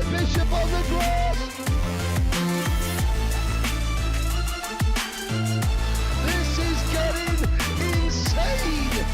Bishop on the grass. This is getting insane.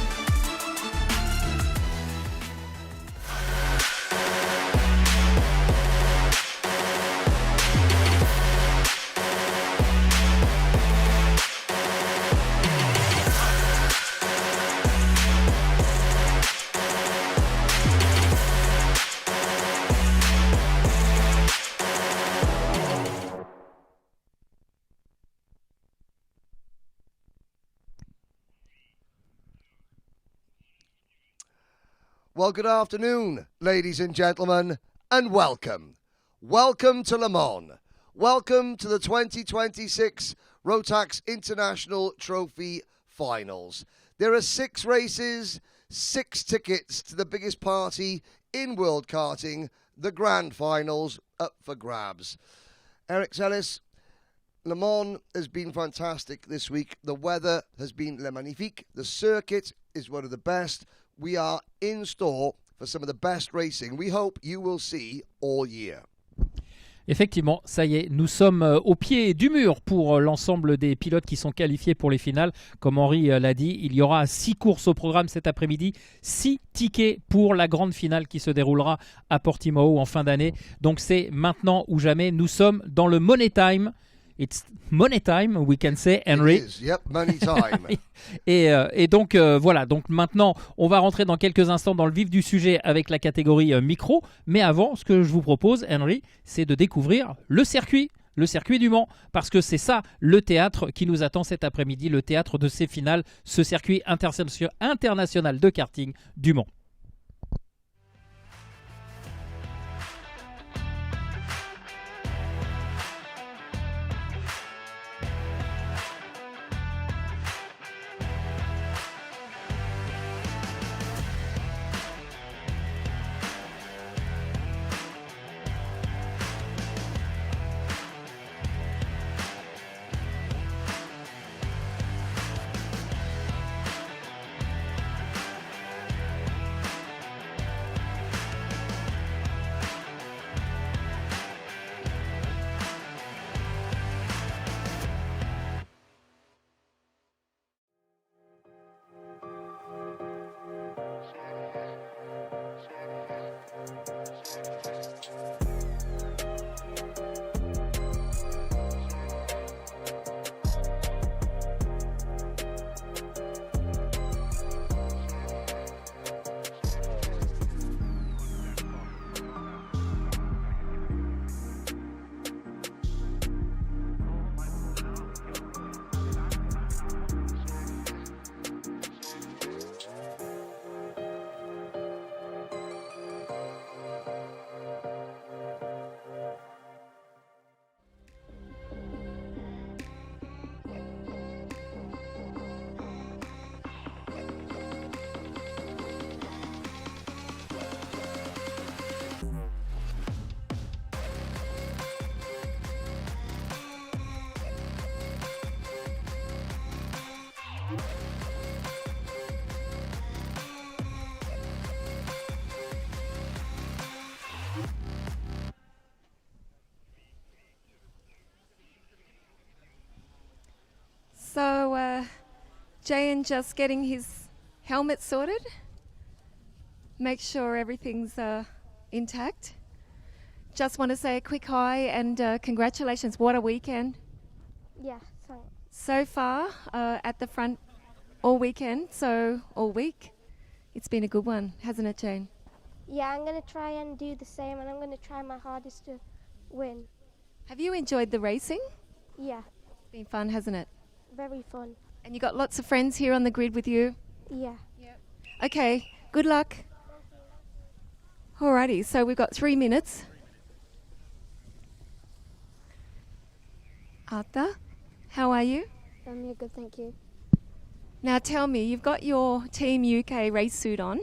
Well, good afternoon, ladies and gentlemen, and welcome. Welcome to Le Mans. Welcome to the 2026 Rotax International Trophy Finals. There are 6 races, 6 tickets to the biggest party in world karting, the Grand Finals, up for grabs. Eric Ellis, Le Mans has been fantastic this week. The weather has been le magnifique. The circuit is one of the best. We are in store for some of the best racing we hope you will see all year. Effectivement, ça y est, nous sommes au pied du mur pour l'ensemble des pilotes qui sont qualifiés pour les finales. Comme Henri l'a dit, il y aura 6 courses au programme cet après-midi, 6 tickets pour la grande finale qui se déroulera à Portimao en fin d'année. Donc c'est maintenant ou jamais, nous sommes dans le Money Time. It's money time, we can say, Henry. It is, yep, money time. et donc, voilà. Donc maintenant, on va rentrer dans quelques instants dans le vif du sujet avec la catégorie micro. Mais avant, ce que je vous propose, Henry, c'est de découvrir le circuit du Mans. Parce que c'est ça, le théâtre qui nous attend cet après-midi, le théâtre de ces finales, ce circuit international de karting du Mans. So, Jayan just getting his helmet sorted. Make sure everything's intact. Just want to say a quick hi and congratulations. What a weekend. Yeah, thanks. So far at the front all weekend, so all week. It's been a good one, hasn't it, Jane? Yeah, I'm going to try and do the same, and I'm going to try my hardest to win. Have you enjoyed the racing? Yeah, Been fun, hasn't it? very fun. And you got lots of friends here on the grid with you? Yeah. Okay, good luck. Alrighty, so we've got 3 minutes. Arta, how are you? Yeah, good, thank you. Now tell me, you've got your Team UK race suit on.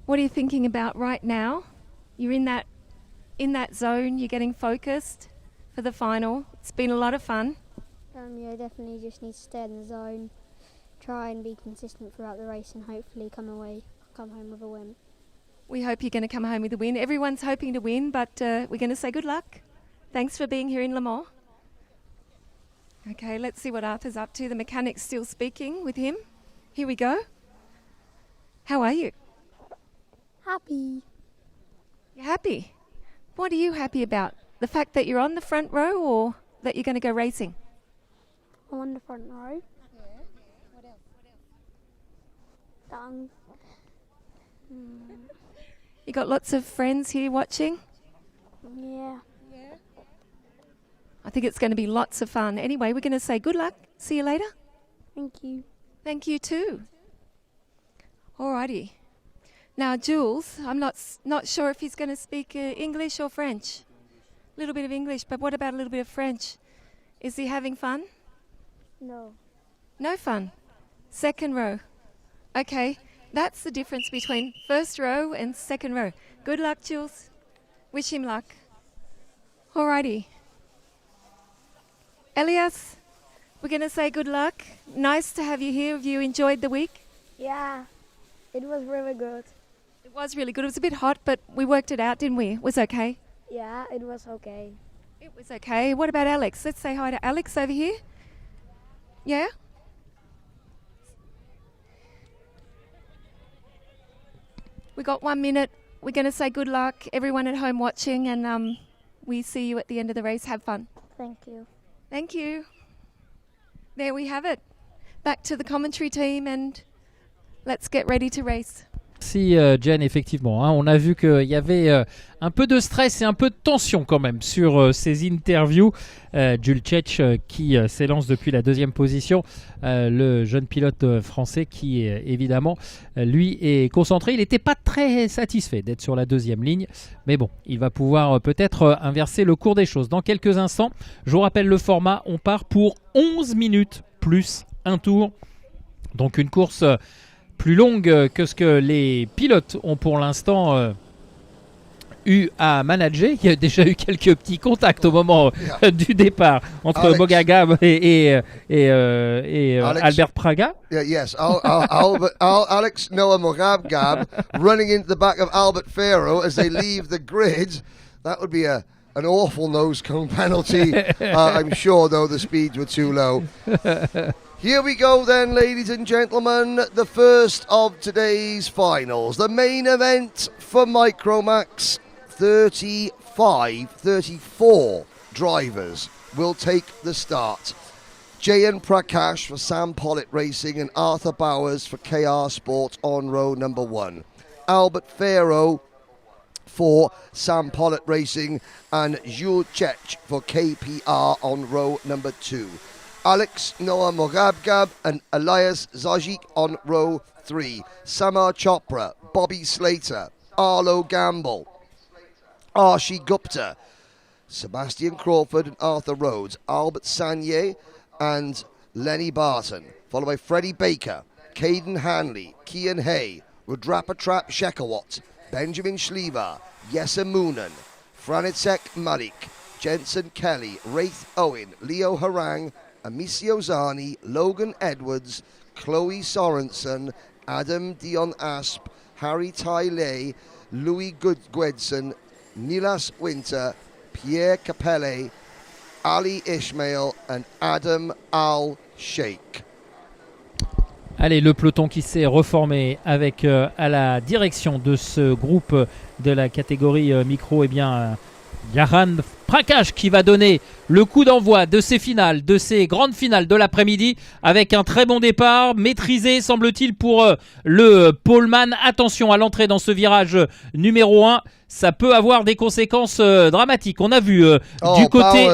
What are you thinking about right now? You're in that zone, you're getting focused for the final. It's been a lot of fun. Yeah, definitely just need to stay in the zone, try and be consistent throughout the race, and hopefully come home with a win. We hope you're going to come home with a win. Everyone's hoping to win, but we're going to say good luck. Thanks for being here in Le Mans. Okay, let's see what Arthur's up to. The mechanic's still speaking with him. Here we go. How are you? Happy. You're happy? What are you happy about? The fact that you're on the front row or that you're going to go racing? I'm on the front row. Done. You got lots of friends here watching? Yeah. I think it's going to be lots of fun. Anyway, we're going to say good luck. See you later. Thank you. Thank you too. Alrighty. Now, Jules, I'm not sure if he's going to speak English or French. A little bit of English, but what about a little bit of French? Is he having fun? No. No fun. Second row. Okay, that's the difference between first row and second row. Good luck, Jules. Wish him luck. Alrighty. Elias, we're going to say good luck. Nice to have you here. Have you enjoyed the week? Yeah, it was really good. It was really good. It was a bit hot, but we worked it out, didn't we? It was okay. Yeah, it was okay. It was okay. What about Alex? Let's say hi to Alex over here. Yeah? We got 1 minute. We're going to say good luck, everyone at home watching, and we see you at the end of the race. Have fun. Thank you. Thank you. There we have it. Back to the commentary team and let's get ready to race. Merci Jen, effectivement. On a vu qu'il y avait un peu de stress et un peu de tension quand même sur ces interviews. Julcic qui s'élance depuis la deuxième position. Le jeune pilote français qui évidemment lui est concentré. Il n'était pas très satisfait d'être sur la deuxième ligne. Mais bon, il va pouvoir peut-être inverser le cours des choses. Dans quelques instants, je vous rappelle le format. On part pour 11 minutes plus un tour. Donc une course plus longue que ce que les pilotes ont pour l'instant eu à manager. Il y a déjà eu quelques petits contacts au moment du départ entre Mogagab et Albert Praga. Yes, Alex Noah Mogagab running into the back of Albert Ferro as they leave the grid. That would be an awful nose cone penalty. I'm sure, though, the speeds were too low. Here we go then, ladies and gentlemen, the first of today's finals. The main event for Micromax, 34 drivers will take the start. Jayan Prakash for Sam Pollitt Racing and Arthur Bowers for KR Sport on row number 1. Albert Ferro for Sam Pollitt Racing and Jules Chech for KPR on row number 2. Alex Noah Mogabgab and Elias Zajic on row 3. Samar Chopra, Bobby Slater, Arlo Gamble, Arshi Gupta, Sebastian Crawford and Arthur Rhodes, Albert Sanye and Lenny Barton, followed by Freddie Baker, Caden Hanley, Kian Hay, Rudrapatrap Shekawat, Benjamin Schlever, Yessa Moonen, Franitsek Malik, Jensen Kelly, Wraith Owen, Leo Harang, Amicio Zani, Logan Edwards, Chloe Sorensen, Adam Dion Asp, Harry Tylay, Louis Gudgwedson, Nilas Winter, Pierre Capelle, Ali Ishmael and Adam Al-Sheikh. Allez, le peloton qui s'est reformé avec à la direction de ce groupe de la catégorie micro, Jahan Prakash qui va donner le coup d'envoi de ces finales, de ces grandes finales de l'après-midi avec un très bon départ, maîtrisé semble-t-il pour le poleman. Attention à l'entrée dans ce virage numéro 1, ça peut avoir des conséquences dramatiques. On a vu du côté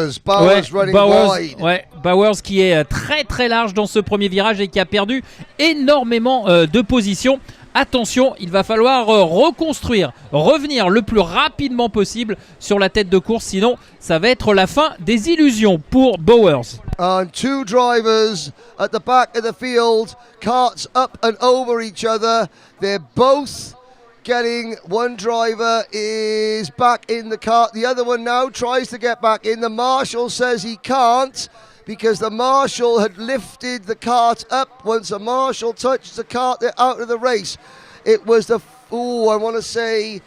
Bowers qui est très très large dans ce premier virage et qui a perdu énormément de positions. Attention, il va falloir reconstruire, revenir le plus rapidement possible sur la tête de course, sinon ça va être la fin des illusions pour Bowers. And two drivers at the back of the field, carts up and over each other. They're both getting, one driver is back in the cart, the other one now tries to get back in. The marshal says he can't, because the marshal had lifted the cart up. Once the marshal touches the cart, they're out of the race. It was I want to say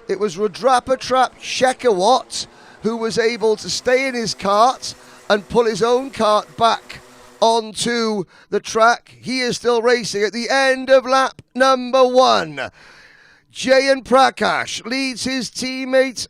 it was Rudrapatrap Shekawat who was able to stay in his cart and pull his own cart back onto the track. He is still racing at the end of lap number 1. Jayan Prakash leads his teammates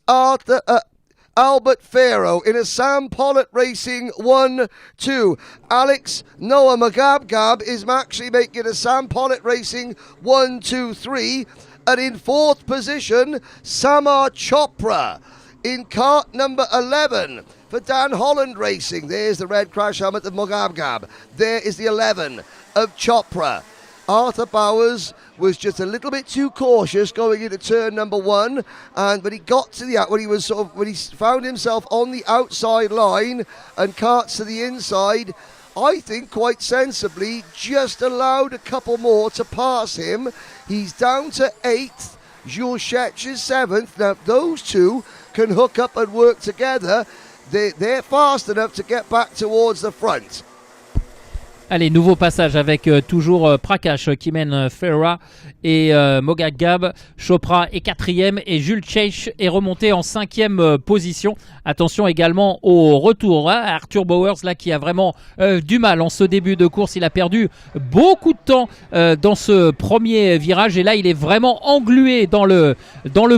Albert Farrow in a Sam Pollitt Racing 1-2. Alex Noah Magabgab is actually making a Sam Pollitt Racing 1-2-3. And in 4th position, Samar Chopra in cart number 11 for Dan Holland Racing. There's the red crash helmet of Magabgab. There is the 11 of Chopra. Arthur Bowers was just a little bit too cautious going into turn number 1, and when he got to when he found himself on the outside line and carts to the inside, I think quite sensibly just allowed a couple more to pass him. He's down to 8th. Jules Schech is 7th. Now if those two can hook up and work together, they're fast enough to get back towards the front. Allez, nouveau passage avec toujours Prakash qui mène Ferra et Mogagab. Chopra est 4e et Jules Chech est remonté en 5e position. Attention également au retour. Arthur Bowers là qui a vraiment du mal en ce début de course. Il a perdu beaucoup de temps dans ce premier virage et là il est vraiment englué dans le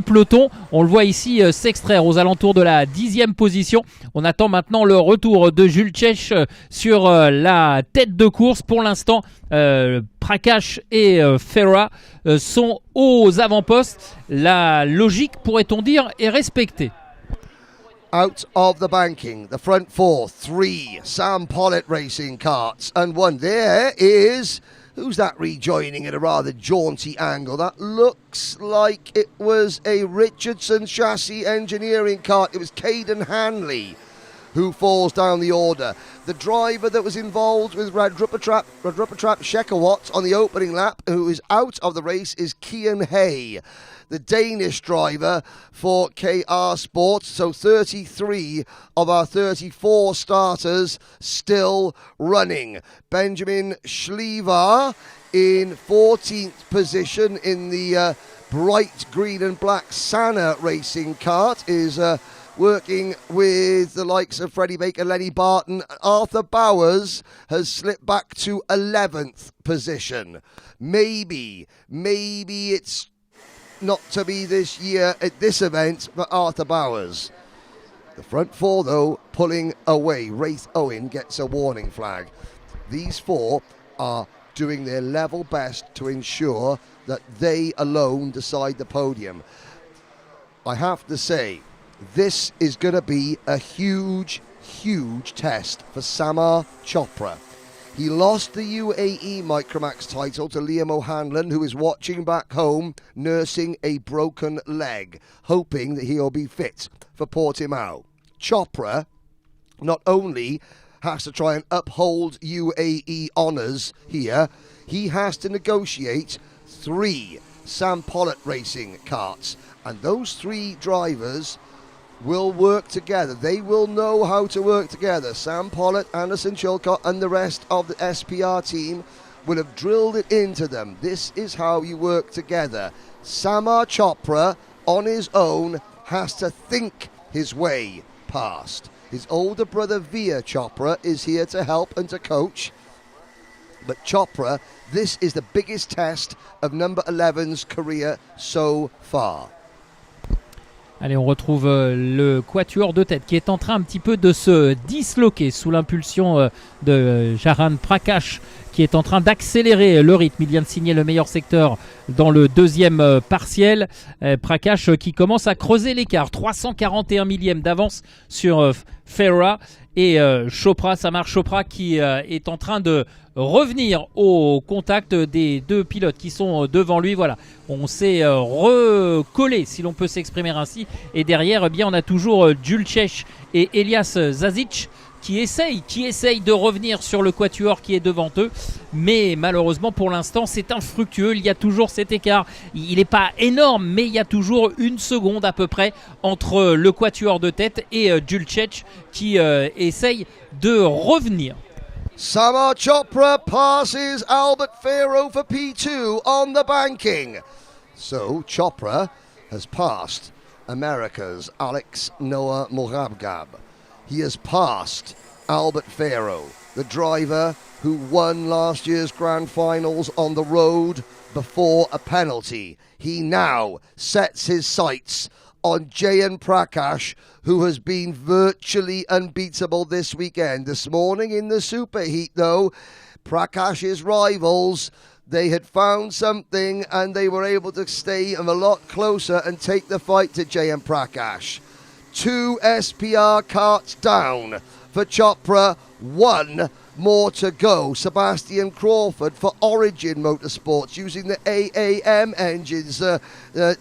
peloton. On le voit ici s'extraire aux alentours de la 10e position. On attend maintenant le retour de Jules Chech sur la tête de course. Pour l'instant, Prakash et Ferra sont aux avant-postes. La logique, pourrait-on dire, est respectée. Out of the banking, the front 4, 3 Sam Pollitt Racing carts and 1. There is, who's that rejoining at a rather jaunty angle? That looks like it was a Richardson chassis engineering cart. It was Caden Hanley who falls down the order. The driver that was involved with Rudrapatrap Shekawat on the opening lap, who is out of the race, is Kian Hay, the Danish driver for KR Sports. So 33 of our 34 starters still running. Benjamin Schlevar in 14th position in the bright green and black Sana racing cart is working with the likes of Freddie Baker, Lenny Barton. Arthur Bowers has slipped back to 11th position. Maybe it's not to be this year at this event for Arthur Bowers. The front 4 though pulling away. Wraith Owen gets a warning flag. These 4 are doing their level best to ensure that they alone decide the podium. I have to say, this is going to be a huge test for Samar Chopra. He lost the UAE Micromax title to Liam O'Hanlon, who is watching back home, nursing a broken leg, hoping that he'll be fit for Portimao. Chopra not only has to try and uphold UAE honours here, he has to negotiate 3 Sam Pollitt Racing carts. And those 3 drivers will work together. They will know how to work together. Sam Pollitt, Anderson Chilcott and the rest of the SPR team will have drilled it into them. This is how you work together. Samar Chopra on his own has to think his way past. His older brother Veer Chopra is here to help and to coach. But Chopra, this is the biggest test of number 11's career so far. Allez, on retrouve le quatuor de tête qui est en train un petit peu de se disloquer sous l'impulsion de Jaran Prakash qui est en train d'accélérer le rythme. Il vient de signer le meilleur secteur dans le deuxième partiel. Prakash qui commence à creuser l'écart. 341 millièmes d'avance sur Ferra. et Samar Chopra qui est en train de revenir au contact des deux pilotes qui sont devant lui. Voilà, on s'est recollé, si l'on peut s'exprimer ainsi, et derrière eh bien on a toujours Dulcech et Elias Zazic qui essayent de revenir sur le quatuor qui est devant eux, mais malheureusement pour l'instant c'est infructueux. Il y a toujours cet écart, il n'est pas énorme, mais il y a toujours 1 seconde à peu près entre le quatuor de tête et Dulcech qui essaye de revenir. Samar Chopra passes Albert Farrow for P2 on the banking. So Chopra has passed America's Alex Noah Morabgab. He has passed Albert Farrow, the driver who won last year's grand finals on the road before a penalty. He now sets his sights on Jayan Prakash, who has been virtually unbeatable this weekend. This morning in the superheat, though, Prakash's rivals, they had found something and they were able to stay a lot closer and take the fight to Jayan Prakash. 2 SPR carts down for Chopra, 1 more to go. Sebastian Crawford for Origin Motorsports using the AAM engines,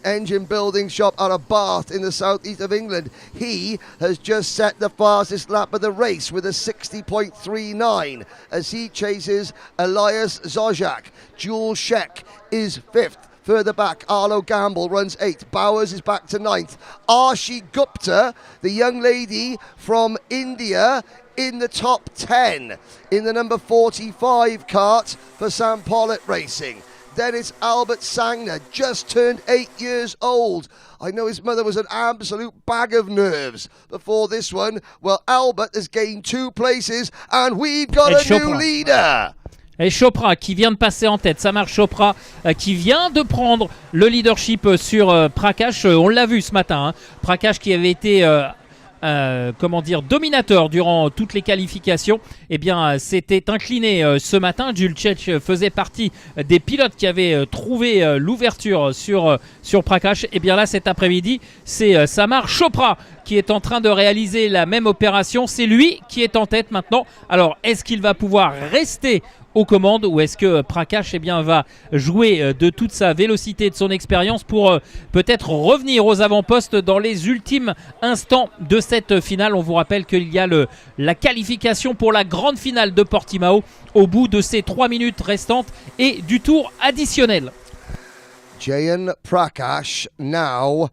engine building shop out of Bath in the southeast of England. He has just set the fastest lap of the race with a 60.39 as he chases Elias Zojak. Jules Sheck is 5th. Further back, Arlo Gamble runs 8th. Bowers is back to 9th. Arshi Gupta, the young lady from India, in the top 10 in the number 45 kart for Sam Pollitt Racing. Then it's Albert Sangner, just turned 8 years old. I know his mother was an absolute bag of nerves before this one. Well, Albert has gained 2 places and we've got a new leader. Et Chopra qui vient de passer en tête, Samar Chopra qui vient de prendre le leadership sur Prakash. On l'a vu ce matin, hein. Prakash qui avait été dominateur durant toutes les qualifications, eh bien s'était incliné ce matin. Dulcech faisait partie des pilotes qui avaient trouvé l'ouverture sur Prakash. Et bien là cet après-midi, c'est Samar Chopra qui est en train de réaliser la même opération. C'est lui qui est en tête maintenant. Alors est-ce qu'il va pouvoir rester aux commandes ou est-ce que Prakash va jouer de toute sa vélocité, de son expérience pour peut-être revenir aux avant-postes dans les ultimes instants de cette finale. On vous rappelle qu'il y a la qualification pour la grande finale de Portimao au bout de ces 3 minutes restantes et du tour additionnel. Jayan Prakash, now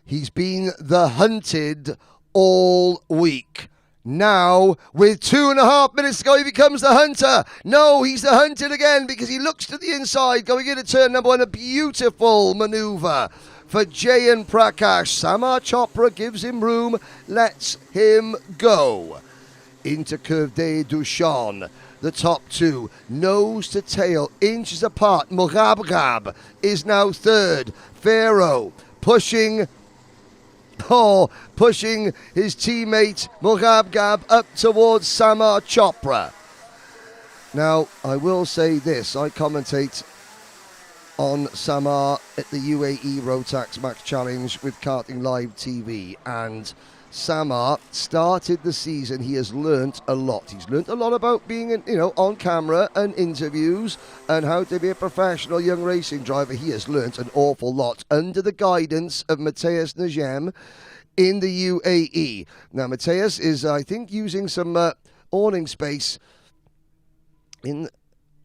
he's been the hunted all week. Now, with 2.5 minutes to go, he becomes the hunter. No, he's the hunted again because he looks to the inside, going into turn number 1. A beautiful manoeuvre for Jayan Prakash. Samar Chopra gives him room, lets him go. Into Curve de Dushan. The top 2, nose to tail, inches apart. Morabgab is now 3rd. Farrow pushing his teammate Morabgab up towards Samar Chopra. Now, I will say this, I commentate on Samar at the UAE Rotax Max Challenge with Karting Live TV, and Samar started the season, he has learnt a lot. He's learnt a lot about being on camera and interviews and how to be a professional young racing driver. He has learnt an awful lot under the guidance of Matthias Najem in the UAE. Now, Matthias is, I think, using some awning space in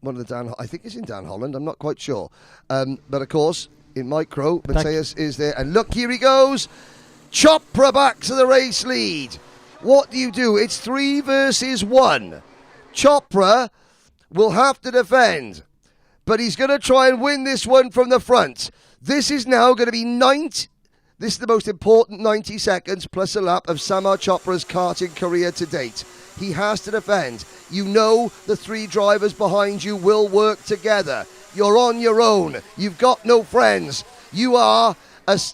one of the I think it's in Dan Holland, I'm not quite sure. But of course, in micro, Matthias is there. And look, here he goes. Chopra back to the race lead. What do? It's 3 versus 1. Chopra will have to defend, but he's going to try and win this one from the front. This is now going to be This is the most important 90 seconds plus a lap of Samar Chopra's karting career to date. He has to defend. You know the 3 drivers behind you will work together. You're on your own. You've got no friends. You are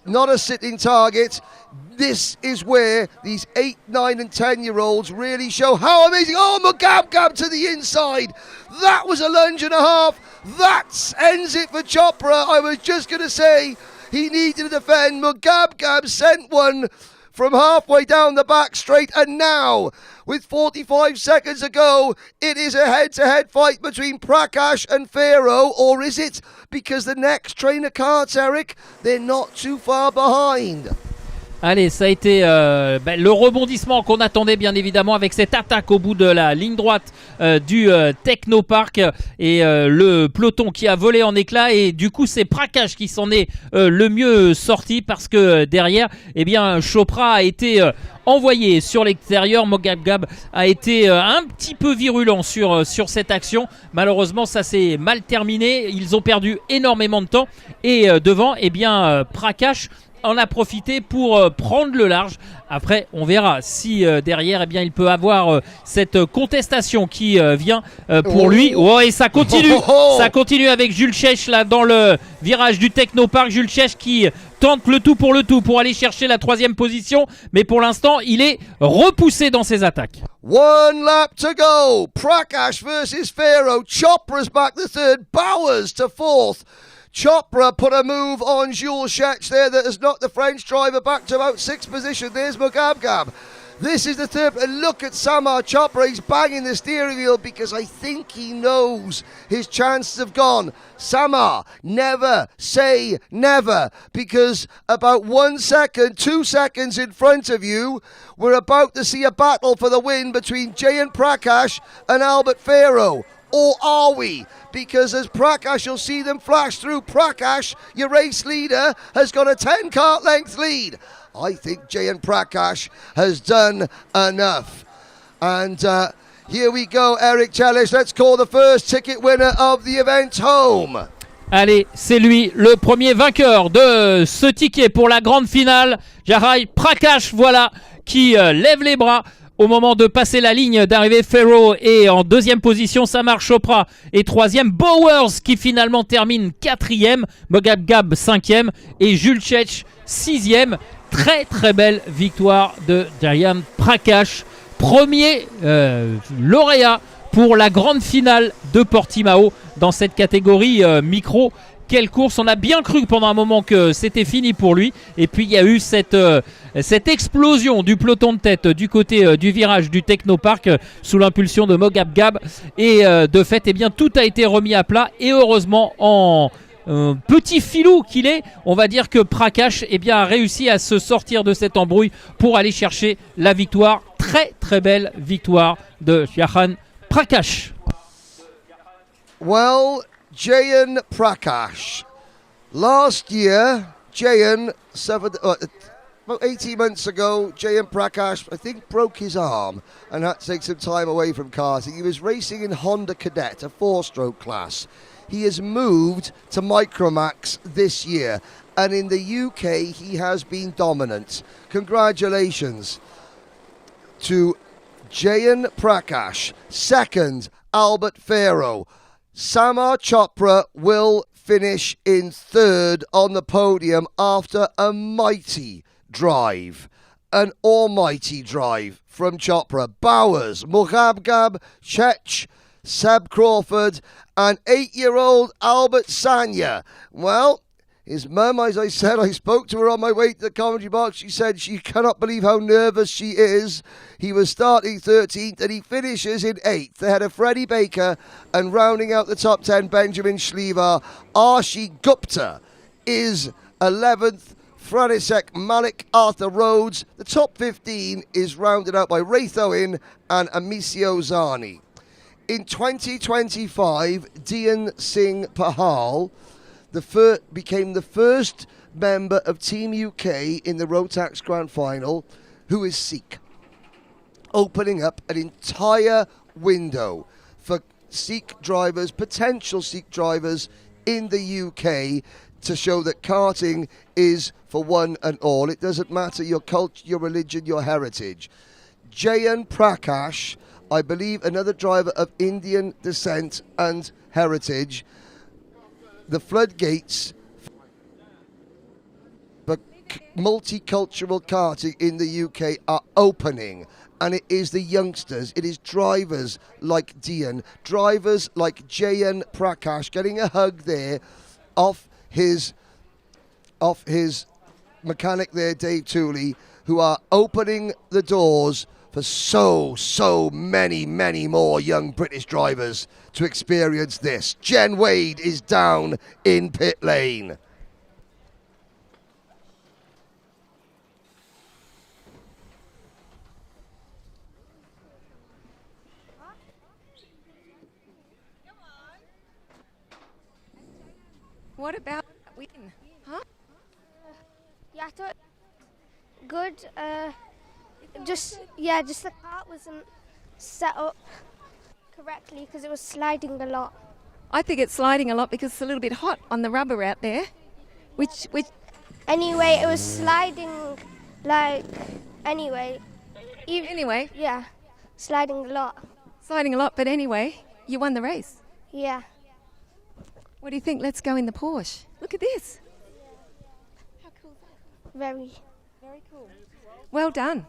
not a sitting target. This is where these 8, 9 and 10-year-olds really show how amazing. Oh, Morabgab to the inside. That was a lunge and a half. That ends it for Chopra. I was just going to say he needed to defend. Morabgab sent one from halfway down the back straight, and now, with 45 seconds to go, it is a head-to-head fight between Prakash and Pharaoh, or is it? Because the next train of carts, Eric, they're not too far behind. Allez, ça a été le rebondissement qu'on attendait bien évidemment avec cette attaque au bout de la ligne droite du Technopark et le peloton qui a volé en éclats, et du coup c'est Prakash qui s'en est le mieux sorti parce que derrière, eh bien, Chopra a été envoyé sur l'extérieur. Mogab a été un petit peu virulent sur cette action. Malheureusement, ça s'est mal terminé. Ils ont perdu énormément de temps et devant, eh bien, Prakash en a profité pour prendre le large. Après, on verra si derrière, eh bien, il peut avoir cette contestation qui vient pour lui. Oh, et ça continue. Ça continue avec Jules Chech là dans le virage du Technopark. Jules Chech qui tente le tout pour aller chercher la 3e position, mais pour l'instant, il est repoussé dans ses attaques. One lap to go. Prakash versus Pharaoh. Chopra's back to 3rd. Bowers to 4th. Chopra put a move on Jules Chech there that has knocked the French driver back to about 6th position. There's Mogab. This is the 3rd. And look at Samar Chopra. He's banging the steering wheel because I think he knows his chances have gone. Samar, never say never, because about 1 second, 2 seconds in front of you, we're about to see a battle for the win between Jayan Prakash and Albert Pharaoh. Or are we? Because as Prakash, you'll see them flash through. Prakash, your race leader, has got a 10-kart length lead. I think Jayan Prakash has done enough. And here we go, Eric Chellish. Let's call the first ticket winner of the event home. Allez, c'est lui, le premier vainqueur de ce ticket pour la grande finale. Jayan Prakash, voilà, qui lève les bras au moment de passer la ligne d'arrivée. Pharaoh est en 2e position, Samar Chopra est 3e, Bowers qui finalement termine 4e, Mogab 5e et Jules Chech 6e. Très très belle victoire de Jayan Prakash, premier lauréat pour la grande finale de Portimao dans cette catégorie micro. Quelle course! On a bien cru pendant un moment que c'était fini pour lui, et puis il y a eu cette explosion du peloton de tête du côté du virage du Technopark sous l'impulsion de Mogab, et de fait, eh bien, tout a été remis à plat, et heureusement, en petit filou qu'il est, on va dire que Prakash, eh bien, a réussi à se sortir de cette embrouille pour aller chercher la victoire. Très très belle victoire de Jayan Prakash. Well, Jayan Prakash. Last year, Jayan suffered, about 18 months ago, Jayan Prakash, I think, broke his arm and had to take some time away from karting. He was racing in Honda Cadet, a 4-stroke class. He has moved to Micromax this year, and in the UK, he has been dominant. Congratulations to Jayan Prakash. 2nd, Albert Pharaoh. Samar Chopra will finish in 3rd on the podium after a mighty drive. An almighty drive from Chopra. Bowers, Mogab, Chech, Seb Crawford and 8-year-old Albert Sanya. Well, his mum, as I said, I spoke to her on my way to the commentary box. She said she cannot believe how nervous she is. He was starting 13th and he finishes in 8th ahead of Freddie Baker, and rounding out the top 10, Benjamin Schlever. Arshi Gupta is 11th. Franisek, Malik, Arthur Rhodes. The top 15 is rounded out by Wraith Owen and Amisio Zani. In 2025, Dian Singh Pahal became the first member of Team UK in the Rotax Grand Final who is Sikh, opening up an entire window for Sikh drivers, potential Sikh drivers in the UK, to show that karting is for one and all. It doesn't matter your culture, your religion, your heritage. Jayan Prakash, I believe another driver of Indian descent and heritage. The floodgates for multicultural karting in the UK are opening, and it is the youngsters, it is drivers like Dian, drivers like Jayan Prakash getting a hug there off his mechanic there, Dave Tooley, who are opening the doors for so many more young British drivers to experience this. Jen Wade is down in pit lane. What about that win? Huh? Yeah, I thought good. Just the cart wasn't set up correctly because it was sliding a lot. I think it's sliding a lot because it's a little bit hot on the rubber out there. Which Anyway, it was sliding anyway, yeah, sliding a lot. sliding a lot, but anyway, you won the race. Yeah. What do you think? Let's go in the Porsche. Look at this. How cool is that? Very. Very cool. Well done.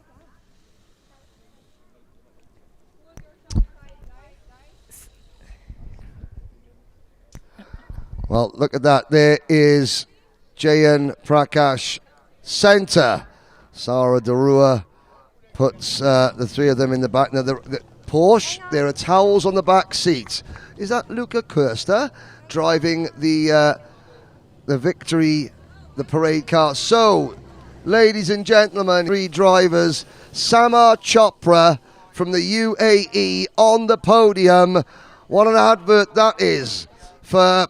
Well, look at that. There is Jayan Prakash, centre. Sarah Darua puts the three of them in the back. Now, the Porsche, there are towels on the back seat. Is that Luca Kirster driving the victory, the parade car? So, ladies and gentlemen, three drivers. Samar Chopra from the UAE on the podium. What an advert that is for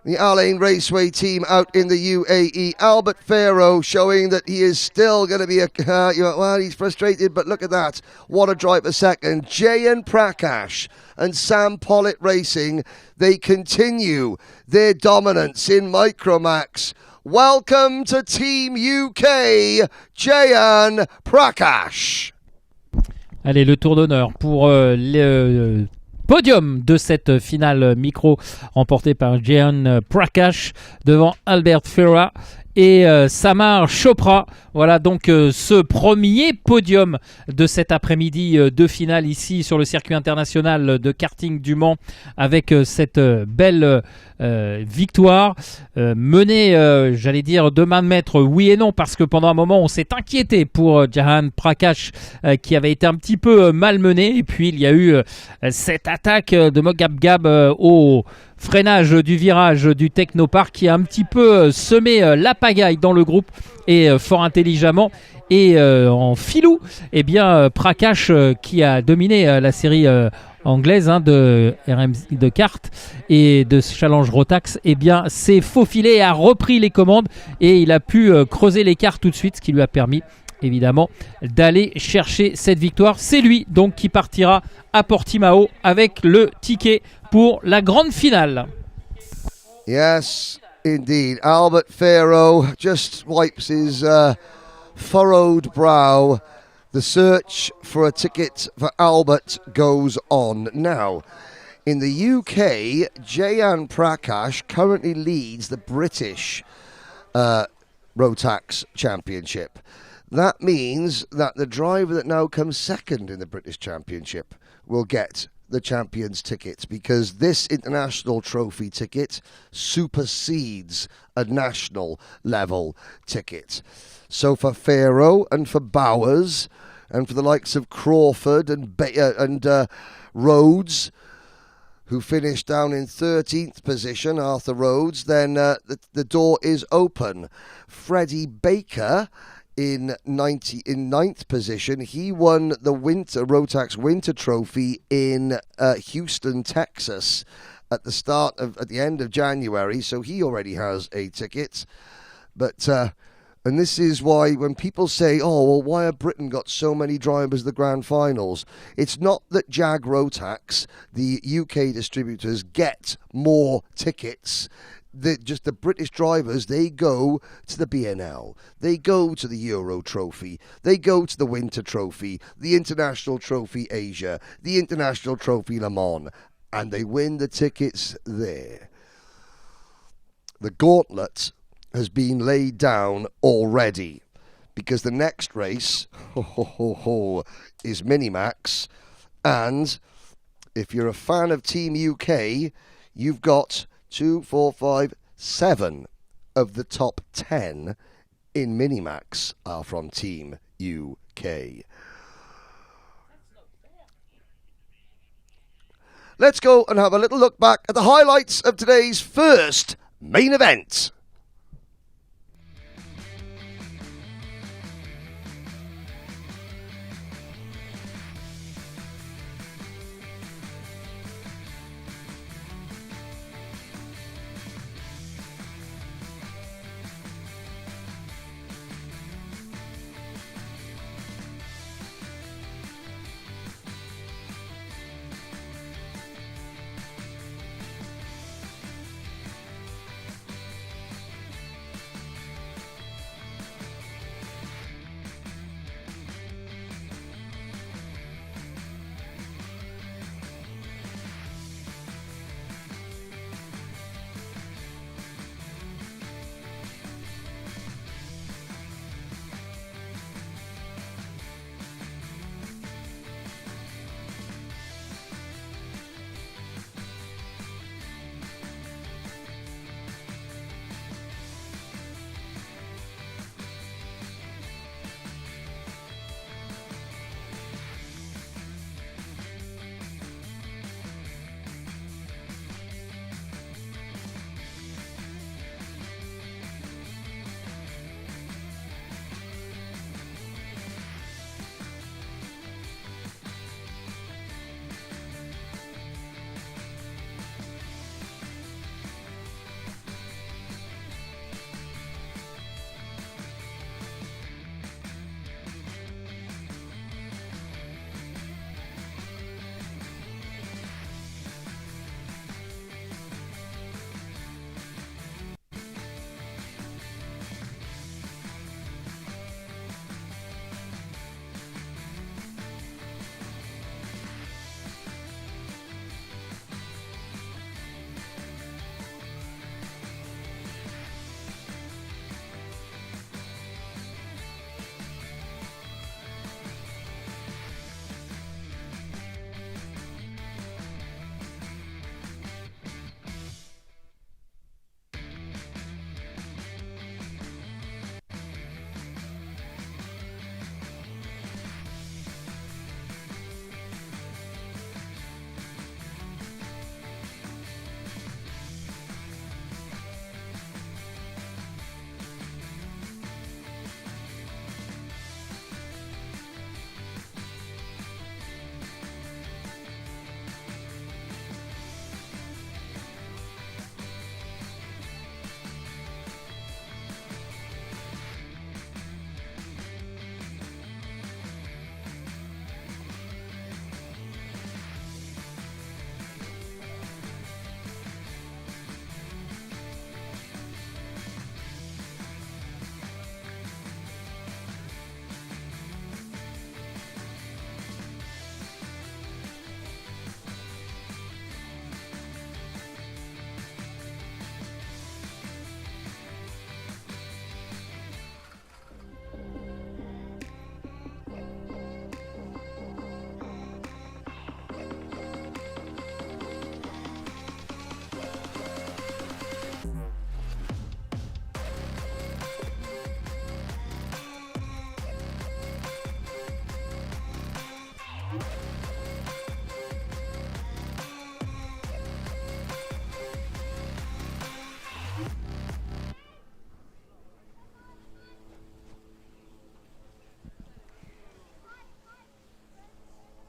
the Al Ain Raceway team out in the UAE. Albert Farrow showing that he is still going to be well, he's frustrated, but look at that. What a driver second. Jayan Prakash and Sam Pollitt Racing, they continue their dominance in Micromax. Welcome to Team UK, Jayan Prakash. Allez, le tour d'honneur pour le podium de cette finale micro remportée par Jayan Prakash devant Albert Ferra et Samar Chopra. Voilà donc ce premier podium de cet après-midi de finale ici sur le circuit international de karting du Mans avec cette belle victoire menée, j'allais dire, de main de maître, oui et non, parce que pendant un moment on s'est inquiété pour Jayan Prakash qui avait été un petit peu malmené, et puis il y a eu cette attaque de Mogab Gab au freinage du virage du Technopark qui a un petit peu semé la pagaille dans le groupe, et fort intelligemment et en filou, eh bien Prakash qui a dominé la série anglaise de RMCIT de cartes et de Challenge Rotax, eh bien s'est faufilé et a repris les commandes, et il a pu creuser l'écart tout de suite, ce qui lui a permis évidemment d'aller chercher cette victoire. C'est lui donc qui partira à Portimao avec le ticket pour la grande finale. Yes, indeed. Albert Farrow just wipes his furrowed brow. The search for a ticket for Albert goes on. Now, in the UK, Jayan Prakash currently leads the British Rotax Championship. That means that the driver that now comes second in the British Championship will get the champion's ticket, because this international trophy ticket supersedes a national level ticket. So for Farrow and for Bowers and for the likes of Crawford and Rhodes, who finished down in 13th position, Arthur Rhodes, then the door is open. Freddie Baker in 9th position. He won the Rotax Winter Trophy in Houston, Texas at the end of January, so he already has a ticket. But and this is why when people say, oh, well, why have Britain got so many drivers at the grand finals? It's not that Jag Rotax, the UK distributors, get more tickets. Just the British drivers, they go to the BNL, they go to the Euro Trophy, they go to the Winter Trophy, the International Trophy Asia, the International Trophy Le Mans, and they win the tickets there. The gauntlet has been laid down already, because the next race is Minimax, and if you're a fan of Team UK, you've got 2, 4, 5, 7 of the top 10 in Minimax are from Team UK. Let's go and have a little look back at the highlights of today's first main event.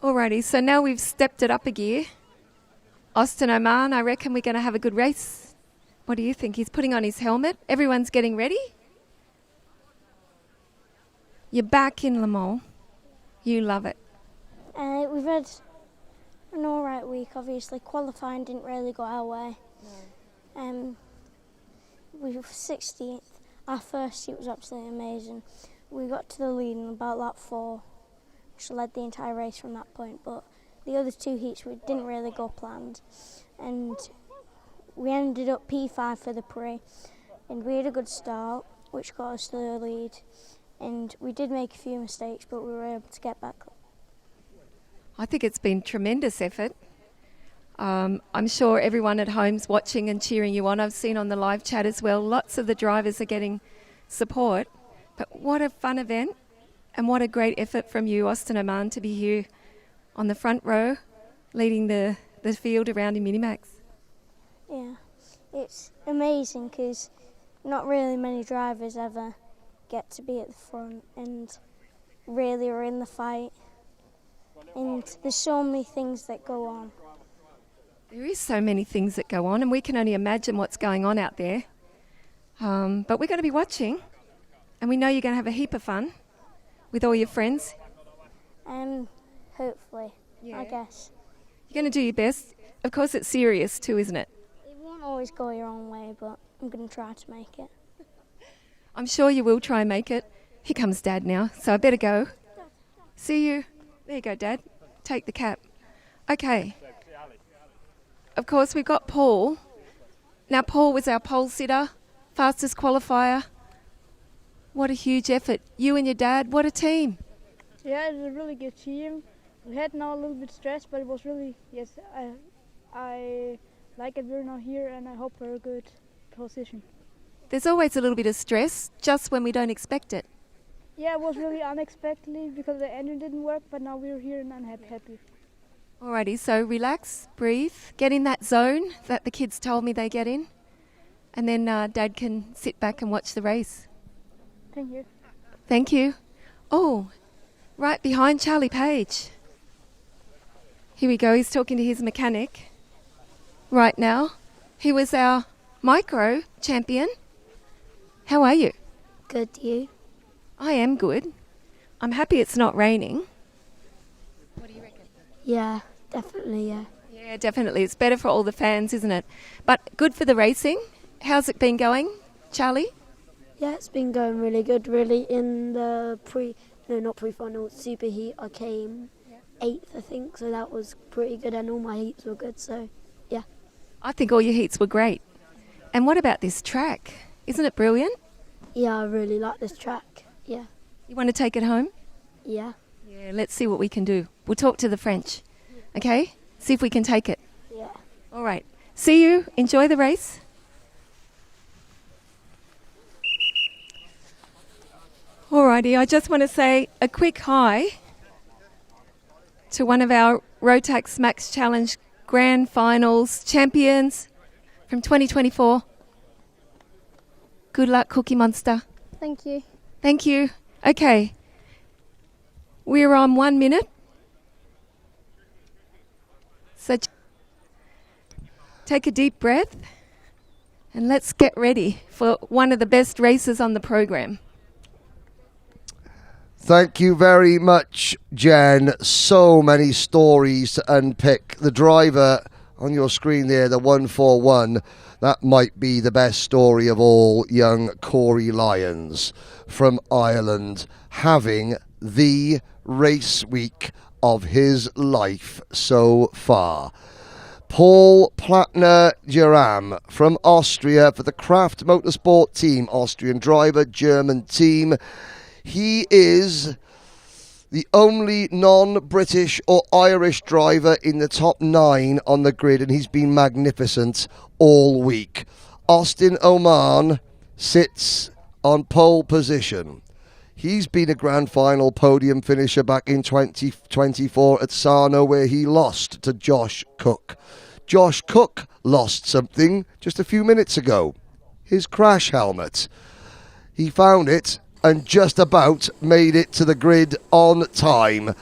Alrighty, so now we've stepped it up a gear. Austin Oman, I reckon we're going to have a good race. What do you think? He's putting on his helmet. Everyone's getting ready. You're back in Le Mans. You love it. We've had an alright week, obviously. Qualifying didn't really go our way. No. We were 16th. Our first heat was absolutely amazing. We got to the lead in about lap 4, which led the entire race from that point. But the other two heats didn't really go planned. And we ended up P5 for the Prix. And we had a good start, which got us to the lead. And we did make a few mistakes, but we were able to get back. I think it's been tremendous effort. I'm sure everyone at home's watching and cheering you on. I've seen on the live chat as well, lots of the drivers are getting support. But what a fun event. And what a great effort from you, Austin Oman, to be here on the front row, leading the field around in Minimax. Yeah, it's amazing because not really many drivers ever get to be at the front and really are in the fight. And there's so many things that go on. There is so many things that go on, and we can only imagine what's going on out there. But we're going to be watching, and we know you're going to have a heap of fun with all your friends. Hopefully, I guess. You're going to do your best. Of course, it's serious too, isn't it? It won't always go your own way, but I'm going to try to make it. I'm sure you will try and make it. Here comes Dad now, so I better go. See you. There you go, Dad. Take the cap. Okay. Of course, we've got Paul. Now, Paul was our pole sitter, fastest qualifier. What a huge effort. You and your dad, what a team. Yeah, it was a really good team. We had now a little bit stressed, but it was really, yes, I like it. We're now here, and I hope we're a good position. There's always a little bit of stress, just when we don't expect it. Yeah, it was really unexpectedly because the engine didn't work, but now we're here and I'm happy. Alrighty, so relax, breathe, get in that zone that the kids told me they get in, and then Dad can sit back and watch the race. Thank you. Thank you. Oh, right behind Charlie Page. Here we go, he's talking to his mechanic right now. He was our micro champion. How are you? Good, you? I am good. I'm happy it's not raining. What do you reckon? Yeah, definitely, yeah. Yeah, definitely. It's better for all the fans, isn't it? But good for the racing. How's it been going, Charlie? Yeah, it's been going really good, really. In the not pre-final, super heat, I came 8th, I think, so that was pretty good, and all my heats were good, so yeah. I think all your heats were great. And what about this track? Isn't it brilliant? Yeah, I really like this track, yeah. You want to take it home? Yeah. Yeah, let's see what we can do. We'll talk to the French, okay? See if we can take it. Yeah. All right. See you. Enjoy the race. Alrighty, I just want to say a quick hi to one of our Rotax Max Challenge Grand Finals champions from 2024. Good luck, Cookie Monster. Thank you. Thank you. Okay. We're on 1 minute. So take a deep breath and let's get ready for one of the best races on the program. Thank you very much, Jen. So many stories to unpick. The driver on your screen there, the 141, that might be the best story of all, young Corey Lyons from Ireland, having the race week of his life so far. Paul Plattner-Geram from Austria for the Kraft Motorsport team, Austrian driver, German team. He is the only non-British or Irish driver in the top 9 on the grid, and he's been magnificent all week. Austin Oman sits on pole position. He's been a grand final podium finisher back in 2024 at Sarno, where he lost to Josh Cook. Josh Cook lost something just a few minutes ago. His crash helmet. He found it and just about made it to the grid on time.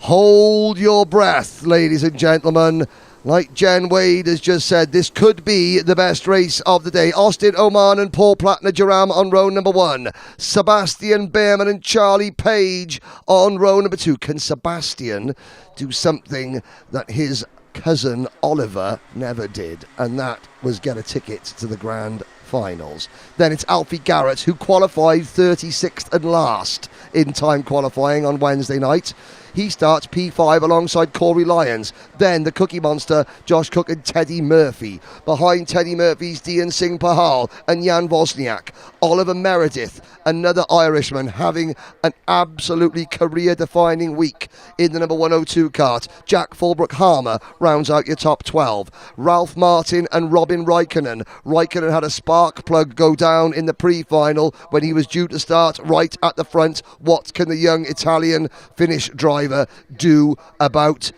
Hold your breath, ladies and gentlemen. Like Jen Wade has just said, this could be the best race of the day. Austin Oman and Paul Plattner-Geram on row number 1. Sebastian Behrman and Charlie Page on row number 2. Can Sebastian do something that his cousin Oliver never did? And that was get a ticket to the grand finals. Then it's Alfie Garrett, who qualified 36th and last in time qualifying on Wednesday night. He starts P5 alongside Corey Lyons. Then the Cookie Monster, Josh Cook and Teddy Murphy. Behind Teddy Murphy's Dian Singh Pahal and Jan Wozniak. Oliver Meredith, another Irishman, having an absolutely career-defining week in the number 102 kart. Jack Fulbrook-Harmer rounds out your top 12. Ralph Martin and Robin Raikkonen. Raikkonen had a spark plug go down in the pre-final when he was due to start right at the front. What can the young Italian Finnish driver do about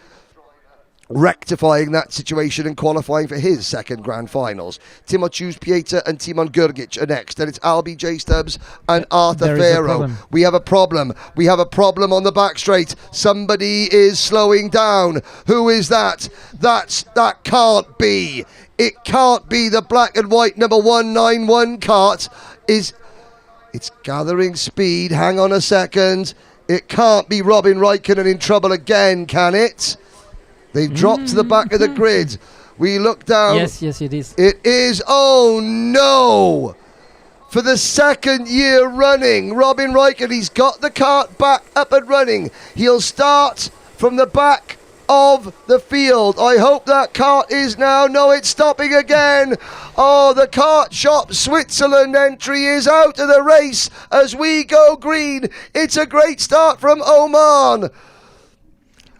rectifying that situation and qualifying for his second grand finals? Timotheus Pieter and Timon Gurgic are next. Then it's Albie J. Stubbs and Arthur Farrow. We have a problem. We have a problem on the back straight. Somebody is slowing down. Who is that? That can't be. It can't be the black and white number 191 kart. It's gathering speed. Hang on a second. It can't be Robin Raikkonen in trouble again, can it? They've dropped to the back of the grid. We look down. Yes, it is. It is. Oh, no. For the second year running, Robin Raikkonen, he's got the kart back up and running. He'll start from the back of the field. I hope that kart is now. No, it's stopping again. Oh, the Kart Shop Switzerland entry is out of the race as we go green. It's a great start from Oman.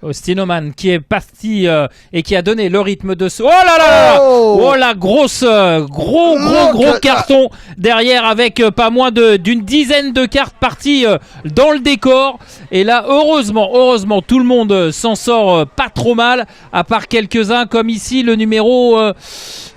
Austin Oman qui est parti et qui a donné le rythme de ce... Oh là là! Oh la grosse, gros carton derrière avec pas moins d'une dizaine de cartes parties dans le décor. Et là, heureusement, tout le monde s'en sort pas trop mal, à part quelques-uns comme ici le numéro...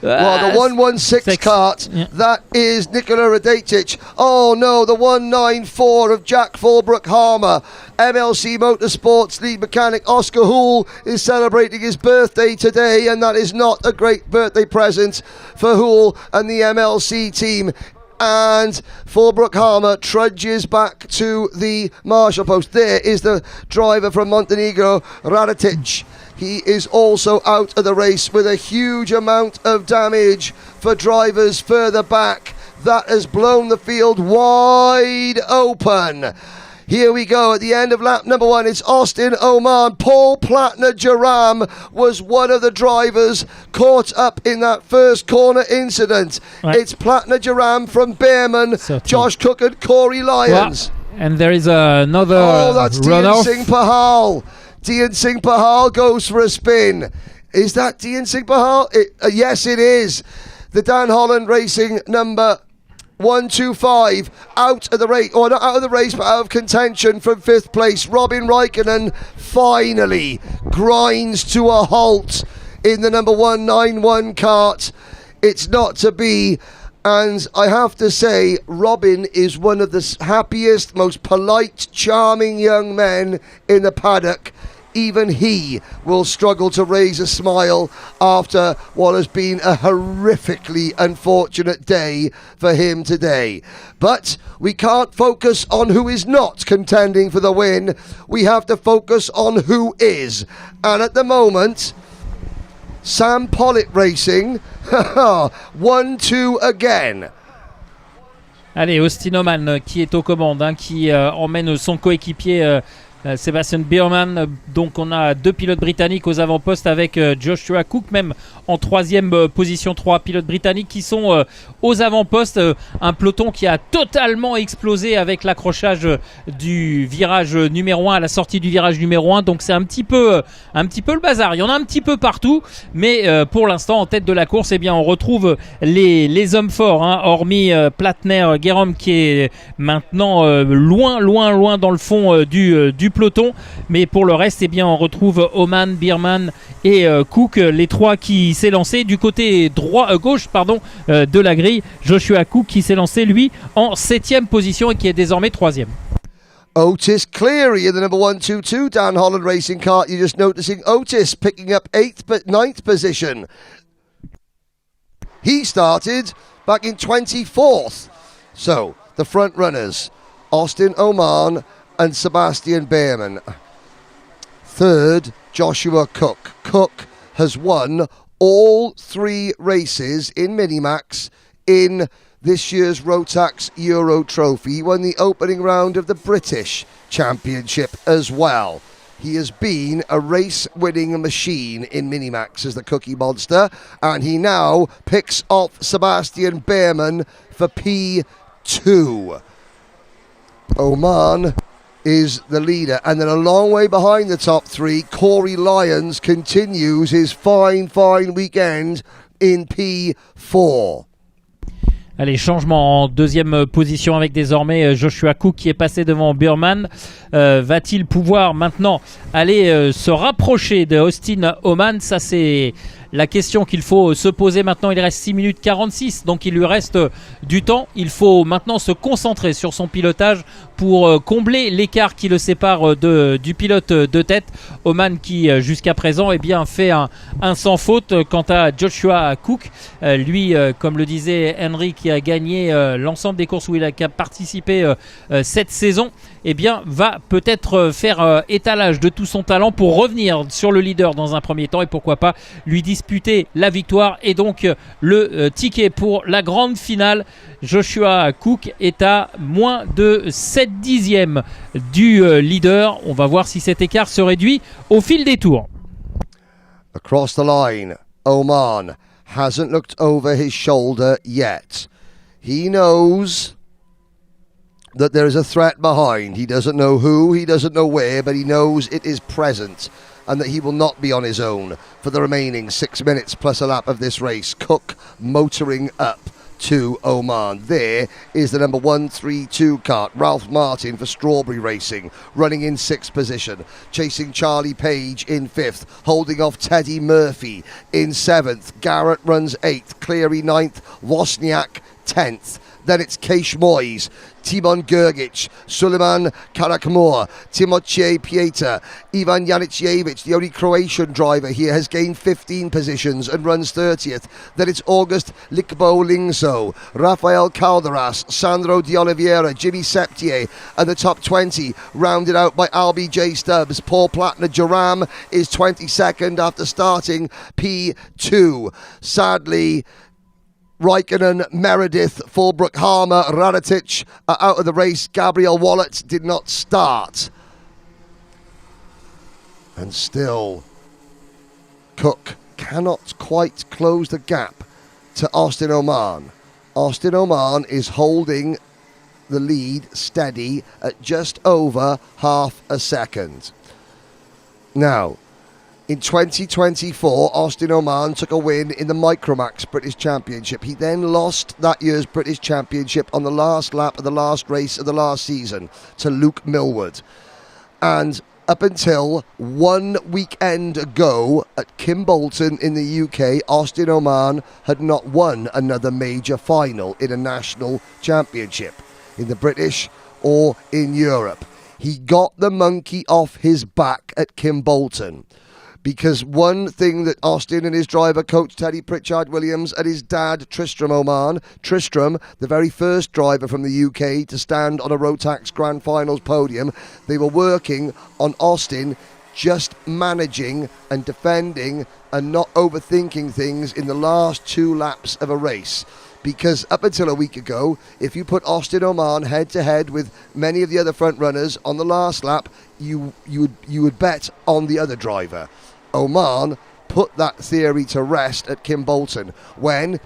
the 116 kart, yeah. That is Nikola Radetic. Oh no, the 194 of Jack Fulbrook-Harmer. MLC Motorsports lead mechanic Oscar Houle is celebrating his birthday today, and that is not a great birthday present for Houle and the MLC team. And Fulbrook-Harmer trudges back to the marshal post. There is the driver from Montenegro, Radetic. He is also out of the race with a huge amount of damage for drivers further back. That has blown the field wide open. Here we go at the end of lap number 1. It's Austin Oman. Paul Platner-Jaram was one of the drivers caught up in that first corner incident. Right. It's Platner-Jaram from Behrman, Josh Cook and Corey Lyons. Well, and there is another that's runoff. Dian Singh Pahal. Dian Singh Pahal goes for a spin. Is that Dian Singh Pahal? Yes, it is. The Dan Holland Racing number 125 out of the race, or not out of the race, but out of contention from 5th place. Robin Raikkonen finally grinds to a halt in the number 191 kart. It's not to be, and I have to say, Robin is one of the happiest, most polite, charming young men in the paddock. Even he will struggle to raise a smile after what has been a horrifically unfortunate day for him today. But we can't focus on who is not contending for the win. We have to focus on who is. And at the moment, Sam Pollitt Racing, 1-2 again. Allez, Austin Oman qui est aux commandes, qui emmène son coéquipier Sebastian Bierman. Donc on a 2 pilotes britanniques aux avant-postes avec Joshua Cook même en 3e position. 3 pilotes britanniques qui sont aux avant-postes. Un peloton qui a totalement explosé avec l'accrochage du virage numéro 1 à la sortie du virage numéro 1. Donc c'est un petit peu le bazar. Il y en a un petit peu partout, mais pour l'instant en tête de la course, eh bien on retrouve les hommes forts, hormis Platner-Jaram qui est maintenant loin dans le fond du peloton, mais pour le reste, eh bien, on retrouve Oman, Bierman et Cook, les 3 qui s'est lancé du côté gauche de la grille. Joshua Cook qui s'est lancé lui en 7e position et qui est désormais 3e. Otis Cleary in the number 122 Dan Holland Racing kart. You're just noticing Otis picking up 8th but 9th position. He started back in 24th. So the front runners, Austin Oman and Sebastian Behrman. 3rd, Joshua Cook. Cook has won all 3 races in Minimax in this year's Rotax Euro Trophy. He won the opening round of the British Championship as well. He has been a race-winning machine in Minimax as the Cookie Monster, and he now picks off Sebastian Behrman for P2. Oman is the leader, and then a long way behind the top three, Corey Lyons continues his fine weekend in P4. Allez, changement en deuxième position avec désormais Joshua Cook qui est passé devant Behrman. Va-t-il pouvoir maintenant aller se rapprocher de Austin Oman? Ça, c'est la question qu'il faut se poser maintenant. Il reste 6 minutes 46, donc il lui reste du temps. Il faut maintenant se concentrer sur son pilotage pour combler l'écart qui le sépare du pilote de tête. Oman qui jusqu'à présent fait un sans faute. Quant à Joshua Cook, lui, comme le disait Henry, qui a gagné l'ensemble des courses où il a participé cette saison, va peut-être faire étalage de tout son talent pour revenir sur le leader dans un premier temps et pourquoi pas lui disputer la victoire et donc le ticket pour la grande finale. Joshua Cook est à moins de 7 dixièmes du leader. On va voir si cet écart se réduit au fil des tours. Across the line, Oman hasn't looked over his shoulder yet. He knows that there is a threat behind. He doesn't know who, he doesn't know where, but he knows it is present and that he will not be on his own for the remaining 6 minutes plus a lap of this race. Cook motoring up to Oman. There is the number 132 kart, Ralph Martin for Strawberry Racing, running in 6th position, chasing Charlie Page in 5th, holding off Teddy Murphy in 7th. Garrett runs 8th, Cleary 9th, Wozniak 10th. Then it's Keish Moyes, Timon Gergic, Suleiman Karakamor, Timotej Pieter, Ivan Janickiewicz, the only Croatian driver here, has gained 15 positions and runs 30th. Then it's August Likbo Lingso, Rafael Calderas, Sandro De Oliveira, Jimmy Septier, and the top 20 rounded out by LBJ Stubbs. Paul Plattner Joram is 22nd after starting P2. Sadly, Raikkonen, Meredith, Fulbrook, Harmer, Radotic are out of the race. Gabriel Wallet did not start. And still, Cook cannot quite close the gap to Austin Oman. Austin Oman is holding the lead steady at just over half a second. Now, in 2024, Austin Oman took a win in the Micromax British Championship. He then lost that year's British Championship on the last lap of the last race of the last season to Luke Millward. And up until 1 weekend ago at Kimbolton in the UK, Austin Oman had not won another major final in a national championship, in the British or in Europe. He got the monkey off his back at Kimbolton. Because one thing that Austin and his driver, coach Teddy Pritchard-Williams, and his dad, Tristram Oman, Tristram, the very first driver from the UK to stand on a Rotax Grand Finals podium, they were working on Austin just managing and defending and not overthinking things in the last 2 laps of a race. Because up until a week ago, if you put Austin Oman head-to-head with many of the other front runners on the last lap, you would bet on the other driver. Oman put that theory to rest at Kimbolton when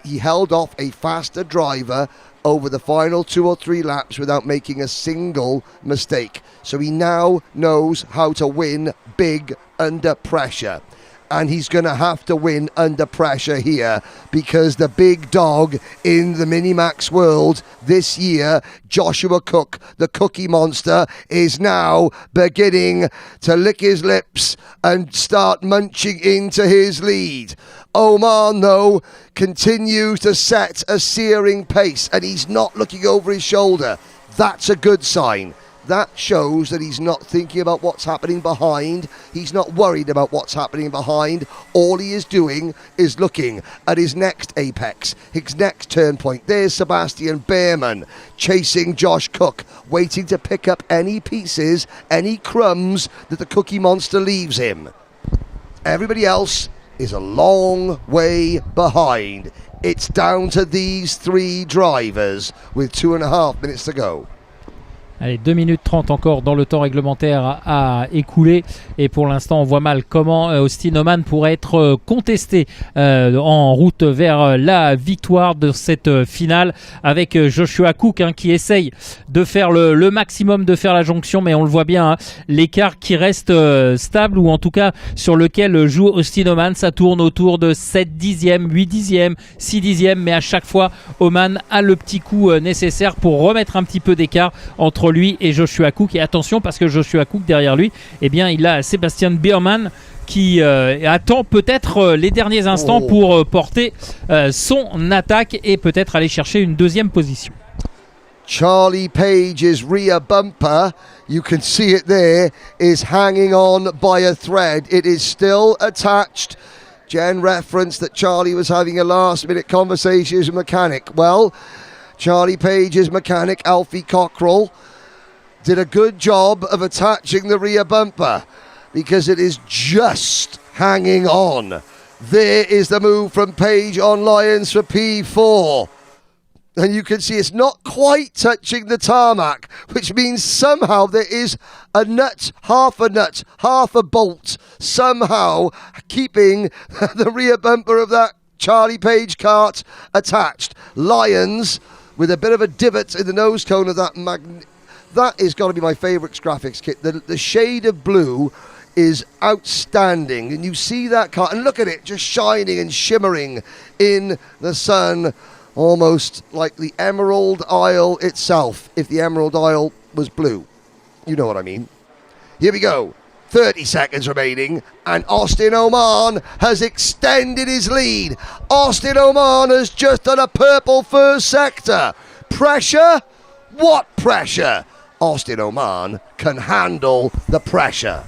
he held off a faster driver over the final 2 or 3 laps without making a single mistake. So he now knows how to win big under pressure. And he's going to have to win under pressure here because the big dog in the Minimax world this year, Joshua Cook, the Cookie Monster, is now beginning to lick his lips and start munching into his lead. Oman, though, continues to set a searing pace and he's not looking over his shoulder. That's a good sign. That shows that he's not thinking about what's happening behind. He's not worried about what's happening behind. All he is doing is looking at his next apex, his next turn point. There's Sebastian Behrman chasing Josh Cook, waiting to pick up any pieces, any crumbs that the Cookie Monster leaves him. Everybody else is a long way behind. It's down to these 3 drivers with 2.5 minutes to go. Allez, 2 minutes 30 encore dans le temps réglementaire à écouler. Et pour l'instant, on voit mal comment Austin Oman pourrait être contesté en route vers la victoire de cette finale avec Joshua Cook qui essaye de faire le maximum, de faire la jonction. Mais on le voit bien, l'écart qui reste stable, ou en tout cas sur lequel joue Austin Oman, ça tourne autour de 7 dixièmes, 8 dixièmes, 6 dixièmes. Mais à chaque fois, Oman a le petit coup nécessaire pour remettre un petit peu d'écart entre lui et Joshua Cook. Et attention, parce que Joshua Cook derrière lui, eh bien, il a Sebastian Biermann qui attend peut-être les derniers instants pour porter son attaque et peut-être aller chercher une deuxième position. Charlie Page's rear bumper, you can see it there, is hanging on by a thread. It is still attached. Jen referenced that Charlie was having a last-minute conversation with a mechanic. Well, Charlie Page's mechanic, Alfie Cockrell, did a good job of attaching the rear bumper because it is just hanging on. There is the move from Page on Lyons for P4. And you can see it's not quite touching the tarmac, which means somehow there is a nut, half a bolt, somehow keeping the rear bumper of that Charlie Page kart attached. Lyons with a bit of a divot in the nose cone of that that is got to be my favourite graphics kit. The shade of blue is outstanding, and you see that car, and look at it, just shining and shimmering in the sun, almost like the Emerald Isle itself, if the Emerald Isle was blue. You know what I mean. Here we go. 30 seconds remaining, and Austin Oman has extended his lead. Austin Oman has just done a purple first sector. Pressure? What pressure? Austin Oman can handle the pressure.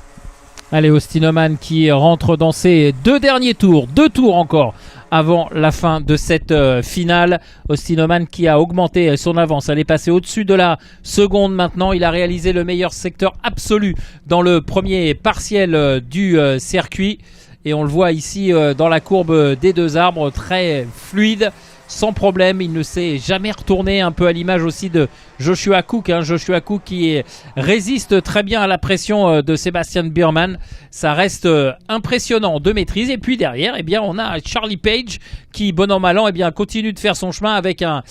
Allez, Austin Oman qui rentre dans ses deux derniers tours, 2 tours encore avant la fin de cette finale. Austin Oman qui a augmenté son avance, elle est passée au-dessus de la seconde maintenant. Il a réalisé le meilleur secteur absolu dans le premier partiel du circuit. Et on le voit ici dans la courbe des deux arbres, très fluide, sans problème. Il ne s'est jamais retourné, un peu à l'image aussi de Joshua Cook. Joshua Cook qui résiste très bien à la pression de Sebastian Biermann. Ça reste impressionnant de maîtrise. Et puis derrière, eh bien, on a Charlie Page qui, bon an mal an, eh bien, continue de faire son chemin avec un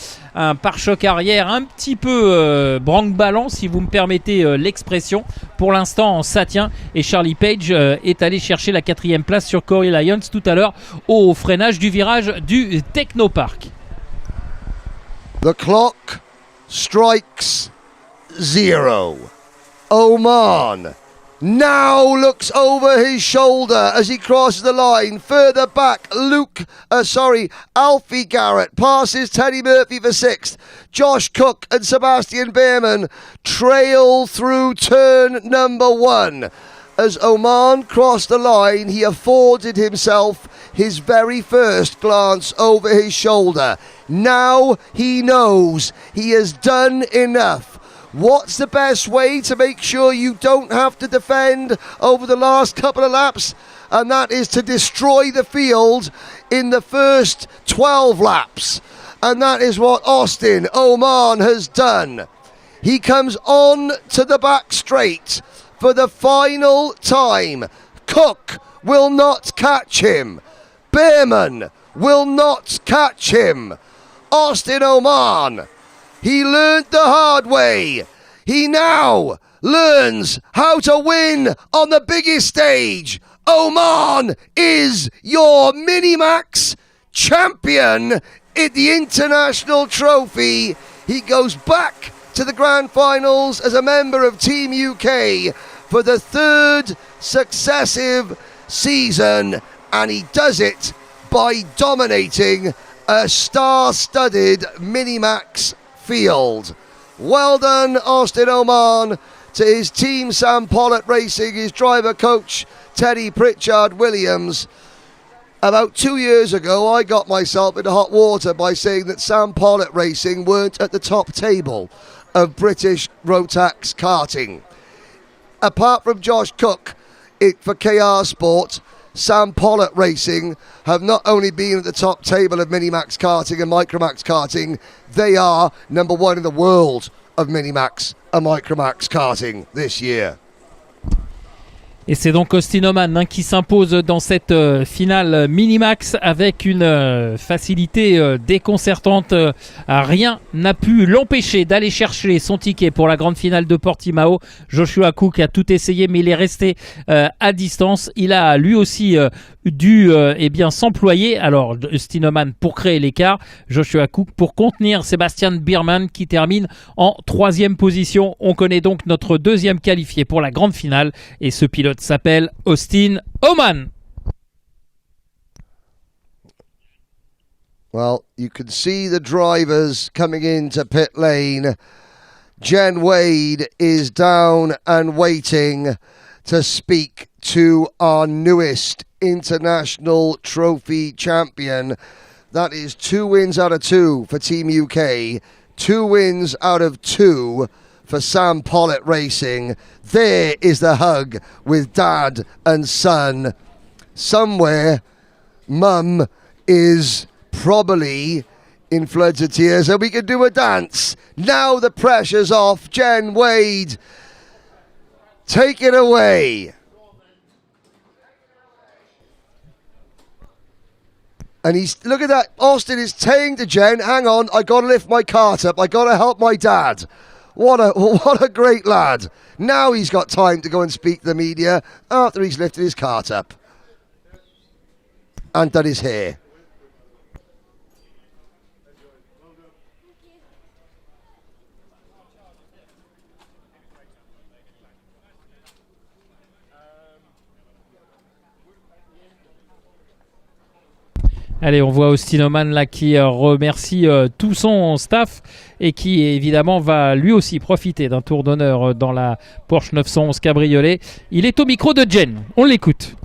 pare-choc arrière un petit peu branque-ballant, si vous me permettez l'expression. Pour l'instant, ça tient. Et Charlie Page est allé chercher la 4e place sur Corey Lyons tout à l'heure au freinage du virage du Technopark. The clock strikes 0. Oman now looks over his shoulder as he crosses the line. Further back, Alfie Garrett passes Teddy Murphy for 6th. Josh Cook and Sebastian Biermann trail through turn number 1. As Oman crossed the line, he afforded himself his very first glance over his shoulder. Now he knows he has done enough. What's the best way to make sure you don't have to defend over the last couple of laps? And that is to destroy the field in the first 12 laps. And that is what Austin Oman has done. He comes on to the back straight for the final time. Cook will not catch him. Biermann will not catch him. Austin Oman, he learned the hard way. He now learns how to win on the biggest stage. Oman is your Minimax champion in the International Trophy. He goes back to the Grand Finals as a member of Team UK for the 3rd successive season, and he does it by dominating a star-studded Minimax field. Well done, Austin Oman, to his team Sam Pollitt Racing, his driver coach Teddy Pritchard-Williams. About 2 years ago, I got myself into hot water by saying that Sam Pollitt Racing weren't at the top table of British Rotax karting. Apart from Josh Cook for KR Sport, Sam Pollitt Racing have not only been at the top table of Minimax karting and Micromax karting, they are number 1 in the world of Minimax and Micromax karting this year. Et c'est donc Austin Oman qui s'impose dans cette finale Minimax avec une facilité déconcertante. Rien n'a pu l'empêcher d'aller chercher son ticket pour la grande finale de Portimao. Joshua Cook a tout essayé, mais il est resté à distance. Il a lui aussi dû s'employer. Alors Austin Oman pour créer l'écart, Joshua Cook pour contenir Sebastian Biermann qui termine en 3e position. On connaît donc notre deuxième qualifié pour la grande finale et ce pilote s'appelle Austin Oman. Well, you can see the drivers coming into pit lane. Jen Wade is down and waiting to speak to our newest international trophy champion. That is 2 wins out of 2 for Team UK, 2 wins out of 2 for Sam Pollitt Racing. There is the hug with dad and son. Somewhere, mum is probably in floods of tears, and we can do a dance. Now the pressure's off. Jen Wade, take it away. And look at that. Austin is saying to Jen, hang on, I got to lift my cart up. I got to help my dad. What a great lad. Now he's got time to go and speak to the media after he's lifted his cart up and done his hair. Allez, on voit Austin Oman là qui remercie tout son staff et qui évidemment va lui aussi profiter d'un tour d'honneur dans la Porsche 911 Cabriolet. Il est au micro de Jen, on l'écoute.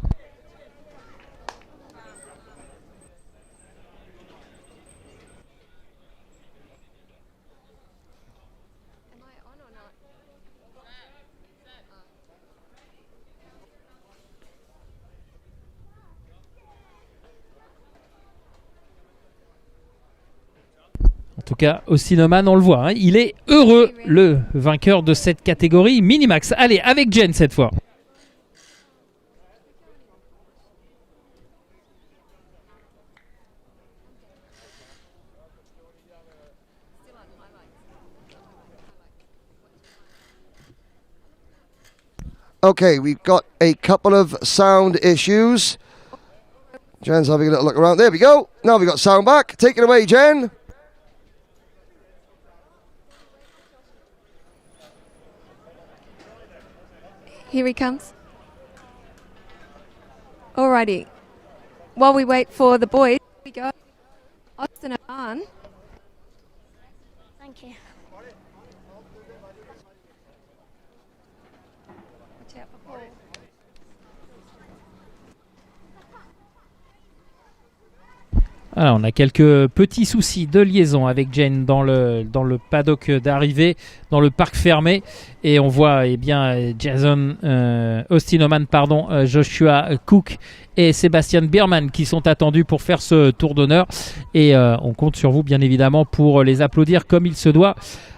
En tout cas, Austin Oman, on le voit, hein, il est heureux, le vainqueur de cette catégorie Minimax. Allez, avec Jen cette fois. Okay, we've got a couple of sound issues. Jen's having a little look around. There we go. Now we've got sound back. Take it away, Jen. Here he comes. Alrighty. While we wait for the boys, we go. Austin Oman. Thank you. Watch out for Paul. Alors, on a quelques petits soucis de liaison avec Jen dans le paddock d'arrivée, dans le parc fermé. Et on voit Austin Oman, Joshua Cook et Sebastian Biermann qui sont attendus pour faire ce tour d'honneur. Et on compte sur vous, bien évidemment, pour les applaudir comme il se doit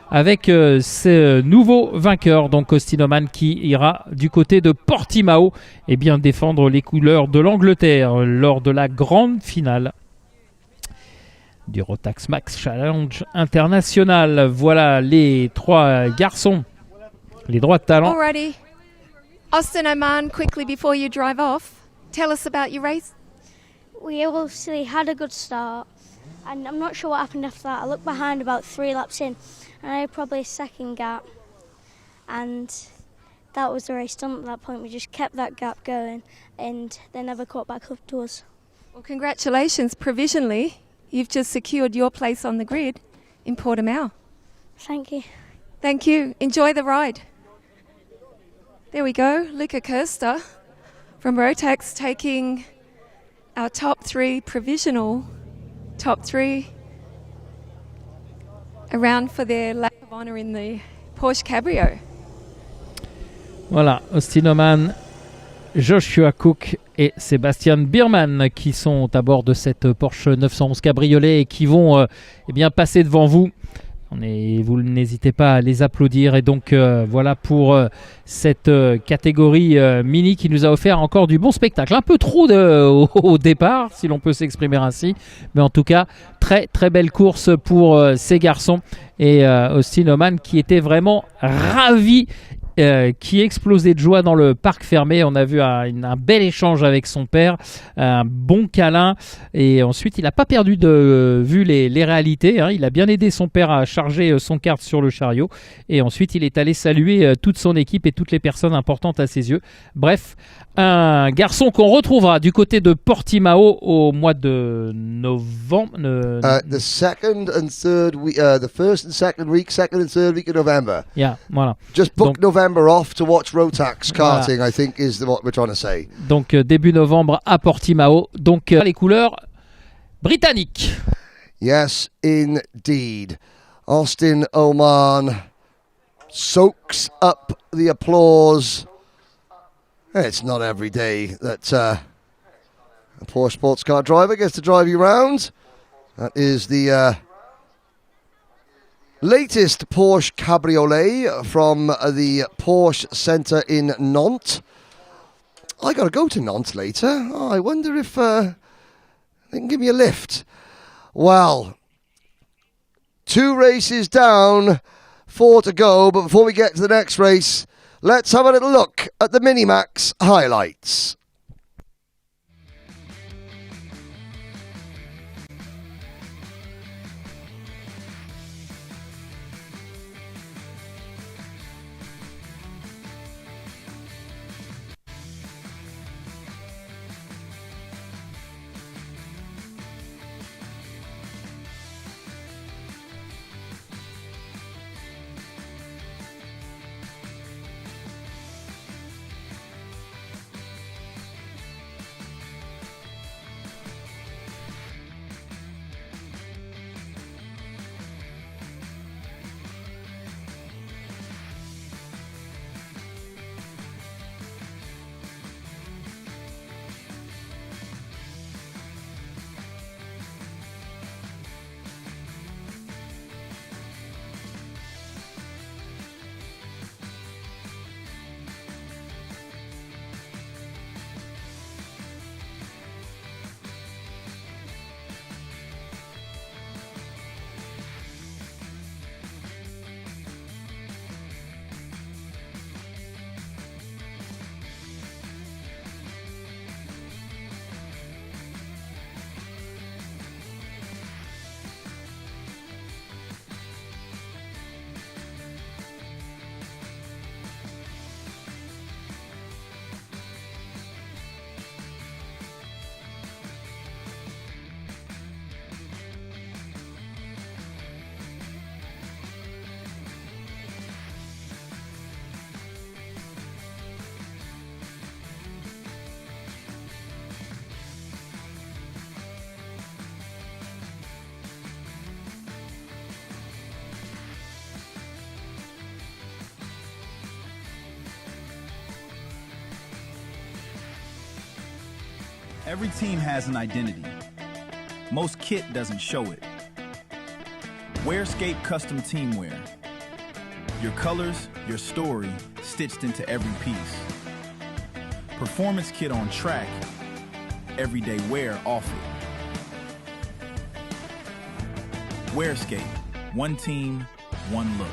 avec ce nouveau vainqueur, donc Austin Oman, qui ira du côté de Portimao et bien défendre les couleurs de l'Angleterre lors de la grande finale du Rotax Max Challenge International. Voilà les 3 garçons, les droits de talent. Alrighty. Austin Oman, quickly before you drive off, tell us about your race. We obviously had a good start, and I'm not sure what happened after that. I looked behind about 3 laps in, and I had probably a second gap, and that was the race done at that point. We just kept that gap going, and they never caught back up to us. Well, congratulations, provisionally. You've just secured your place on the grid in Portimao. Thank you. Thank you. Enjoy the ride. There we go. Luca Kirster from Rotax taking our top 3 provisional top 3 around for their lap of honour in the Porsche Cabrio. Voilà, Austin Oman, Joshua Cook et Sebastian Biermann qui sont à bord de cette Porsche 911 Cabriolet et qui vont passer devant vous Vous n'hésitez pas à les applaudir. Et donc voilà pour cette catégorie mini qui nous a offert encore du bon spectacle. Un peu trop au départ, si l'on peut s'exprimer ainsi. Mais en tout cas, très très belle course pour ces garçons. Et Austin Oman qui était vraiment ravi, qui explosait de joie dans le parc fermé. On a vu un bel échange avec son père, un bon câlin, et ensuite il n'a pas perdu de vue les réalités, hein. Il a bien aidé son père à charger son kart sur le chariot, et ensuite il est allé saluer toute son équipe et toutes les personnes importantes à ses yeux. Bref, un garçon qu'on retrouvera du côté de Portimao au mois de novembre. The second and third week, the first and second week, second and third week of November. Yeah, voilà. Just book November off to watch Rotax karting, Voilà. I think is what we're trying to say. Donc début novembre à Portimao. Donc les couleurs britanniques. Yes, indeed. Austin Oman soaks up the applause. It's not every day that a Porsche sports car driver gets to drive you round. That is the latest Porsche Cabriolet from the Porsche Centre in Nantes. I got to go to Nantes later. Oh, I wonder if they can give me a lift. Well, 2 races down, 4 to go. But before we get to the next race, let's have a little look at the Minimax highlights. Every team has an identity. Most kit doesn't show it. Wearscape Custom Teamwear. Your colors, your story, stitched into every piece. Performance kit on track, everyday wear off it. Wearscape, one team, one look.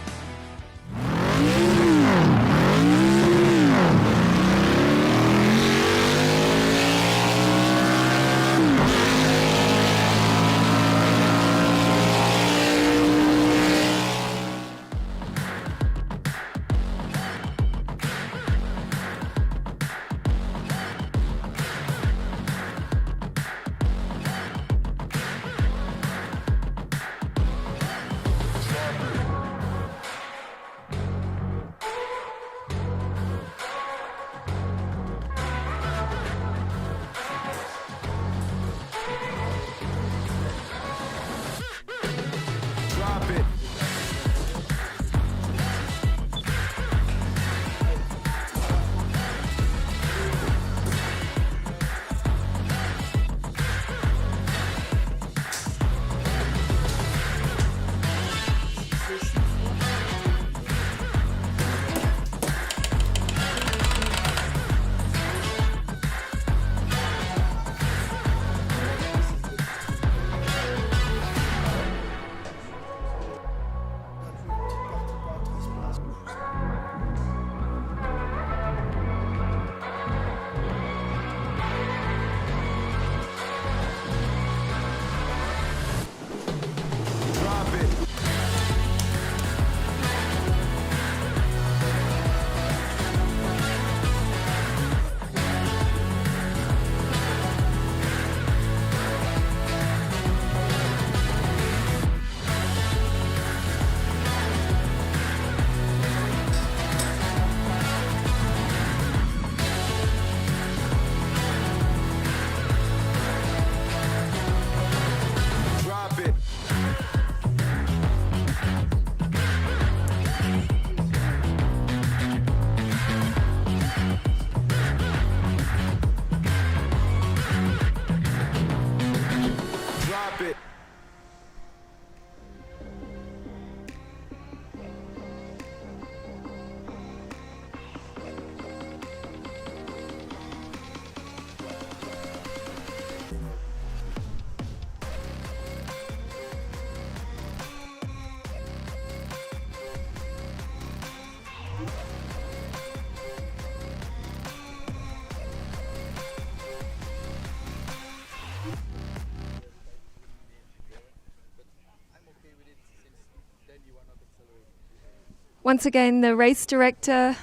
Once again, the race director,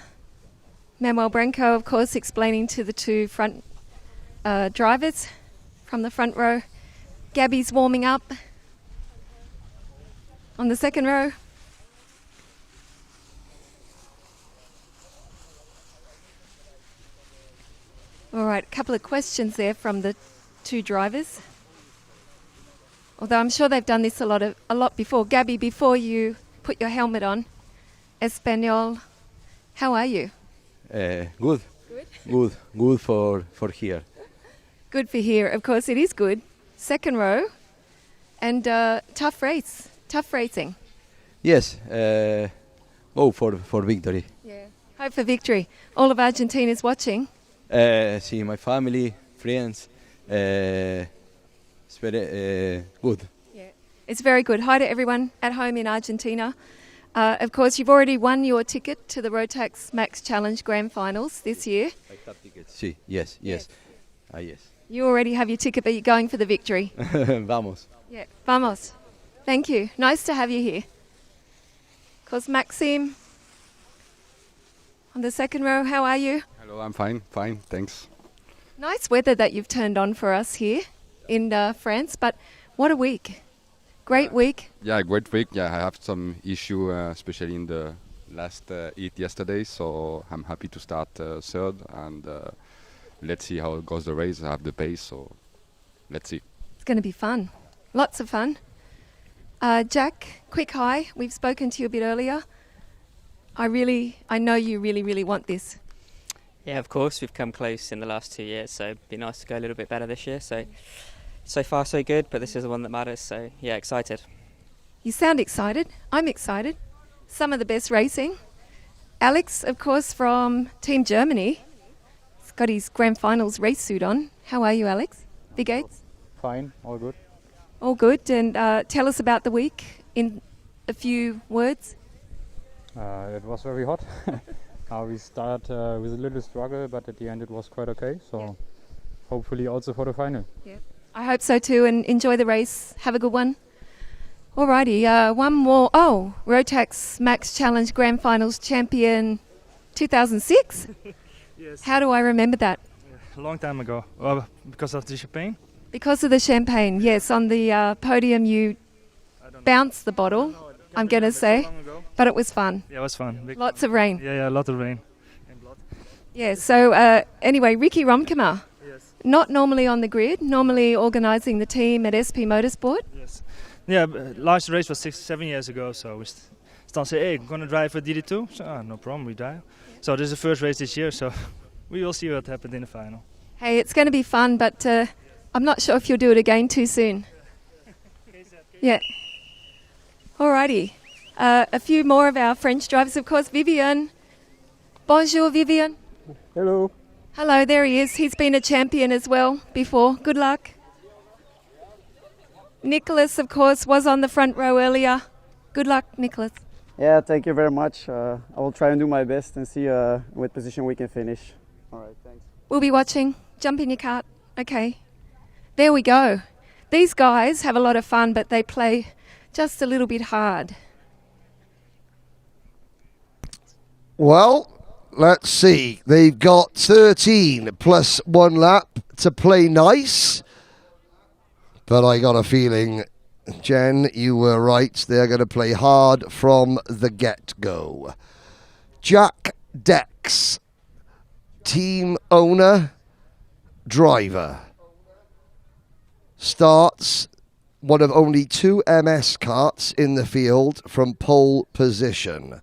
Manuel Branco, of course, explaining to the two front drivers from the front row. Gabby's warming up on the second row. All right, a couple of questions there from the two drivers. Although I'm sure they've done this a lot before. Gabby, before you put your helmet on, Espanol, how are you? Good. Good for here. Good for here. Of course, it is good. Second row, and tough race, tough racing. Yes. Go for victory. Yeah. Hope for victory. All of Argentina's watching. See my family, friends. It's very good. Yeah. It's very good. Hi to everyone at home in Argentina. Of course, you've already won your ticket to the Rotax Max Challenge Grand Finals this year. I have tickets. Sí, yes. Yes. You already have your ticket, but you're going for the victory. Vamos. Yeah, vamos. Thank you. Nice to have you here. Of course, Maxime on the second row. How are you? Hello, I'm fine, thanks. Nice weather that you've turned on for us here in France, but what a week. Great week. Yeah, great week. Yeah, I have some issue, especially in the last heat yesterday, so I'm happy to start third, and let's see how it goes the race. I have the pace, so let's see. It's going to be fun. Lots of fun. Jack, quick hi. We've spoken to you a bit earlier. I know you really want this. Yeah, of course. We've come close in the last 2 years, so it'd be nice to go a little bit better this year. So far so good, but this is the one that matters, so yeah, excited. You sound excited. I'm excited. Some of the best racing. Alex, of course, from Team Germany. He's got his Grand Finals race suit on. How are you, Alex? Big Eights? Fine, all good. All good. And tell us about the week in a few words. It was very hot. We start with a little struggle, but at the end it was quite okay. So hopefully also for the final. Yeah, I hope so too. And enjoy the race. Have a good one. Alrighty, one more. Oh, Rotax Max Challenge Grand Finals champion 2006? Yes. How do I remember that? A long time ago. Because of the champagne? Because of the champagne, yes. On the podium you bounced the bottle, I'm going to say. But it was fun. Yeah, it was fun. Lots of rain. Yeah, a lot of rain. And blood. Yeah, so anyway, Ricky Romkema. Yes. Not normally on the grid, normally organising the team at SP Motorsport. Yes. Yeah, last race was 7 years ago, so we start saying, hey, I'm going to drive for DD2. So, no problem, we drive. Yeah. So this is the first race this year, so we will see what happens in the final. Hey, it's going to be fun, but I'm not sure if you'll do it again too soon. Yeah. Alrighty. A few more of our French drivers, of course. Vivian. Bonjour, Vivian. Hello. Hello, there he is. He's been a champion as well before. Good luck. Nicholas, of course, was on the front row earlier. Good luck, Nicholas. Yeah, thank you very much. I will try and do my best and see what position we can finish. All right, thanks. We'll be watching. Jump in your cart. Okay. There we go. These guys have a lot of fun, but they play just a little bit hard. Well, let's see. They've got 13 plus 1 lap to play nice. But I got a feeling, Jen, you were right. They're going to play hard from the get-go. Jack Dex, team owner, driver, starts one of only 2 MS karts in the field from pole position.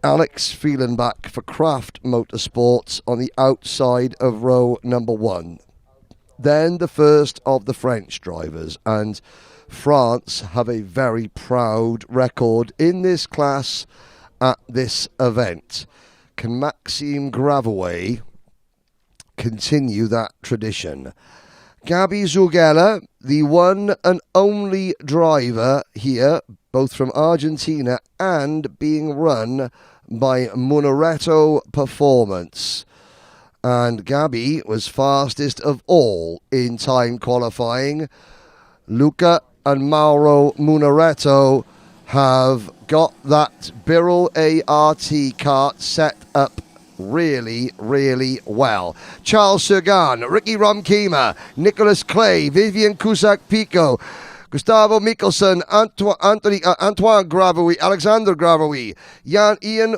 Alex Fielenbach for Kraft Motorsports on the outside of row number 1. Then the first of the French drivers, and France have a very proud record in this class at this event. Can Maxime Gravaway continue that tradition? Gabi Zugella, the one and only driver here, both from Argentina and being run by Munaretto Performance. And Gabi was fastest of all in time qualifying. Luca and Mauro Munaretto have got that Birrell ART kart set up really, really well. Charles Surgan, Ricky Romkema, Nicholas Clay, Vivian Cusack-Pico, Gustavo Mikkelsen, Antoine Gravois, Alexander Gravois, Ian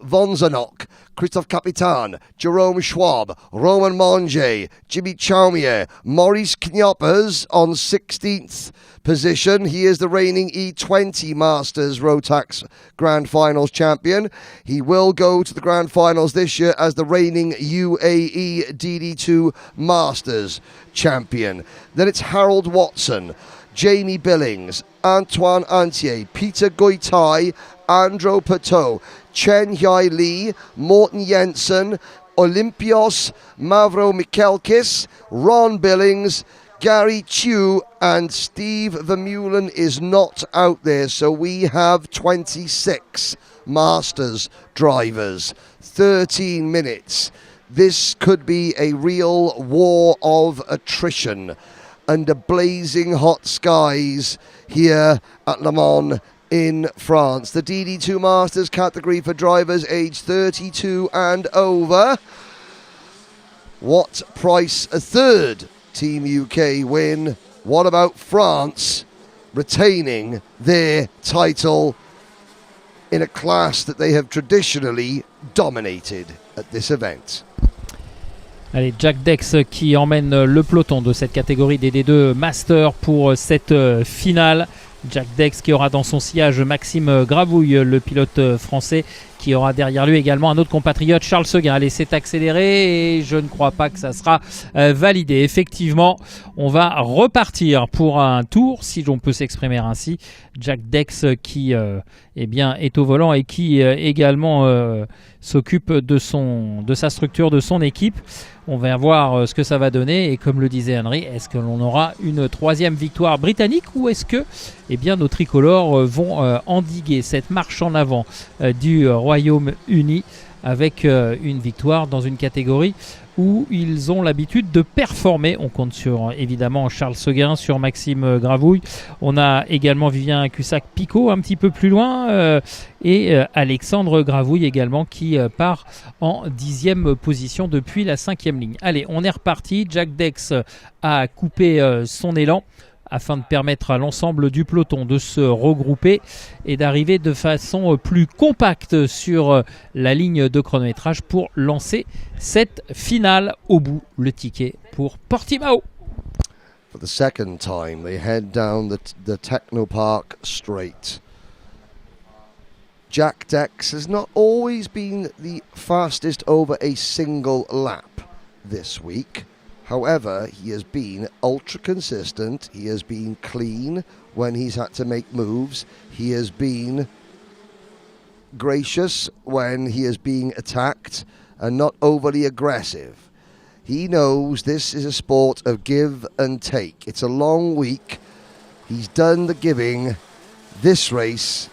Vonzanok, Christophe Capitan, Jerome Schwab, Roman Monge, Jimmy Chaumier, Maurice Knoppers on 16th position. He is the reigning E20 Masters Rotax Grand Finals champion. He will go to the Grand Finals this year as the reigning UAE DD2 Masters champion. Then it's Harold Watson, Jamie Billings, Antoine Antier, Peter Goitai, Andro Pateau, Chen Yai Lee, Morten Jensen, Olympios, Mavro Mikelkis, Ron Billings, Gary Chu, and Steve Vermeulen is not out there. So we have 26 Masters drivers, 13 minutes. This could be a real war of attrition under blazing hot skies here at Le Mans in France. The DD2 Masters category for drivers aged 32 and over. What price a third Team UK win? What about France retaining their title in a class that they have traditionally dominated at this event? Allez, Jack Dex qui emmène le peloton de cette catégorie des D2 Master pour cette finale. Jack Dex qui aura dans son sillage Maxime Gravouille, le pilote français, qui aura derrière lui également un autre compatriote, Charles Seguin. Allez, c'est accéléré et je ne crois pas que ça sera validé. Effectivement, on va repartir pour un tour, si l'on peut s'exprimer ainsi. Jack Dex qui est au volant et qui également s'occupe de sa structure, de son équipe. On va voir ce que ça va donner et comme le disait Henry, est-ce que l'on aura une troisième victoire britannique ou est-ce que nos tricolores vont endiguer cette marche en avant du Royaume-Uni avec une victoire dans une catégorie où ils ont l'habitude de performer. On compte sur évidemment Charles Seguin, sur Maxime Gravouille. On a également Vivien Cusack-Pico un petit peu plus loin et Alexandre Gravouille également qui part en 10e position depuis la 5e ligne. Allez, on est reparti. Jack Dex a coupé son élan afin de permettre à l'ensemble du peloton de se regrouper et d'arriver de façon plus compacte sur la ligne de chronométrage pour lancer cette finale. Au bout, le ticket pour Portimao. For the second time, they head down the Technopark straight. Jack Dex has not always been the fastest over a single lap this week. However, he has been ultra consistent. He has been clean when he's had to make moves. He has been gracious when he is being attacked and not overly aggressive. He knows this is a sport of give and take. It's a long week. He's done the giving. This race,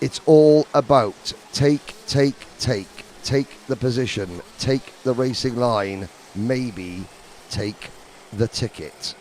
it's all about take the position, take the racing line, maybe take the ticket.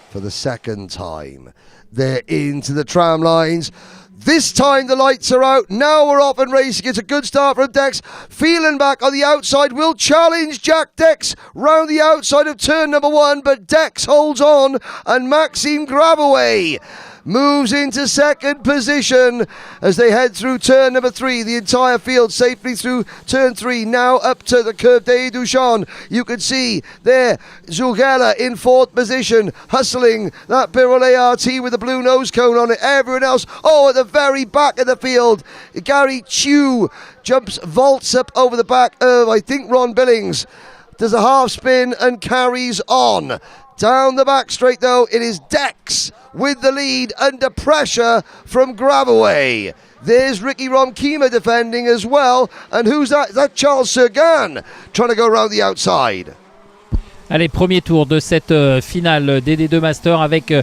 For the second time, they're into the tram lines. This time the lights are out. Now we're off and racing. It's a good start from Dex. Phelan back on the outside will challenge Jack Dex round the outside of turn number 1, but Dex holds on and Maxime Gravouille moves into second position as they head through turn number 3. The entire field safely through turn 3. Now up to the curve des Duchamps. You can see there Zugela in 4th position, hustling that Birrell ART with the blue nose cone on it. Everyone else, at the very back of the field, Gary Chu vaults up over the back of, I think, Ron Billings. Does a half spin and carries on. Down the back straight, though, it is Dex with the lead under pressure from Gravouille. There's Ricky Romkema defending as well. And who's that? Is that Charles Surgan trying to go around the outside? Allez, premier tour de cette finale des D2 Masters avec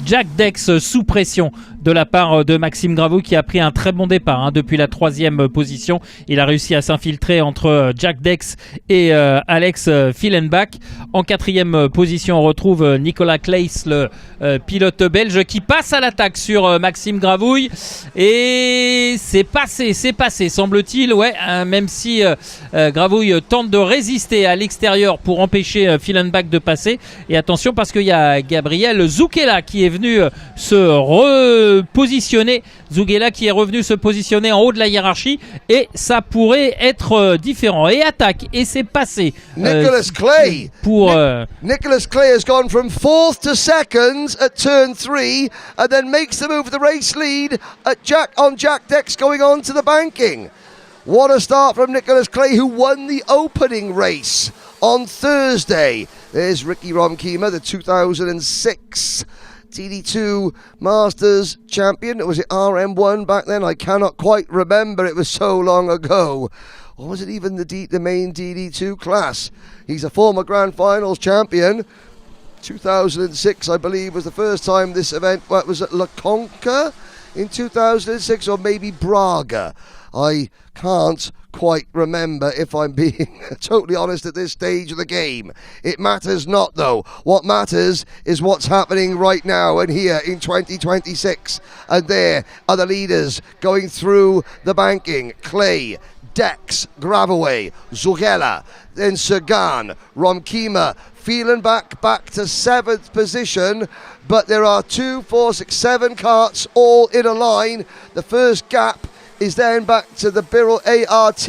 Jack Dex sous pression de la part de Maxime Gravouille qui a pris un très bon départ depuis la 3e position. Il a réussi à s'infiltrer entre Jack Dex et Alex Fillenbach. En 4e position, on retrouve Nicolas Claes, le pilote belge, qui passe à l'attaque sur Maxime Gravouille. Et c'est passé, semble-t-il. Ouais, même si Gravouille tente de résister à l'extérieur pour empêcher Fillenbach de passer. Et attention parce qu'il y a Gabriel Zuccella qui est venu se repositionner. Zuccella qui est revenu se positionner en haut de la hiérarchie et ça pourrait être différent. Et attaque, et c'est passé. Nicholas Clay. Nicholas Clay has gone from 4th to 2nd at turn 3 and then makes the move to the race lead at Jack Dex going on to the banking. What a start from Nicholas Clay, who won the opening race on Thursday. There's Ricky Romkema, the 2006 TD2 Masters champion. Was it RM1 back then? I cannot quite remember. It was so long ago. Or was it even the main DD2 class? He's a former Grand Finals champion. 2006, I believe, was the first time this event was at La Conca in 2006, or maybe Braga. I can't quite remember, if I'm being totally honest at this stage of the game. It matters not, though. What matters is what's happening right now and here in 2026. And there are the leaders going through the banking. Clay, Dex, Gravaway, Zuccella, then Sagan, Romkema, Fillenbach back to 7th position. But there are 2, 4, 6, 7 carts all in a line. The first gap is then back to the Birrell ART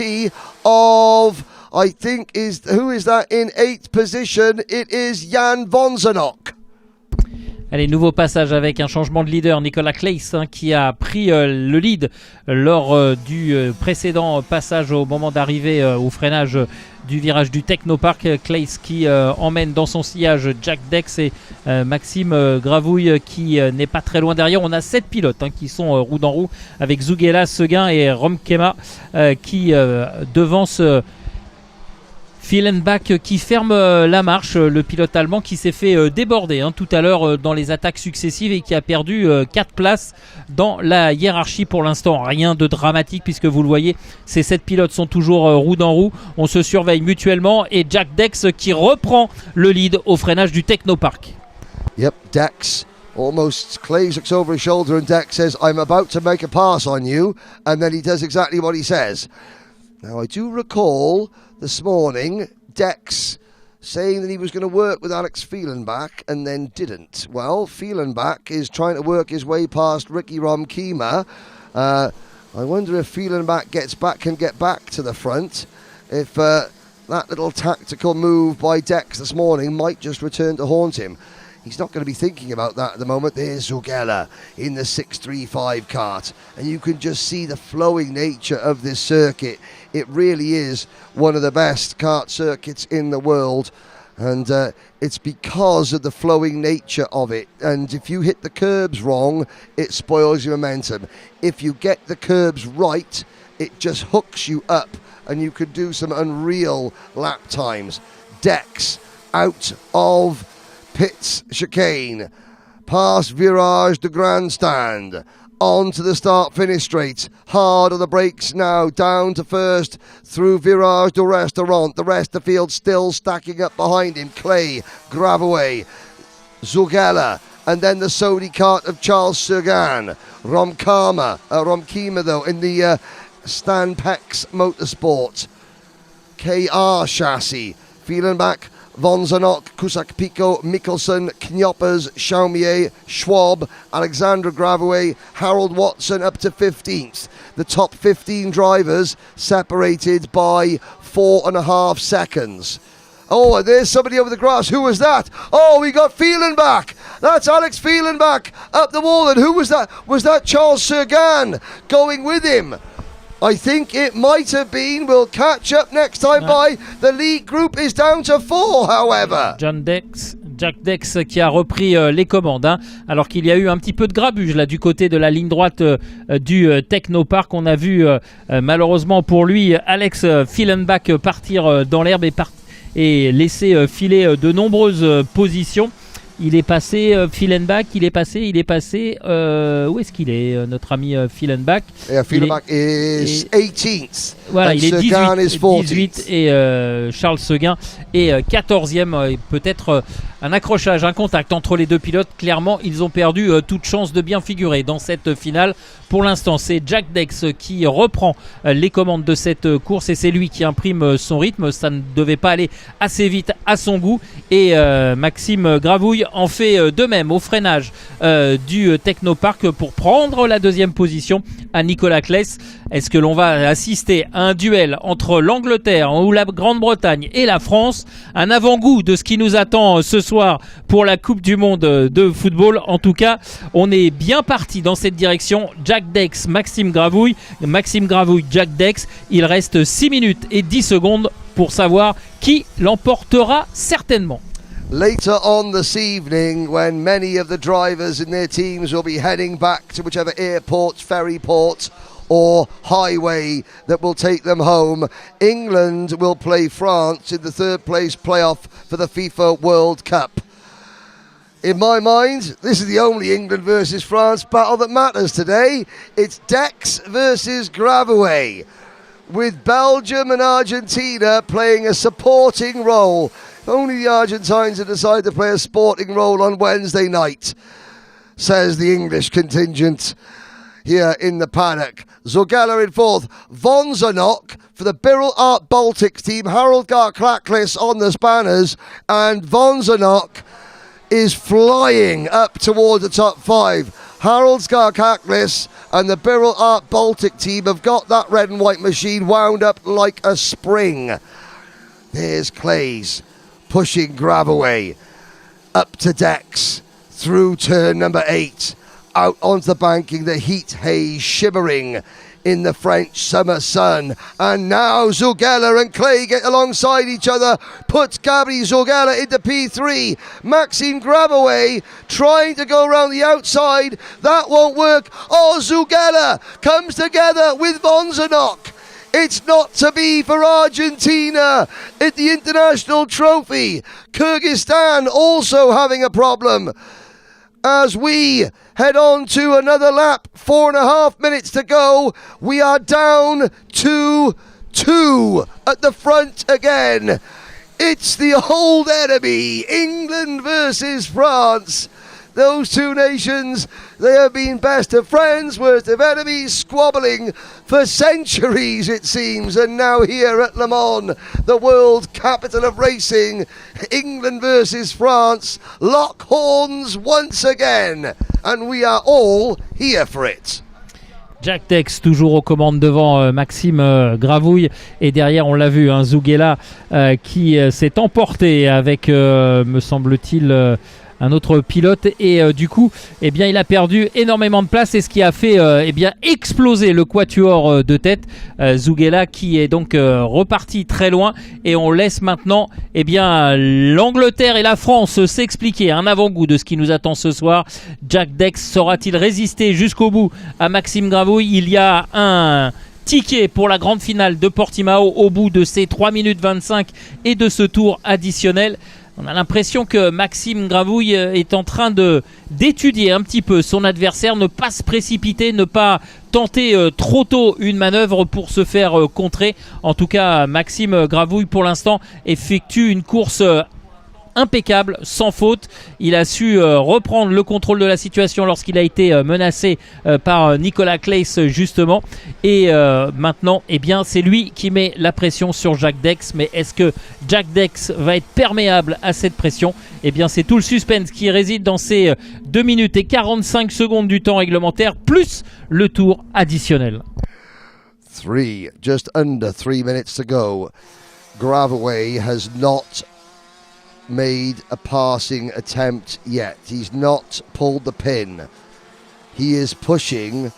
of, I think, who is that in 8th position? It is Jan Vonzenok. Allez, nouveau passage avec un changement de leader. Nicolas Claes qui a pris le lead lors du précédent passage au moment d'arriver au freinage du virage du Technopark. Claes qui emmène dans son sillage Jack Dex et Maxime Gravouille qui n'est pas très loin derrière. On a 7 pilotes qui sont roue dans roue avec Zuccella, Seguin et Romkema qui devance Fillenbach qui ferme la marche, le pilote allemand qui s'est fait déborder tout à l'heure dans les attaques successives et qui a perdu 4 places dans la hiérarchie pour l'instant. Rien de dramatique puisque vous le voyez, ces 7 pilotes sont toujours roue dans roue. On se surveille mutuellement et Jack Dex qui reprend le lead au freinage du Technopark. Yep, Dex. Almost Claes looks over his shoulder and Dex says, I'm about to make a pass on you. And then he does exactly what he says. Now I do recall this morning Dex saying that he was going to work with Alex Fillenbach and then didn't. Well, Fillenbach is trying to work his way past Ricky Romkema. I wonder if Fillenbach can get back to the front. If that little tactical move by Dex this morning might just return to haunt him. He's not going to be thinking about that at the moment. There's Zuccella in the 635 kart. And you can just see the flowing nature of this circuit. It really is one of the best kart circuits in the world. And it's because of the flowing nature of it. And if you hit the curbs wrong, it spoils your momentum. If you get the curbs right, it just hooks you up. And you could do some unreal lap times. Dex out of pits chicane, past Virage de Grandstand, on to the start-finish straight, hard on the brakes now, down to first, through Virage de Restaurant, the rest of the field still stacking up behind him, Clay, Gravaway, Zuccella, and then the Sodi kart of Charles Sagan, Romkema though, in the Stan Pex Motorsport, KR chassis, Fillenbach, Vonzenok, Cusack Pico, Mikkelsen, Knoppers, Chaumier, Schwab, Alexander Gravaway, Harold Watson up to 15th. The top 15 drivers separated by 4.5 seconds. Oh, and there's somebody over the grass. Who was that? Oh, we got Fillenbach. That's Alex Fillenbach up the wall. And who was that? Was that Charles Sagan going with him? I think it might have been. We'll catch up next time by. The lead group is down to 4, however. Jack Dex qui a repris les commandes, alors qu'il y a eu un petit peu de grabuge là du côté de la ligne droite du Technopark. On a vu malheureusement pour lui Alex Fillenbach partir dans l'herbe et laissé filer de nombreuses positions. Il est passé, Fillenbach, il est passé, où est-ce qu'il est, notre ami Fillenbach? Fillenbach is 18th. Voilà, il est Seguin 18 et Charles Seguin est 14e. Peut-être un accrochage, un contact entre les deux pilotes. Clairement, ils ont perdu toute chance de bien figurer dans cette finale. Pour l'instant, c'est Jack Dex qui reprend les commandes de cette course et c'est lui qui imprime son rythme. Ça ne devait pas aller assez vite à son goût. Et Maxime Gravouille en fait de même au freinage du Technopark pour prendre la deuxième position à Nicolas Claes. Est-ce que l'on va assister à un duel entre l'Angleterre ou la Grande-Bretagne et la France? Un avant-goût de ce qui nous attend ce soir pour la Coupe du Monde de football. En tout cas, on est bien parti dans cette direction. Jack Dex, Maxime Gravouille, Jack Dex. Il reste 6 minutes et 10 secondes pour savoir qui l'emportera certainement. Later on this evening, when many of the drivers in their teams will be heading back to whichever airport, ferry port or highway that will take them home, England will play France in the third place playoff for the FIFA World Cup. In my mind, this is the only England versus France battle that matters today. It's Dex versus Gravouille, with Belgium and Argentina playing a supporting role. If only the Argentines had decided to play a sporting role on Wednesday night, says the English contingent here in the paddock. Zogella in fourth, Von Zanok for the Birrell Art Baltics team, Harold Garclaklis on the spanners, and Von Zanok is flying up towards the top five. Harold Garclaklis and the Birrell Art Baltic team have got that red and white machine wound up like a spring. There's Clays pushing Gravouille up to Dex through turn number 8, out onto the banking, the heat haze shimmering in the French summer sun. And now Zogella and Clay get alongside each other, puts Gabri Zogella into P3. Maxime Gravouille trying to go around the outside, that won't work. Oh, Zogella comes together with Von Zanok. It's not to be for Argentina at the International Trophy. Kyrgyzstan also having a problem. As we head on to another lap, 4.5 minutes to go, we are down to 2 at the front again. It's the old enemy, England versus France. Those two nations, they have been best of friends, worst of enemies, squabbling for centuries it seems. And now here at Le Mans, the world capital of racing, England versus France, lock horns once again. And we are all here for it. Jack Dex toujours aux commandes devant Maxime Gravouille et derrière on l'a vu, Zogella qui s'est emporté avec me semble-t-il un autre pilote et du coup il a perdu énormément de place et ce qui a fait exploser le quatuor de tête. Zogella qui est donc reparti très loin et on laisse maintenant l'Angleterre et la France s'expliquer un avant-goût de ce qui nous attend ce soir. Jack Dex saura-t-il résister jusqu'au bout à Maxime Gravouille? Il y a un ticket pour la grande finale de Portimao au bout de ces 3 minutes 25 et de ce tour additionnel. On a l'impression que Maxime Gravouille est en train d'étudier un petit peu son adversaire, ne pas se précipiter, ne pas tenter trop tôt une manœuvre pour se faire contrer. En tout cas, Maxime Gravouille pour l'instant effectue une course impeccable, sans faute. Il a su reprendre le contrôle de la situation lorsqu'il a été menacé par Nicolas Claes justement. Et maintenant, c'est lui qui met la pression sur Jack Dex. Mais est-ce que Jack Dex va être perméable à cette pression? C'est tout le suspense qui réside dans ces 2 minutes et 45 secondes du temps réglementaire, plus le tour additionnel. Just under 3 minutes to go. Gravouille has not made a passing attempt yet. He's not pulled the pin. He is pushing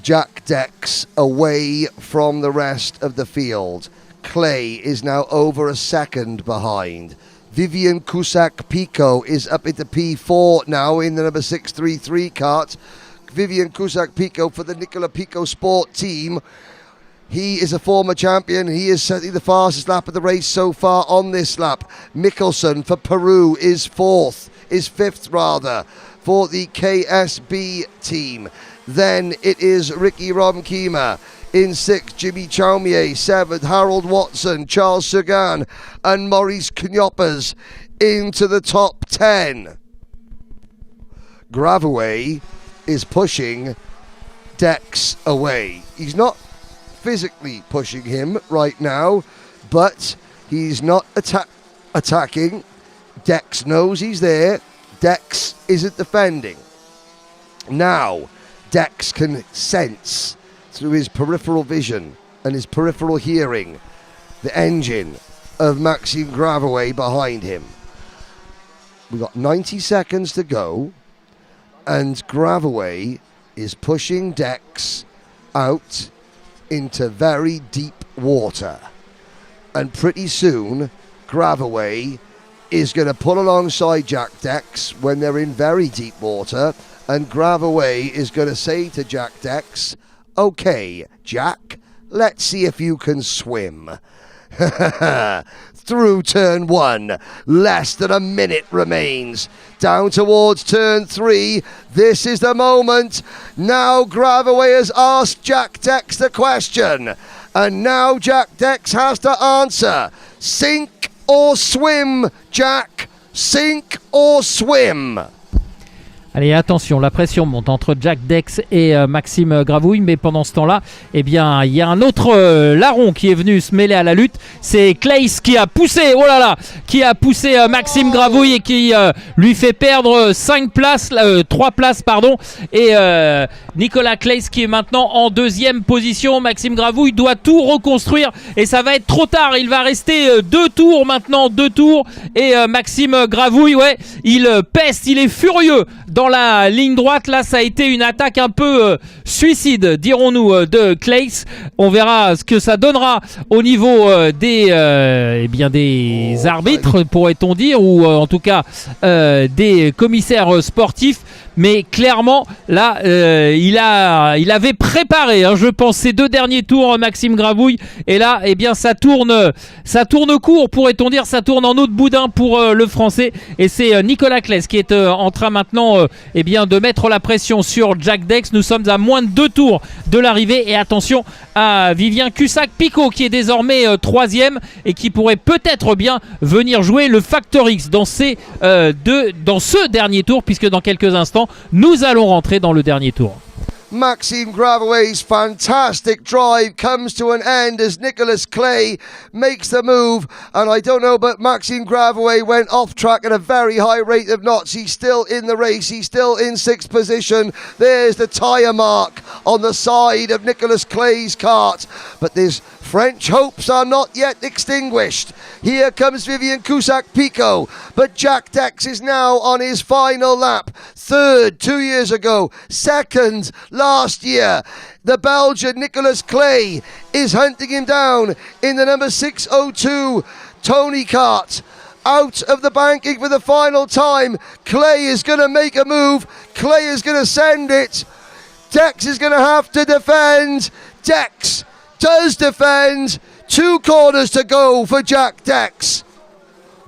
Jack Dex away from the rest of the field. Clay is now over a second behind. Vivian Cusack-Pico is up into P4 now in the number 633 kart. Vivian Cusack-Pico for the Nicola Pico Sport team. He is a former champion. He is certainly the fastest lap of the race so far on this lap. Mickelson for Peru is fifth for the KSB team. Then it is Ricky Romkema in 6th, Jimmy Chaumier 7th, Harold Watson, Charles Sagan and Maurice Knyoppers into the top 10. Gravaway is pushing Dex away. He's not physically pushing him right now, but he's not attacking. Dex knows he's there. Dex isn't defending. Now, Dex can sense through his peripheral vision and his peripheral hearing the engine of Maxime Gravaway behind him. We've got 90 seconds to go, and Gravaway is pushing Dex out into very deep water. And pretty soon, Gravaway is going to pull alongside Jack Dex when they're in very deep water, and Gravaway is going to say to Jack Dex, "Okay, Jack, let's see if you can swim." Through turn 1, less than a minute remains. Down towards turn 3, this is the moment. Now Gravaway has asked Jack Dex the question, and now Jack Dex has to answer. Sink or swim, Jack? Sink or swim? Allez, attention, la pression monte entre Jack Dex et Maxime Gravouille, mais pendant ce temps-là, eh bien, il y a un autre larron qui est venu se mêler à la lutte. C'est Claes qui a poussé, Maxime Gravouille et qui lui fait perdre 3 places, et Nicolas Claes qui est maintenant en 2e position. Maxime Gravouille doit tout reconstruire et ça va être trop tard. Il va rester 2 tours maintenant, et Maxime Gravouille, il peste, il est furieux dans la ligne droite. Là, ça a été une attaque un peu suicide, dirons-nous, de Claes. On verra ce que ça donnera au niveau des arbitres, pourrait-on dire, ou en tout cas des commissaires sportifs. Mais clairement, là, il avait préparé, je pense, ces 2 derniers tours, Maxime Gravouille. Et là, eh bien, ça tourne court, pourrait-on dire. Ça tourne en eau de boudin pour le Français. Et c'est Nicolas Claes qui est en train maintenant de mettre la pression sur Jack Dex. Nous sommes à moins de 2 tours de l'arrivée. Et attention à Vivien Cussac-Picot qui est désormais 3e et qui pourrait peut-être bien venir jouer le Factor X dans ce dernier tour, puisque dans quelques instants, nous allons rentrer dans le dernier tour. Maxime Gravaway's fantastic drive comes to an end as Nicholas Clay makes the move. And I don't know, but Maxime Gravaway went off track at a very high rate of knots. He's still in the race. He's still in 6th position. There's the tyre mark on the side of Nicholas Clay's kart. But his French hopes are not yet extinguished. Here comes Vivien Cussac-Picot, but Jack Dex is now on his final lap. 3rd 2 years ago, 2nd last year. The Belgian Nicolas Clay is hunting him down in the number 602 Tony kart. Out of the banking for the final time. Clay is going to make a move. Clay is going to send it. Dex is going to have to defend. Dex does defend. 2 corners to go for Jack Dex.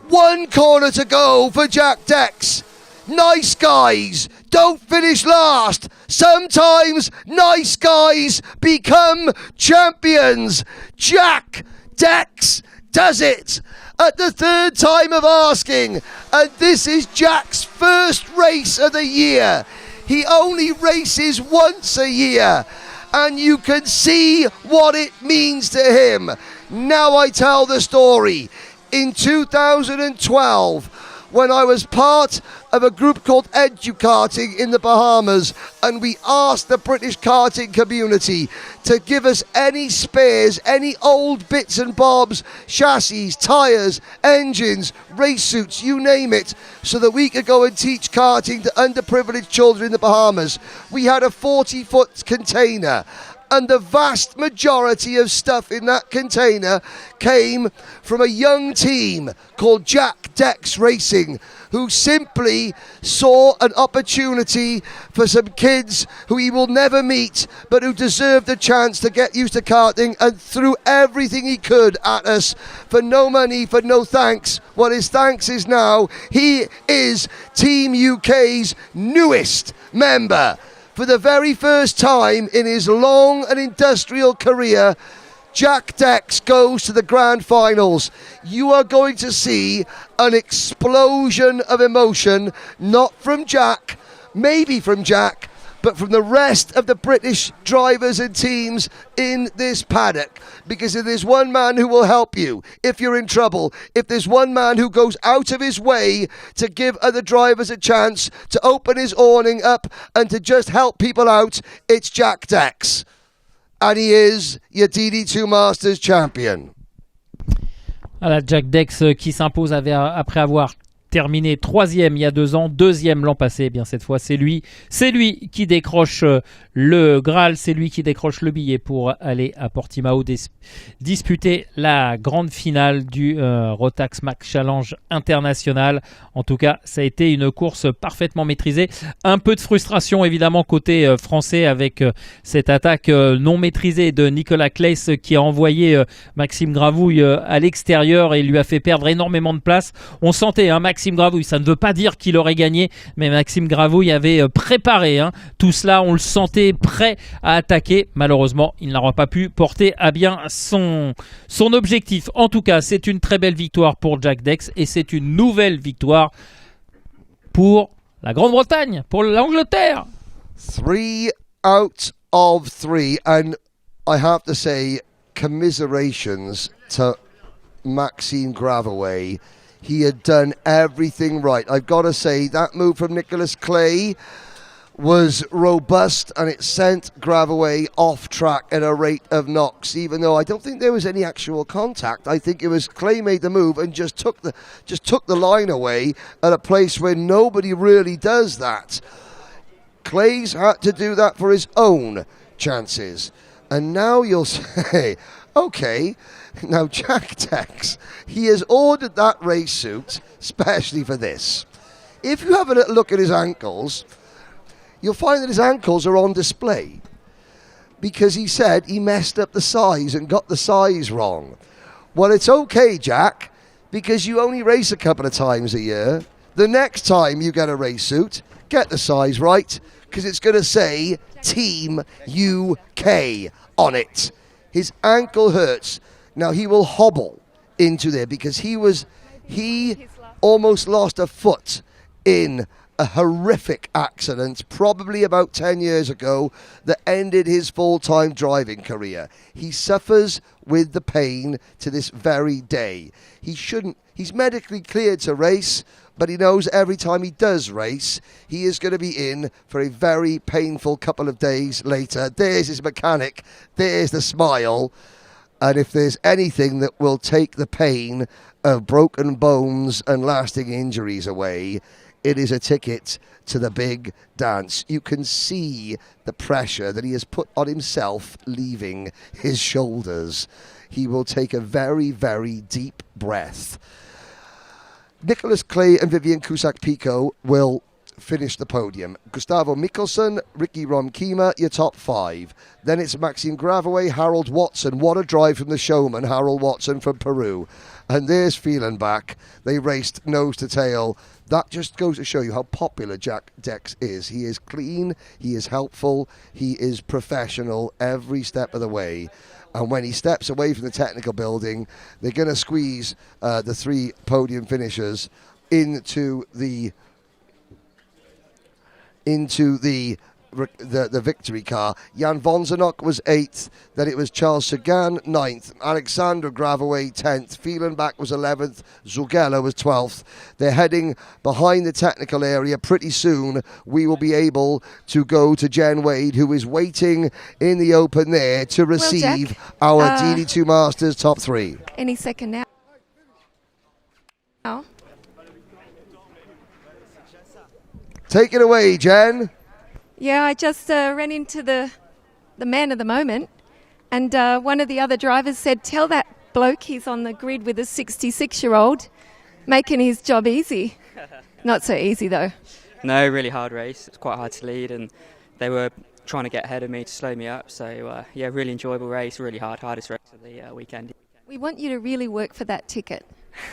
1 corner to go for Jack Dex. Nice guys don't finish last. Sometimes nice guys become champions. Jack Dex does it at the 3rd time of asking, and this is Jack's first race of the year. He only races once a year, and you can see what it means to him. Now I tell the story. In 2012, when I was part of a group called Edu-Karting in the Bahamas, and we asked the British karting community to give us any spares, any old bits and bobs, chassis, tyres, engines, race suits, you name it, so that we could go and teach karting to underprivileged children in the Bahamas. We had a 40-foot container, And the vast majority of stuff in that container came from a young team called Jack Dex Racing, who simply saw an opportunity for some kids who he will never meet, but who deserved a chance to get used to karting, and threw everything he could at us for no money, for no thanks. What his thanks is now, he is Team UK's newest member. For the very first time in his long and industrial career, Jack Dex goes to the grand finals. You are going to see an explosion of emotion, not from Jack, maybe from Jack, but from the rest of the British drivers and teams in this paddock. Because if there's one man who will help you if you're in trouble, if there's one man who goes out of his way to give other drivers a chance to open his awning up and to just help people out, it's Jack Dex. And he is your DD2 Masters champion. Voilà, Jack Dex qui s'impose après avoir terminé 3e il y a 2 ans, 2e l'an passé. Eh bien cette fois c'est lui qui décroche le Graal, c'est lui qui décroche le billet pour aller à Portimao disputer la grande finale du Rotax Max Challenge International. En tout cas, ça a été une course parfaitement maîtrisée. Un peu de frustration évidemment côté français avec cette attaque non maîtrisée de Nicolas Claes qui a envoyé Maxime Gravouille à l'extérieur et lui a fait perdre énormément de place. On sentait Maxime Gravouille, ça ne veut pas dire qu'il aurait gagné, mais Maxime Gravouille avait préparé tout cela, on le sentait prêt à attaquer. Malheureusement, il n'aura pas pu porter à bien son objectif. En tout cas, c'est une très belle victoire pour Jack Dex et c'est une nouvelle victoire pour la Grande-Bretagne, pour l'Angleterre. 3 out of 3, and I have to say commiserations to Maxime Gravouille. He had done everything right. I've got to say, that move from Nicholas Clay was robust, and it sent Gravouille off track at a rate of knots, even though I don't think there was any actual contact. I think it was Clay made the move and just took the line away at a place where nobody really does that. Clay's had to do that for his own chances. And now you'll say, okay, now Jack Dex, he has ordered that race suit specially for this. If you have a little look at his ankles, you'll find that his ankles are on display because he said he messed up the size and got the size wrong. Well, it's okay, Jack, because you only race a couple of times a year. The next time you get a race suit, get the size right, because it's going to say Team UK on it. His ankle hurts. Now he will hobble into there because he almost lost a foot in a horrific accident probably about 10 years ago that ended his full-time driving career. He suffers with the pain to this very day. He's medically cleared to race, but he knows every time he does race, he is going to be in for a very painful couple of days later. There's his mechanic, there's the smile, and if there's anything that will take the pain of broken bones and lasting injuries away, it is a ticket to the big dance. You can see the pressure that he has put on himself leaving his shoulders. He will take a very, very deep breath. Nicholas Clay and Vivian Cusack-Pico will finish the podium. Gustavo Mikkelsen, Ricky Romkema, your top 5. Then it's Maxime Gravouille, Harold Watson. What a drive from the showman, Harold Watson from Peru. And there's Fielenbach. They raced nose to tail. That just goes to show you how popular Jack Dex is. He is clean, he is helpful, he is professional every step of the way. And when he steps away from the technical building, they're going to squeeze the 3 podium finishers into the victory car. Jan Vonzenok was 8th, then it was Charles Sagan 9th, Alexander Gravouille 10th, Fielenbach was 11th, Zugella was 12th. They're heading behind the technical area. Pretty soon we will be able to go to Jen Wade, who is waiting in the open there to receive our DD2 Masters top 3. Any second now. Take it away, Jen. Yeah, I just ran into the the man of the moment. And one of the other drivers said, tell that bloke he's on the grid with a 66-year-old, making his job easy. Not so easy, though. No, really hard race. It's quite hard to lead, and they were trying to get ahead of me to slow me up. So, yeah, really enjoyable race, really hardest race of the weekend. We want you to really work for that ticket.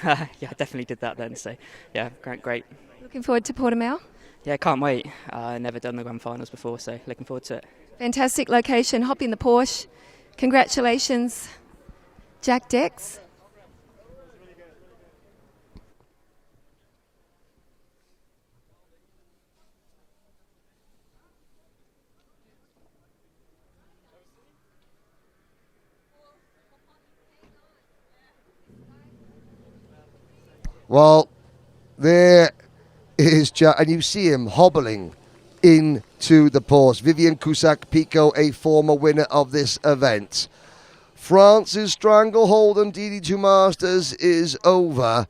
Yeah, I definitely did that then. So, yeah, great. Looking forward to Portimao? Yeah, can't wait. Never done the Grand Finals before, so looking forward to it. Fantastic location. Hop in the Porsche. Congratulations, Jack Dex. Well, there is Jack, and you see him hobbling into the Porsche. Vivian Cusack-Pico, a former winner of this event. France's stranglehold on DD2 Masters is over.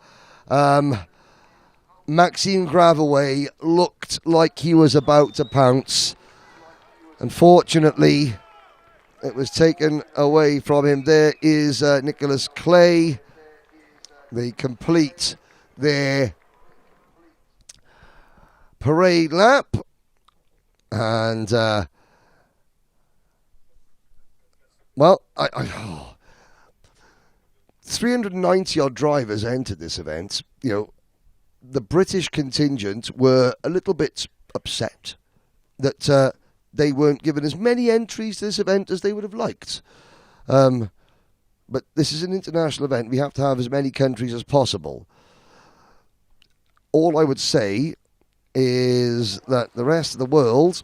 Maxime Gravaway looked like he was about to pounce. Unfortunately, it was taken away from him. There is Nicholas Clay. They complete their parade lap, and 390 odd drivers entered this event. You know, the British contingent were a little bit upset that they weren't given as many entries to this event as they would have liked. But this is an international event. We have to have as many countries as possible. All I would say is that the rest of the world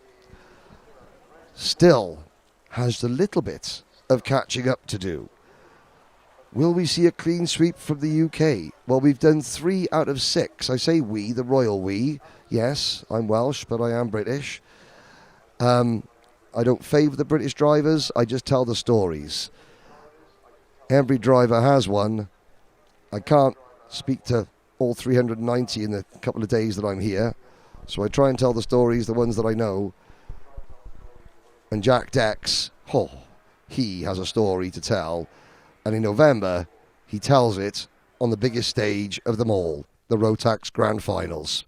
still has a little bit of catching up to do. Will we see a clean sweep from the UK? Well, we've done 3 out of 6. I say we, the royal we. Yes, I'm Welsh, but I am British. I don't favour the British drivers. I just tell the stories. Every driver has one. I can't speak to all 390 in the couple of days that I'm here. So I try and tell the stories, the ones that I know. And Jack Dex, he has a story to tell. And in November, he tells it on the biggest stage of them all, the Rotax Grand Finals.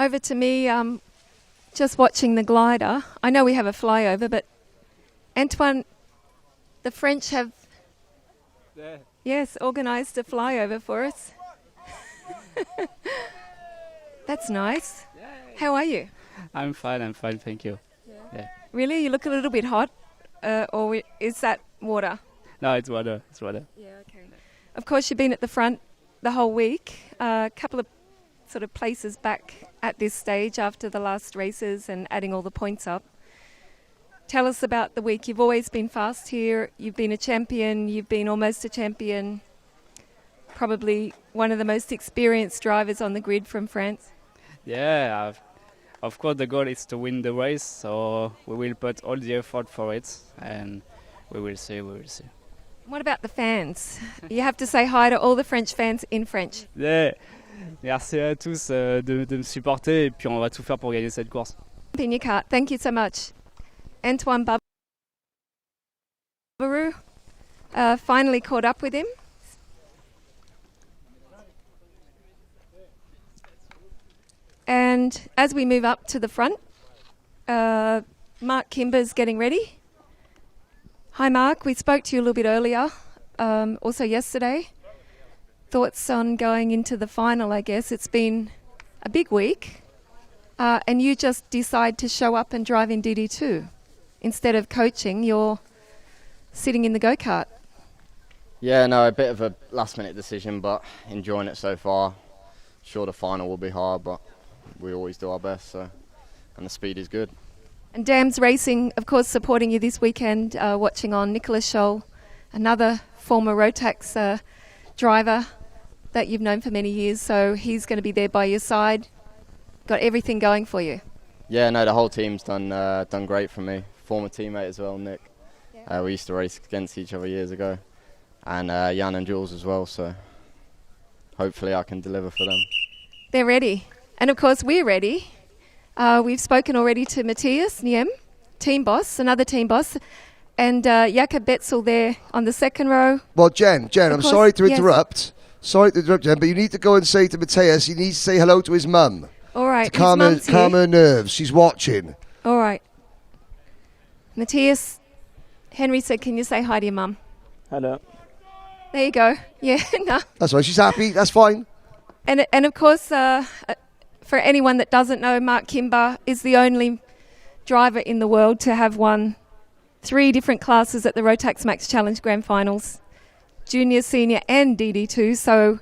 over to me, just watching the glider. I know we have a flyover, but Antoine, the French have, yes, organised a flyover for us. That's nice. How are you? I'm fine, thank you. Yeah. Really? You look a little bit hot? Or is that water? No, it's water. Yeah, okay. Of course, you've been at the front the whole week. A couple of sort of places back at this stage after the last races and adding all the points up. Tell us about the week. You've always been fast here. You've been a champion. You've been almost a champion. Probably one of the most experienced drivers on the grid from France. Yeah, of course the goal is to win the race, so we will put all the effort for it, and we will see. What about the fans? You have to say hi to all the French fans in French. Yeah. Merci à tous de me supporter, et puis on va tout faire pour gagner cette course. In your cart. Thank you so much. Antoine Babarou, finally caught up with him. And as we move up to the front, Mark Kimber's getting ready. Hi Mark, we spoke to you a little bit earlier, also yesterday. Thoughts on going into the final, I guess. It's been a big week, and you just decide to show up and drive in DD2. Instead of coaching, you're sitting in the go-kart. Yeah, no, a bit of a last-minute decision, but enjoying it so far. Sure, the final will be hard, but we always do our best, so, and the speed is good. And Dams Racing, of course, supporting you this weekend, watching on Nicholas Scholl, another former Rotax driver that you've known for many years, so he's going to be there by your side. Got everything going for you. Yeah, no, the whole team's done great for me. Former teammate as well, Nick. Yeah. We used to race against each other years ago, and Jan and Jules as well, so hopefully I can deliver for them. They're ready. And of course, we're ready. We've spoken already to Matthias Niem, team boss, another team boss, and Jakob Betzel there on the second row. Well, Jen, I'm sorry to interrupt. Sorry to interrupt, Jen, but you need to go and say to Matthias, he needs to say hello to his mum. All right, to calm her nerves. She's watching. All right. Matthias, Henry said, can you say hi to your mum? Hello. There you go. Yeah, no. That's right, she's happy. That's fine. And of course, for anyone that doesn't know, Mark Kimber is the only driver in the world to have won 3 different classes at the Rotax Max Challenge Grand Finals, junior, senior and DD2, so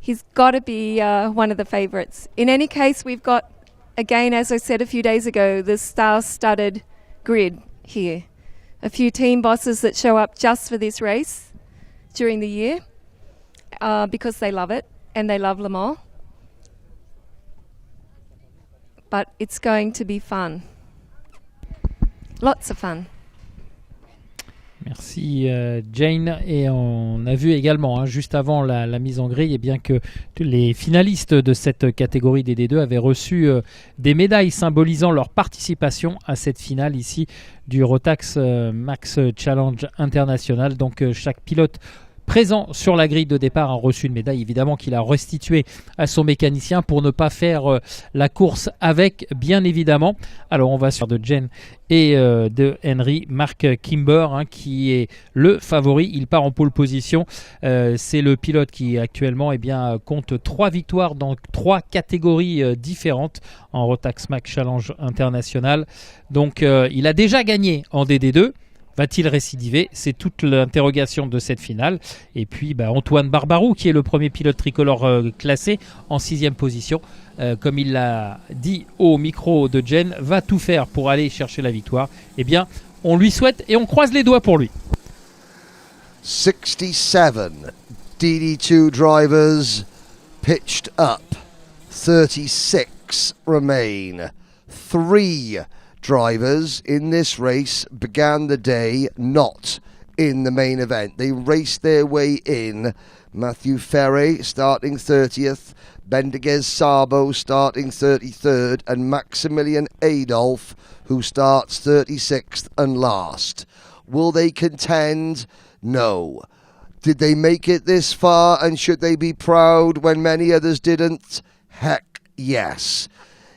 he's got to be one of the favourites. In any case, we've got, again, as I said a few days ago, the star-studded grid here. A few team bosses that show up just for this race during the year because they love it and they love Le Mans. But it's going to be fun. Lots of fun. Merci Jane, et on a vu également juste avant la mise en grille bien que les finalistes de cette catégorie des D2 avaient reçu des médailles symbolisant leur participation à cette finale ici du Rotax Max Challenge International. Donc chaque pilote présent sur la grille de départ a reçu une médaille, évidemment qu'il a restituée à son mécanicien pour ne pas faire la course avec, bien évidemment. Alors on va sur de Jen et de Henry, Mark Kimber qui est le favori. Il part en pole position. C'est le pilote qui actuellement compte 3 victoires dans 3 catégories différentes en Rotax Max Challenge International. Donc il a déjà gagné en DD2. Va-t-il récidiver? C'est toute l'interrogation de cette finale. Et puis Antoine Barbarou, qui est le premier pilote tricolore classé en 6e position, comme il l'a dit au micro de Jen, va tout faire pour aller chercher la victoire. Eh bien, on lui souhaite et on croise les doigts pour lui. 67 DD2 drivers pitched up. 36 remain. 3 drivers in this race began the day not in the main event. They raced their way in. Matthew Ferre starting 30th, Bendiguez Sabo starting 33rd, and Maximilian Adolf, who starts 36th and last. Will they contend? No. Did they make it this far, and should they be proud when many others didn't? Heck Yes.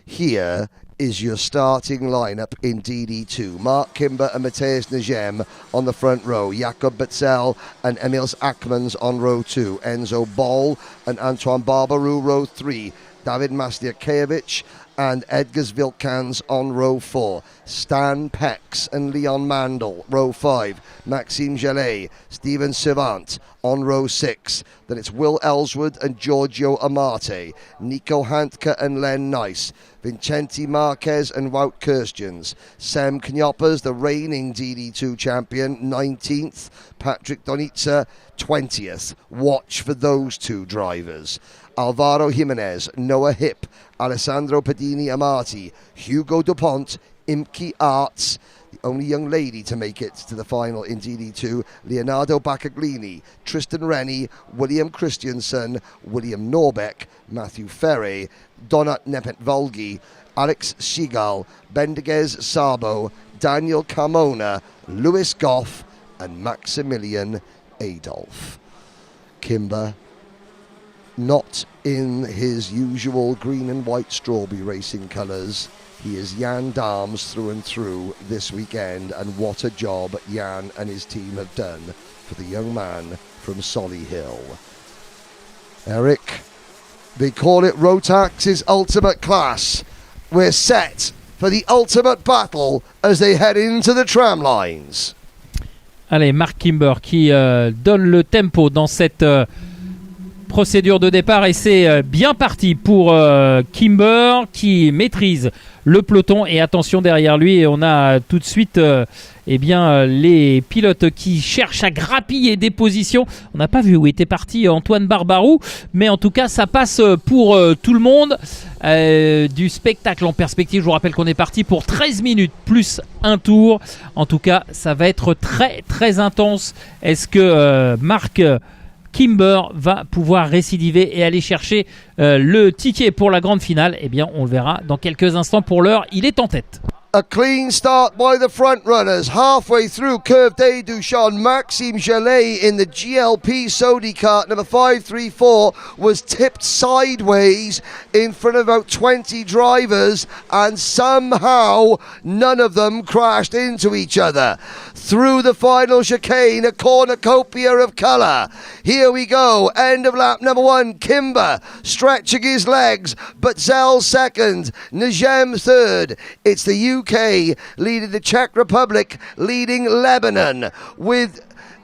Here is your starting lineup in DD2. Mark Kimber and Matthias Njem on the front row. Jakob Betzel and Emils Akmans on row 2. Enzo Ball and Antoine Barbarou, row 3. David Mastiakevich and Edgars Vilkans on row 4. Stan Pex and Leon Mandel, row 5. Maxime Jallet, Steven Servant on row 6. Then it's Will Ellswood and Giorgio Amate. Nico Handke and Len Nice. Vincenti Marquez and Wout Kirstjens. Sam Knyoppers, the reigning DD2 champion, 19th. Patrick Donitza, 20th. Watch for those two drivers. Alvaro Jimenez, Noah Hipp, Alessandro Pedini Amati, Hugo DuPont, Imke Arts, the only young lady to make it to the final in DD2, Leonardo Baccaglini, Tristan Rennie, William Christiansen, William Norbeck, Matthew Ferre, Donat Nepet-Volgi, Alex Sigal, Bendegez Sabo, Daniel Carmona, Lewis Goff, and Maximilian Adolf. Kimber, not in his usual green and white strawberry racing colours. He is Jan Darms through and through this weekend, and what a job Jan and his team have done for the young man from Solihull. Eric, they call it Rotax's ultimate class. We're set for the ultimate battle as they head into the tram lines. Allez, Mark Kimber qui donne le tempo dans cette procédure de départ, et c'est bien parti pour Kimber qui maîtrise le peloton, et attention derrière lui, on a tout de suite les pilotes qui cherchent à grappiller des positions. On n'a pas vu où était parti Antoine Barbarou, mais en tout cas ça passe pour tout le monde. Du spectacle en perspective. Je vous rappelle qu'on est parti pour 13 minutes plus un tour. En tout cas ça va être très très intense. Est-ce que Mark Kimber va pouvoir récidiver et aller chercher le ticket pour la grande finale? Eh bien, on le verra dans quelques instants. Pour l'heure, il est en tête. A clean start by the front runners. Halfway through Curve des Duchamps, Maxime Jallet in the GLP Sodi cart, number 534, was tipped sideways in front of about 20 drivers, and somehow none of them crashed into each other. Through the final chicane, a cornucopia of colour. Here we go, end of lap number 1, Kimber stretching his legs, Betzel second, Njem third. It's the UK leading the Czech Republic, leading Lebanon, with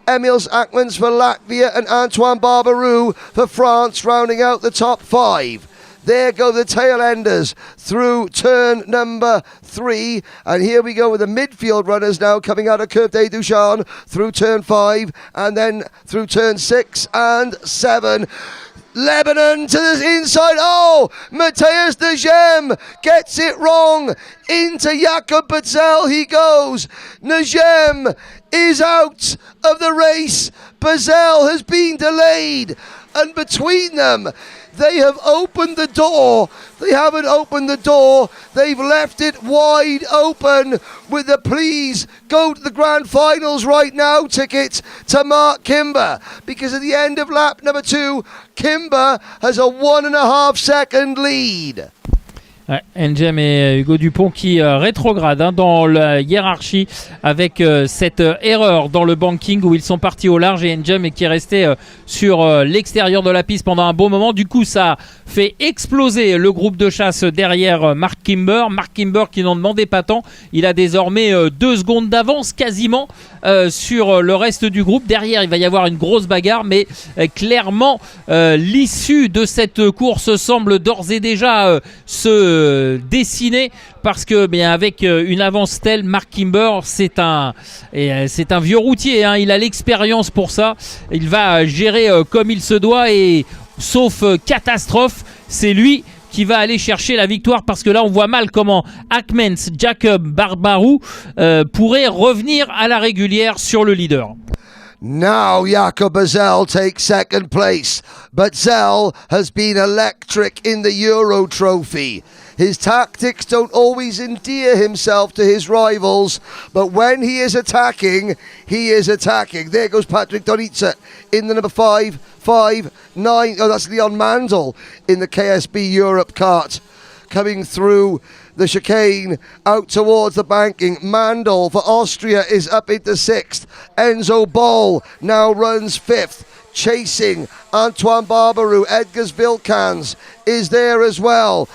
Emils Akmans for Latvia and Antoine Barbarou for France rounding out the top 5. There go the tail enders through turn number 3. And here we go with the midfield runners now coming out of Curve des Duchamps through turn 5 and then through turn 6 and 7. Lebanon to the inside. Oh, Matthias Njem gets it wrong. Into Jakob Betzel he goes. Njem is out of the race. Betzel has been delayed. And between them, they have opened the door. They haven't opened the door. They've left it wide open with the please go to the grand finals right now ticket to Mark Kimber. Because at the end of lap number 2, Kimber has a 1.5 second lead. Njem et Hugo Dupont qui rétrogradent dans la hiérarchie avec cette erreur dans le banking où ils sont partis au large, et Njem qui est resté sur l'extérieur de la piste pendant un bon moment. Du coup ça fait exploser le groupe de chasse derrière Mark Kimber. Mark Kimber qui n'en demandait pas tant, il a désormais 2 secondes d'avance quasiment sur le reste du groupe. Derrière il va y avoir une grosse bagarre, mais clairement l'issue de cette course semble d'ores et déjà se dessiné, parce que bien avec une avance telle, Mark Kimber c'est un vieux routier, hein, il a l'expérience pour ça, il va gérer comme il se doit, et sauf catastrophe c'est lui qui va aller chercher la victoire, parce que là on voit mal comment Akmans, Jakob Barbarou pourrait revenir à la régulière sur le leader. Now Jakob Betzel takes second place. Betzel has been electric in the Euro Trophy. His tactics don't always endear himself to his rivals, but when he is attacking, he is attacking. There goes Patrick Donitsa in the number 5, 5, 9. Oh, that's Leon Mandel in the KSB Europe kart. Coming through the chicane out towards the banking. Mandel for Austria is up into 6th. Enzo Ball now runs 5th. Chasing Antoine Barbarou. Edgars Vilkans is there as well.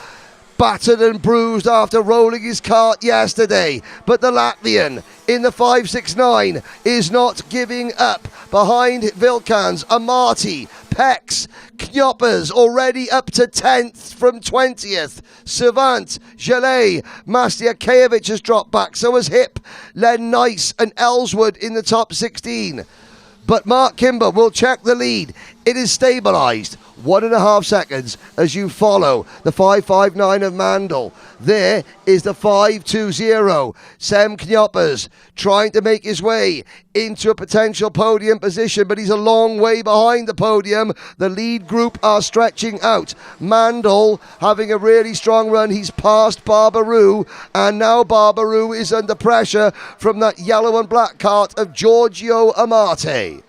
Battered and bruised after rolling his kart yesterday. But the Latvian in the 569 is not giving up. Behind Vilkans, Amati, Pex, Knoppers already up to 10th from 20th. Savant, Gelé, Mastiakiewicz has dropped back. So has Hip, Len Nice and Ellswood in the top 16. But Mark Kimber will check the lead. It is stabilised. 1.5 seconds as you follow the 559 of Mandel. There is the 520. Sem Knoppers trying to make his way into a potential podium position, but he's a long way behind the podium. The lead group are stretching out. Mandel having a really strong run. He's passed Barbarou, and now Barbarou is under pressure from that yellow and black kart of Giorgio Amate.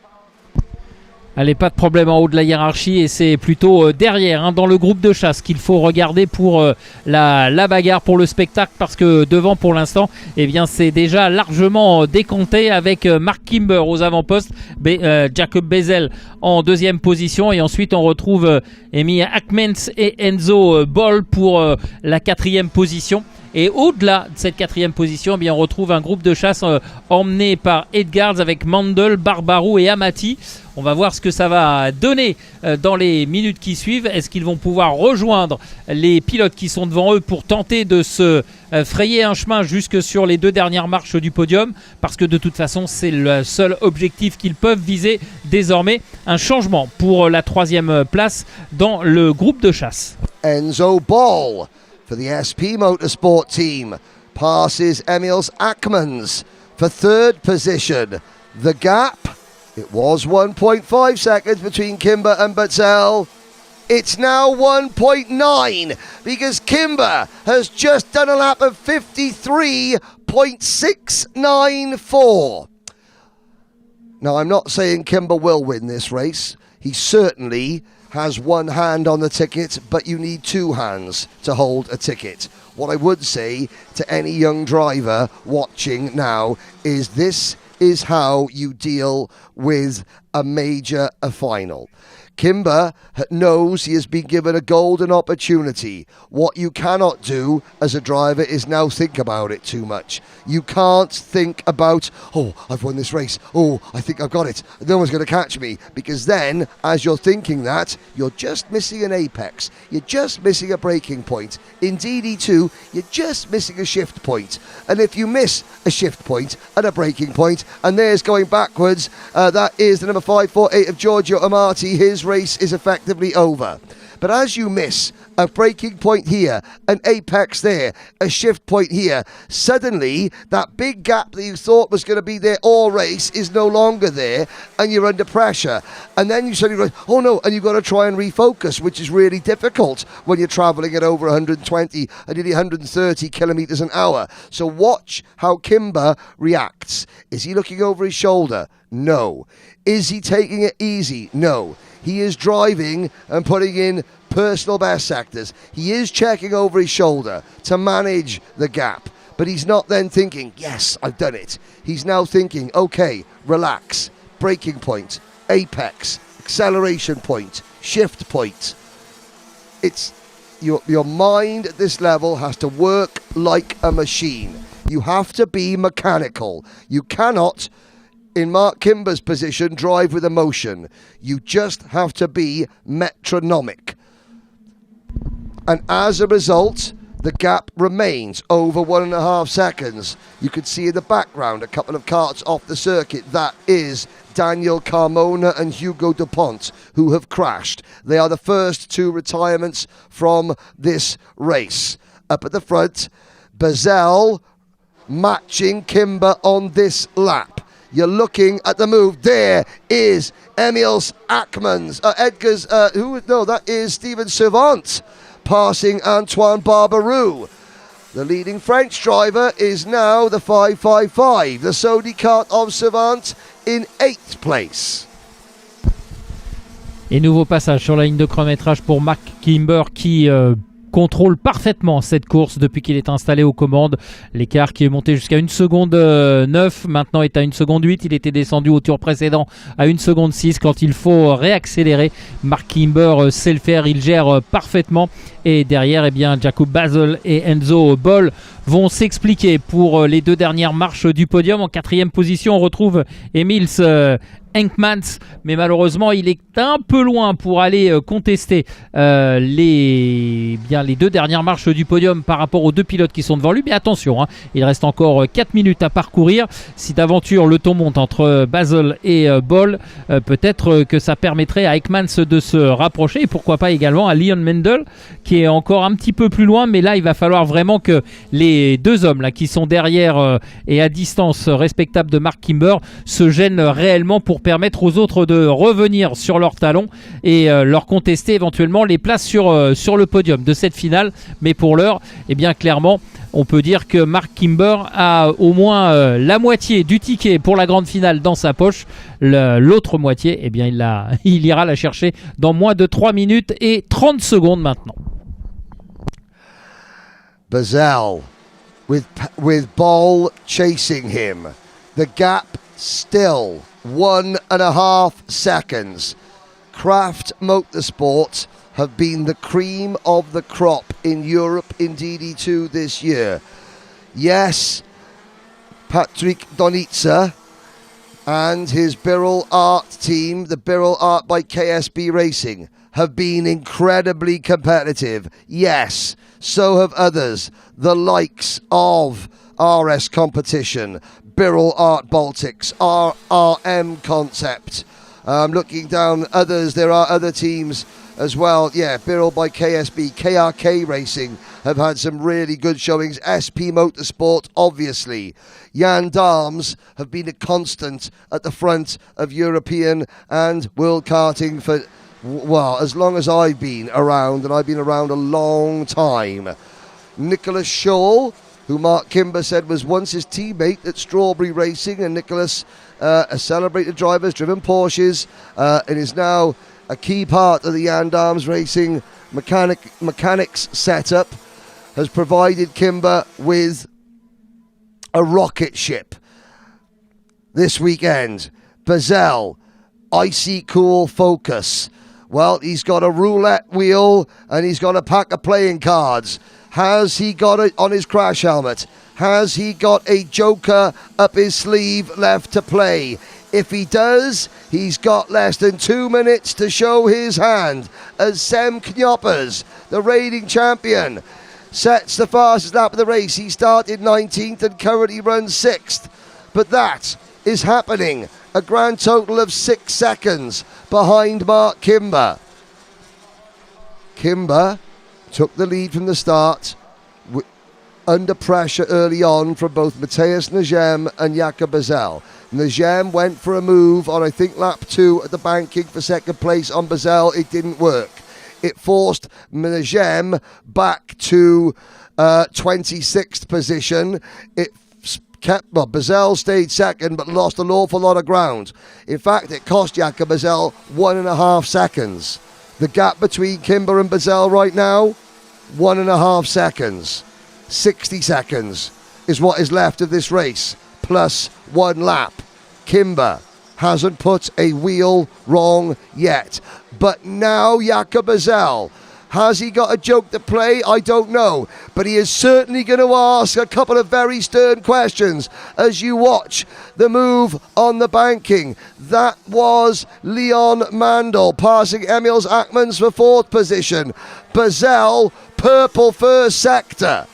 Allez, pas de problème en haut de la hiérarchie et c'est plutôt derrière, dans le groupe de chasse qu'il faut regarder pour la bagarre, pour le spectacle, parce que devant pour l'instant, eh bien, c'est déjà largement décompté avec Mark Kimber aux avant-postes, Jacob Bezel en deuxième position et ensuite on retrouve Emi Akmens et Enzo Boll pour la 4e position. Et au-delà de cette 4e position, eh bien, on retrouve un groupe de chasse emmené par Edgars avec Mandel, Barbarou et Amati. On va voir ce que ça va donner dans les minutes qui suivent. Est-ce qu'ils vont pouvoir rejoindre les pilotes qui sont devant eux pour tenter de se frayer un chemin jusque sur les 2 dernières marches du podium? Parce que de toute façon, c'est le seul objectif qu'ils peuvent viser désormais. Un changement pour la 3e place dans le groupe de chasse. Enzo Ball for the SP Motorsport team passes Emils Akmans for 3rd position. The gap, it was 1.5 seconds between Kimber and Bezel. It's now 1.9 because Kimber has just done a lap of 53.694. Now, I'm not saying Kimber will win this race. He certainly has one hand on the ticket, but you need 2 hands to hold a ticket. What I would say to any young driver watching now is this is how you deal with a major final. Kimber knows he has been given a golden opportunity. What you cannot do as a driver is now think about it too much. You can't think about, oh, I've won this race. Oh, I think I've got it. No one's going to catch me. Because then, as you're thinking that, you're just missing an apex. You're just missing a braking point. In DD2, you're just missing a shift point. And if you miss a shift point and a braking point, and there's going backwards, that is the number 548 of Giorgio Amati. His race is effectively over. But as you miss a braking point here, an apex there, a shift point here, suddenly that big gap that you thought was going to be there all race is no longer there and you're under pressure. And then you suddenly realize, oh no, and you've got to try and refocus, which is really difficult when you're traveling at over 120 and nearly 130 kilometers an hour. So watch how Kimber reacts. Is he looking over his shoulder? No. Is he taking it easy? No. He is driving and putting in personal best sectors. He is checking over his shoulder to manage the gap. But he's not then thinking, yes, I've done it. He's now thinking, okay, relax, braking point, apex, acceleration point, shift point. It's your mind at this level has to work like a machine. You have to be mechanical. You cannot, in Mark Kimber's position, drive with emotion. You just have to be metronomic. And as a result, the gap remains over 1.5 seconds. You can see in the background a couple of karts off the circuit. That is Daniel Carmona and Hugo DuPont, who have crashed. They are the first 2 retirements from this race. Up at the front, Bezel matching Kimber on this lap. You're looking at the move. There is Emils Akmans. That is Steven Servant passing Antoine Barbaroux. The leading French driver is now the 555, the Sony Kart of Savant, in 8th place. Et nouveau passage sur la ligne de chronométrage pour Mark Kimber qui contrôle parfaitement cette course depuis qu'il est installé aux commandes. L'écart qui est monté jusqu'à 1 seconde 9, maintenant est à 1 seconde 8. Il était descendu au tour précédent à 1 seconde 6. Quand il faut réaccélérer, Mark Kimber sait le faire, il gère parfaitement. Et derrière, eh bien, Jacob Basel et Enzo Boll vont s'expliquer pour les 2 dernières marches du podium. En 4e position, on retrouve Emils Henkmans, mais malheureusement il est un peu loin pour aller contester les 2 dernières marches du podium par rapport aux 2 pilotes qui sont devant lui. Mais attention, il reste encore 4 minutes à parcourir. Si d'aventure le ton monte entre Basel et Boll, peut-être que ça permettrait à Henkmans de se rapprocher, et pourquoi pas également à Leon Mendel qui est encore un petit peu plus loin. Mais là il va falloir vraiment que les 2 hommes là, qui sont derrière et à distance respectable de Mark Kimber se gênent réellement pour permettre aux autres de revenir sur leurs talons et leur contester éventuellement les places sur le podium de cette finale. Mais pour l'heure, eh bien clairement, on peut dire que Mark Kimber a au moins la moitié du ticket pour la grande finale dans sa poche. L'autre moitié, eh bien il ira la chercher dans moins de 3 minutes et 30 secondes maintenant. Basel with Boll chasing him. The gap still 1.5 seconds. Craft Motorsport have been the cream of the crop in Europe in DD2 this year. Yes, Patrick Donitsa and his Birrell Art team, the Birrell Art by KSB Racing, have been incredibly competitive. Yes, so have others, the likes of RS Competition, Birrell Art Baltics, RM Concept. Looking down others, there are other teams as well. Yeah, Birrell by KSB, KRK Racing have had some really good showings. SP Motorsport, obviously. Jan Darms have been a constant at the front of European and World Karting for, well, as long as I've been around, and I've been around a long time. Nicholas Shaw, who Mark Kimber said was once his teammate at Strawberry Racing, and Nicholas, a celebrated driver, has driven Porsches, and is now a key part of the Jan Darms Racing mechanics setup, has provided Kimber with a rocket ship this weekend. Basel, icy cool Focus. Well, he's got a roulette wheel and he's got a pack of playing cards. Has he got it on his crash helmet? Has he got a joker up his sleeve left to play? If he does, he's got less than 2 minutes to show his hand as Sem Knoppers, the reigning champion, sets the fastest lap of the race. He started 19th and currently runs 6th. But that is happening a grand total of 6 seconds behind Mark Kimber. Kimber took the lead from the start, under pressure early on from both Matthias Nagem and Jakob Basel. Nagem went for a move on, I think, lap 2 at the banking for second place on Basel. It didn't work. It forced Nagem back to 26th position. It kept, well, Basel stayed second but lost an awful lot of ground. In fact, it cost Jakob Basel 1.5 seconds. The gap between Kimber and Basel right now, 1.5 seconds. 60 seconds is what is left of this race, plus 1 lap. Kimber hasn't put a wheel wrong yet. But now Jakob Basel, has he got a joke to play? I don't know. But he is certainly going to ask a couple of very stern questions as you watch the move on the banking. That was Leon Mandel passing Emils Ackmans for 4th position. Basel, purple first sector.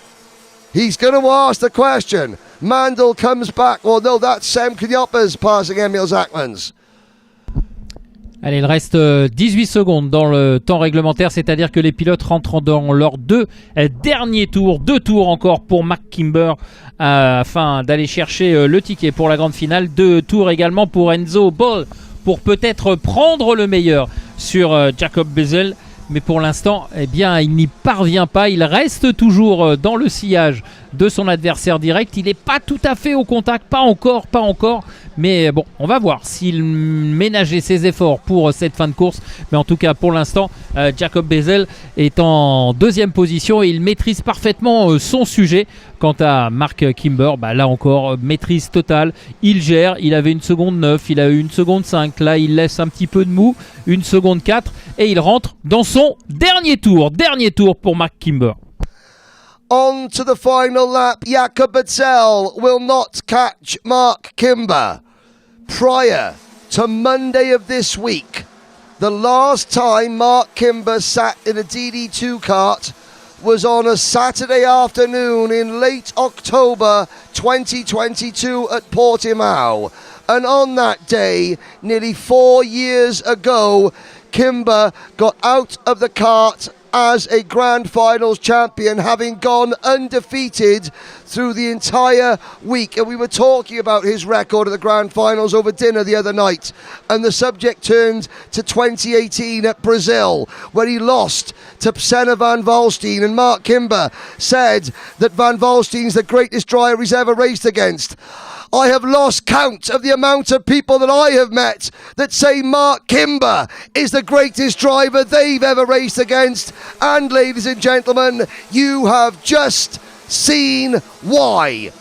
He's going to ask the question. Mandel comes back. Well, no, that's Sem Knoppers passing Emils Ackmans. Allez, il reste 18 secondes dans le temps réglementaire, c'est-à-dire que les pilotes rentrent dans leurs 2 derniers tours. 2 tours encore pour Mark Kimber afin d'aller chercher le ticket pour la grande finale. 2 tours également pour Enzo Boll pour peut-être prendre le meilleur sur Jacob Basel. mais pour l'instant, eh bien, il n'y parvient pas. Il reste toujours dans le sillage de son adversaire direct. Il n'est pas tout à fait au contact, pas encore. Mais bon, on va voir s'il ménageait ses efforts pour cette fin de course. Mais en tout cas, pour l'instant, Jacob Bezel est en deuxième position et il maîtrise parfaitement son sujet. Quant à Mark Kimber, là encore, maîtrise totale. Il gère, il avait 1 seconde 9, il a eu 1 seconde 5. Là, il laisse un petit peu de mou, 1 seconde 4. Et il rentre dans son dernier tour. Dernier tour pour Mark Kimber. On to the final lap. Jakob Bezel will not catch Mark Kimber. Prior to Monday of this week, the last time Mark Kimber sat in a DD2 kart was on a Saturday afternoon in late October 2022 at Portimao. And on that day, nearly 4 years ago, Kimber got out of the kart as a Grand Finals champion, having gone undefeated through the entire week. And we were talking about his record at the Grand Finals over dinner the other night, and the subject turned to 2018 at Brazil, where he lost to Senna Van Valstein, and Mark Kimber said that Van Valstein's the greatest driver he's ever raced against. I have lost count of the amount of people that I have met that say Mark Kimber is the greatest driver they've ever raced against. And ladies and gentlemen, you have just seen why.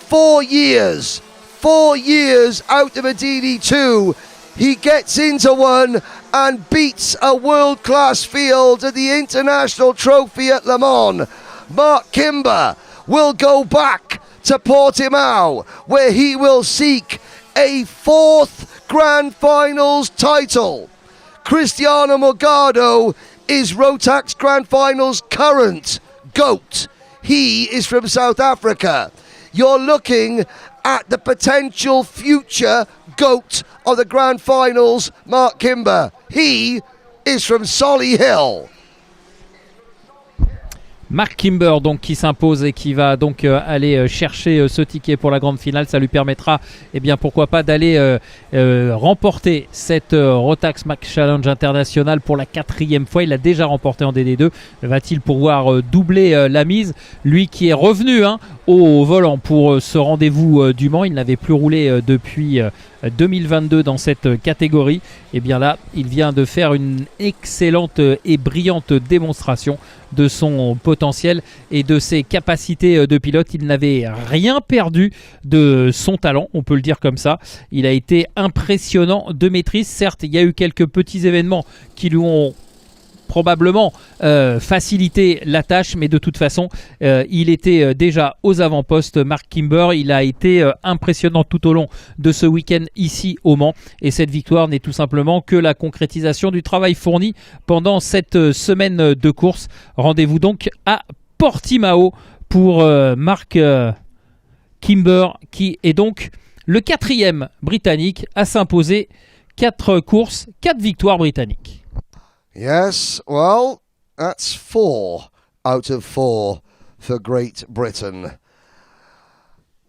4 years out of a DD2, he gets into one and beats a world-class field at the International Trophy at Le Mans. Mark Kimber will go back to Portimao, where he will seek a 4th Grand Finals title. Cristiano Morgado is Rotax Grand Finals current GOAT. He is from South Africa. You're looking at the potential future GOAT of the Grand Finals, Mark Kimber. He is from Solihull. Mark Kimber donc qui s'impose et qui va donc aller chercher ce ticket pour la grande finale. Ça lui permettra, pourquoi pas, d'aller remporter cette Rotax Max Challenge International pour la 4e fois. Il l'a déjà remporté en DD2. Va-t-il pouvoir doubler la mise? Lui qui est revenu au volant pour ce rendez-vous du Mans. Il n'avait plus roulé depuis 2022 dans cette catégorie. Là, il vient de faire une excellente et brillante démonstration de son potentiel et de ses capacités de pilote. Il n'avait rien perdu de son talent, on peut le dire comme ça. Il a été impressionnant de maîtrise. Certes, il y a eu quelques petits événements qui lui ont probablement faciliter la tâche, mais de toute façon il était déjà aux avant-postes. Mark Kimber, il a été impressionnant tout au long de ce week-end ici au Mans, et cette victoire n'est tout simplement que la concrétisation du travail fourni pendant cette semaine de course. Rendez-vous donc à Portimao pour Mark Kimber, qui est donc le 4e britannique à s'imposer. 4 courses, 4 victoires britanniques. Yes, well, that's 4 out of 4 for Great Britain.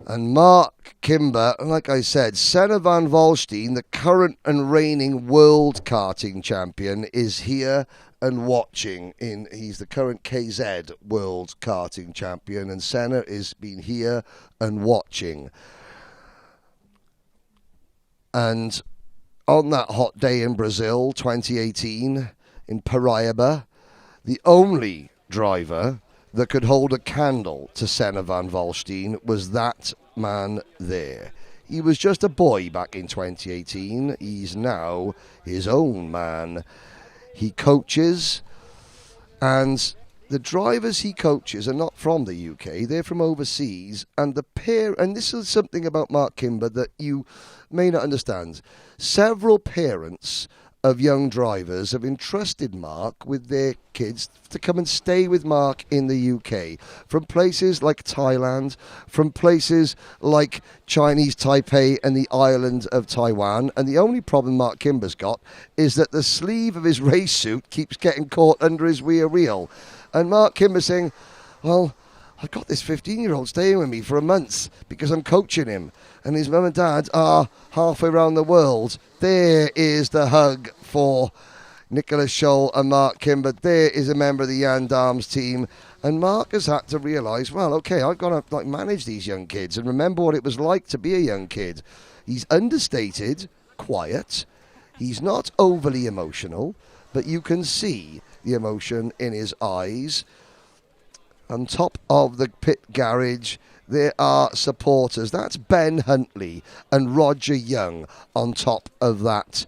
And Mark Kimber, like I said, Senna Van Valstein, the current and reigning world karting champion, is here and watching. He's the current KZ world karting champion, and Senna has been here and watching. And on that hot day in Brazil, 2018, in Paraíba, the only driver that could hold a candle to Senna Van Valstein was that man there. He was just a boy back in 2018. He's now his own man. He coaches, and the drivers he coaches are not from the UK, they're from overseas, and this is something about Mark Kimber that you may not understand. Several parents of young drivers have entrusted Mark with their kids to come and stay with Mark in the UK, from places like Thailand, from places like Chinese Taipei and the island of Taiwan. And the only problem Mark Kimber's got is that the sleeve of his race suit keeps getting caught under his rear wheel. And Mark Kimber's saying, well, I've got this 15-year-old staying with me for a month because I'm coaching him, and his mum and dad are halfway around the world. There is the hug for Nicholas Scholl and Mark Kimber. There is a member of the Jan Darms team. And Mark has had to realise, well, okay, I've got to manage these young kids and remember what it was like to be a young kid. He's understated, quiet. He's not overly emotional, but you can see the emotion in his eyes. On top of the pit garage, there are supporters. That's Ben Huntley and Roger Young on top of that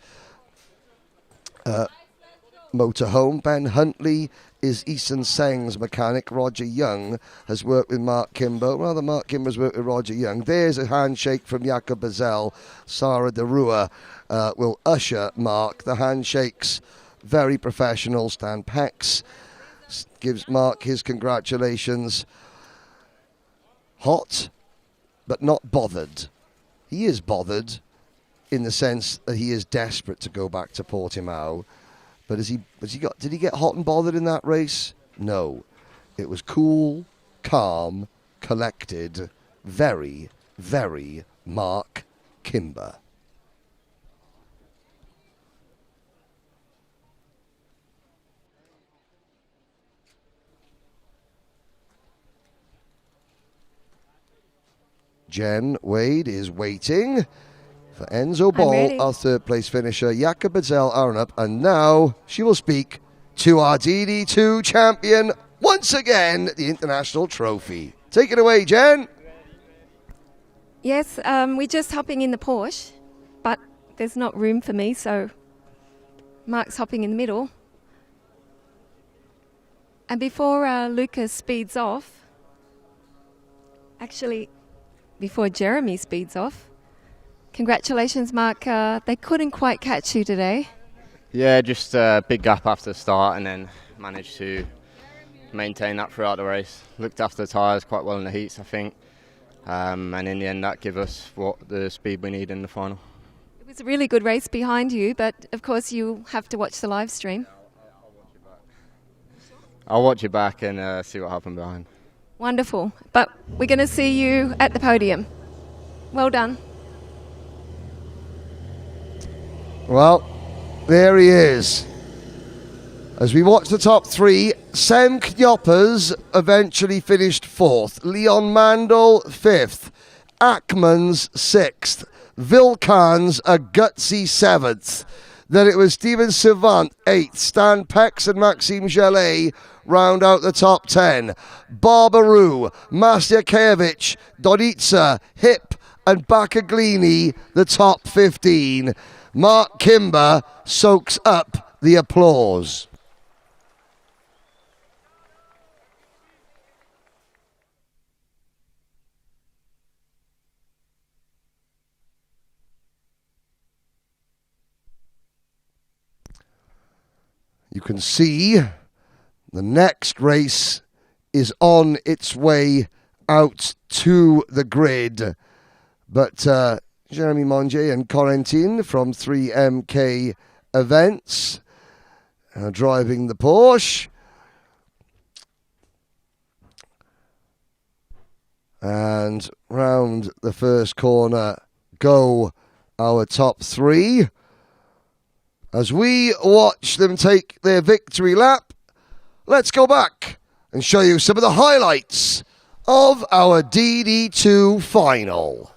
motorhome. Ben Huntley is Easton Seng's mechanic. Roger Young has worked with Mark Kimber. Rather, Mark Kimber's worked with Roger Young. There's a handshake from Jakob Bazel. Sarah de Rua will usher Mark. The handshakes, very professional. Stan Pex gives Mark his congratulations. Hot, but not bothered. He is bothered in the sense that he is desperate to go back to Portimao. But did he get hot and bothered in that race? No. It was cool, calm, collected, very, very Mark Kimber. Jen Wade is waiting for Enzo Ball, our third place finisher, Jakob Bazel, Arup, and now she will speak to our DD2 champion once again, the International Trophy. Take it away, Jen. Yes, we're just hopping in the Porsche, but there's not room for me, so Mark's hopping in the middle. And before Lucas speeds off, actually, before Jeremy speeds off, congratulations, Mark. They couldn't quite catch you today. Yeah, just a big gap after the start and then managed to maintain that throughout the race. Looked after the tyres quite well in the heats, I think. And in the end, that gave us the speed we need in the final. It was a really good race behind you, but of course you have to watch the live stream. I'll watch it back and see what happened behind. Wonderful. But we're going to see you at the podium. Well done. Well, there he is. As we watch the top three, Sem Knoppers eventually finished fourth. Leon Mandel, fifth. Ackmans, sixth. Vilkans, a gutsy seventh. Then it was Steven Savant, eighth. Stan Pex and Maxime Jallet round out the top 10. Barbarou, Masjakevich, Doniца, Hip and Bakaglini, the top 15. Mark Kimber soaks up the applause. You can see the next race is on its way out to the grid. But Jeremy Monge and Corentin from 3MK Events driving the Porsche. And round the first corner go our top three. As we watch them take their victory lap, let's go back and show you some of the highlights of our DD2 final.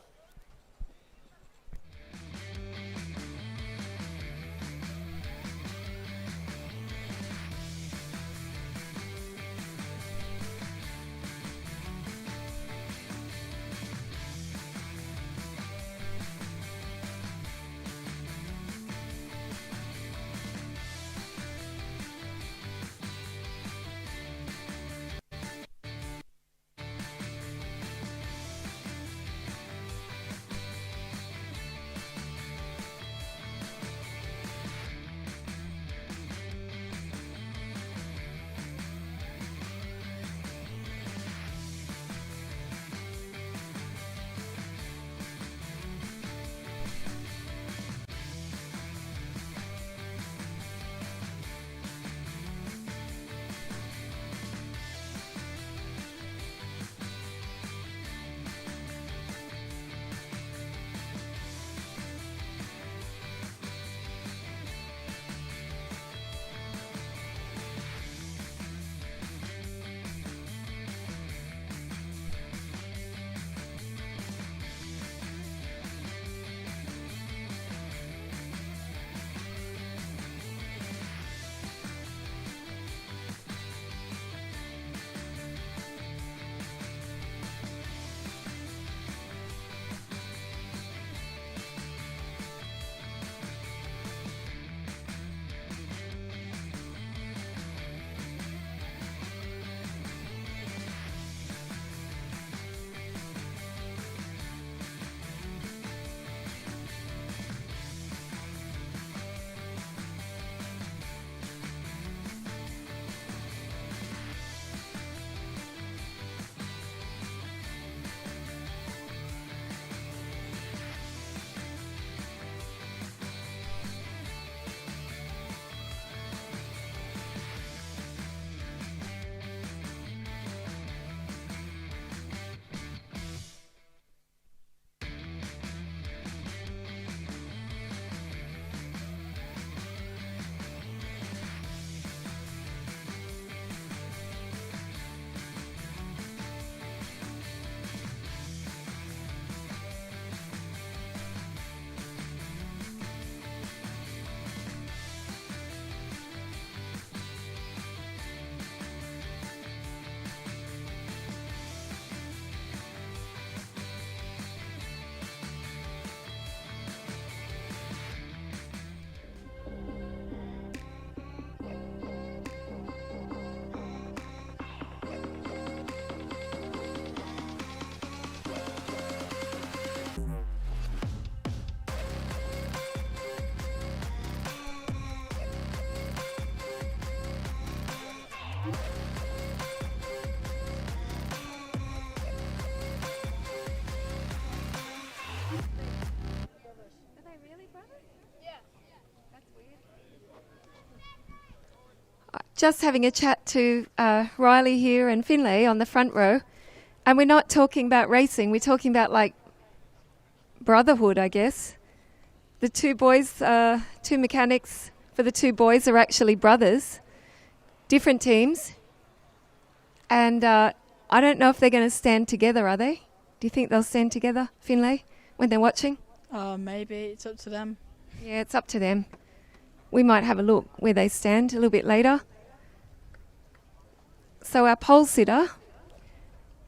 just having a chat to Riley here and Finlay on the front row, and we're not talking about racing, we're talking about like brotherhood, I guess. The two boys, two mechanics for the two boys are actually brothers, different teams, and I don't know if they're going to stand together, are they? Do you think they'll stand together, Finlay, when they're watching? Maybe, it's up to them. Yeah, it's up to them. We might have a look where they stand a little bit later. So our pole sitter,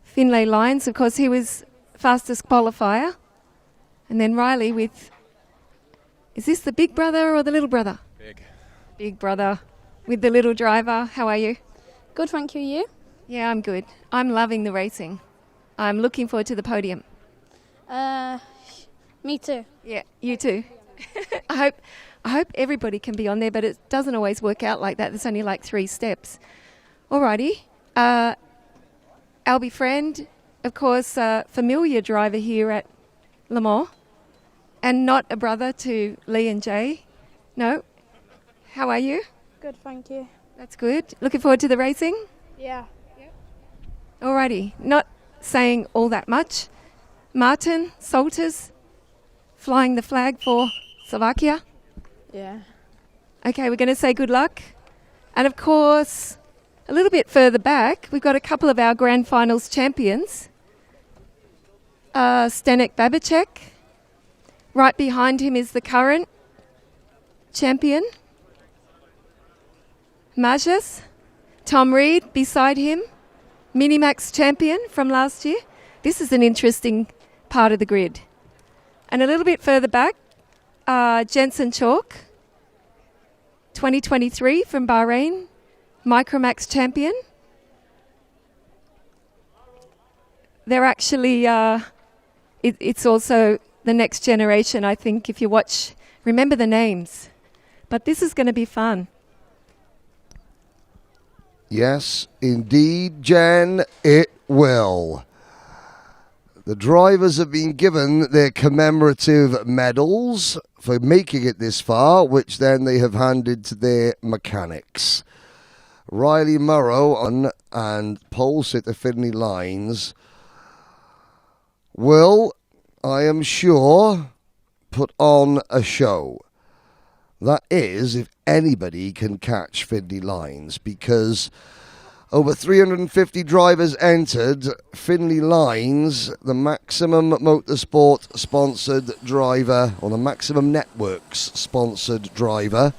Finlay Lyons, of course, he was fastest qualifier. And then Riley with, is this the big brother or the little brother? Big. Big brother with the little driver. How are you? Good, thank you. You? Yeah, I'm good. I'm loving the racing. I'm looking forward to the podium. Me too. Yeah, you too. I hope everybody can be on there, but it doesn't always work out like that. There's only like 3 steps. Alrighty. Albie Friend, of course, familiar driver here at Le Mans, and not a brother to Lee and Jay. No. How are you? Good, thank you. That's good. Looking forward to the racing? Yeah. Alrighty. Not saying all that much. Martin Salters, flying the flag for Slovakia. Yeah. Okay, we're going to say good luck. And of course, a little bit further back, we've got a couple of our grand finals champions. Zdeněk Babicek. Right behind him is the current champion, Majas. Tom Reed beside him, Minimax champion from last year. This is an interesting part of the grid. And a little bit further back, Jensen Chalk, 2023 from Bahrain, Micromax champion. They're actually, it's also the next generation, I think, if you watch, remember the names. But this is going to be fun. Yes, indeed, Jen, it will. The drivers have been given their commemorative medals for making it this far, which then they have handed to their mechanics. Riley Murrow and pole sitter Finlay Lyons will, I am sure, put on a show. That is, if anybody can catch Finlay Lyons, because over 350 drivers entered. Finlay Lyons, the Maximum Motorsport sponsored driver, or the Maximum Networks sponsored driver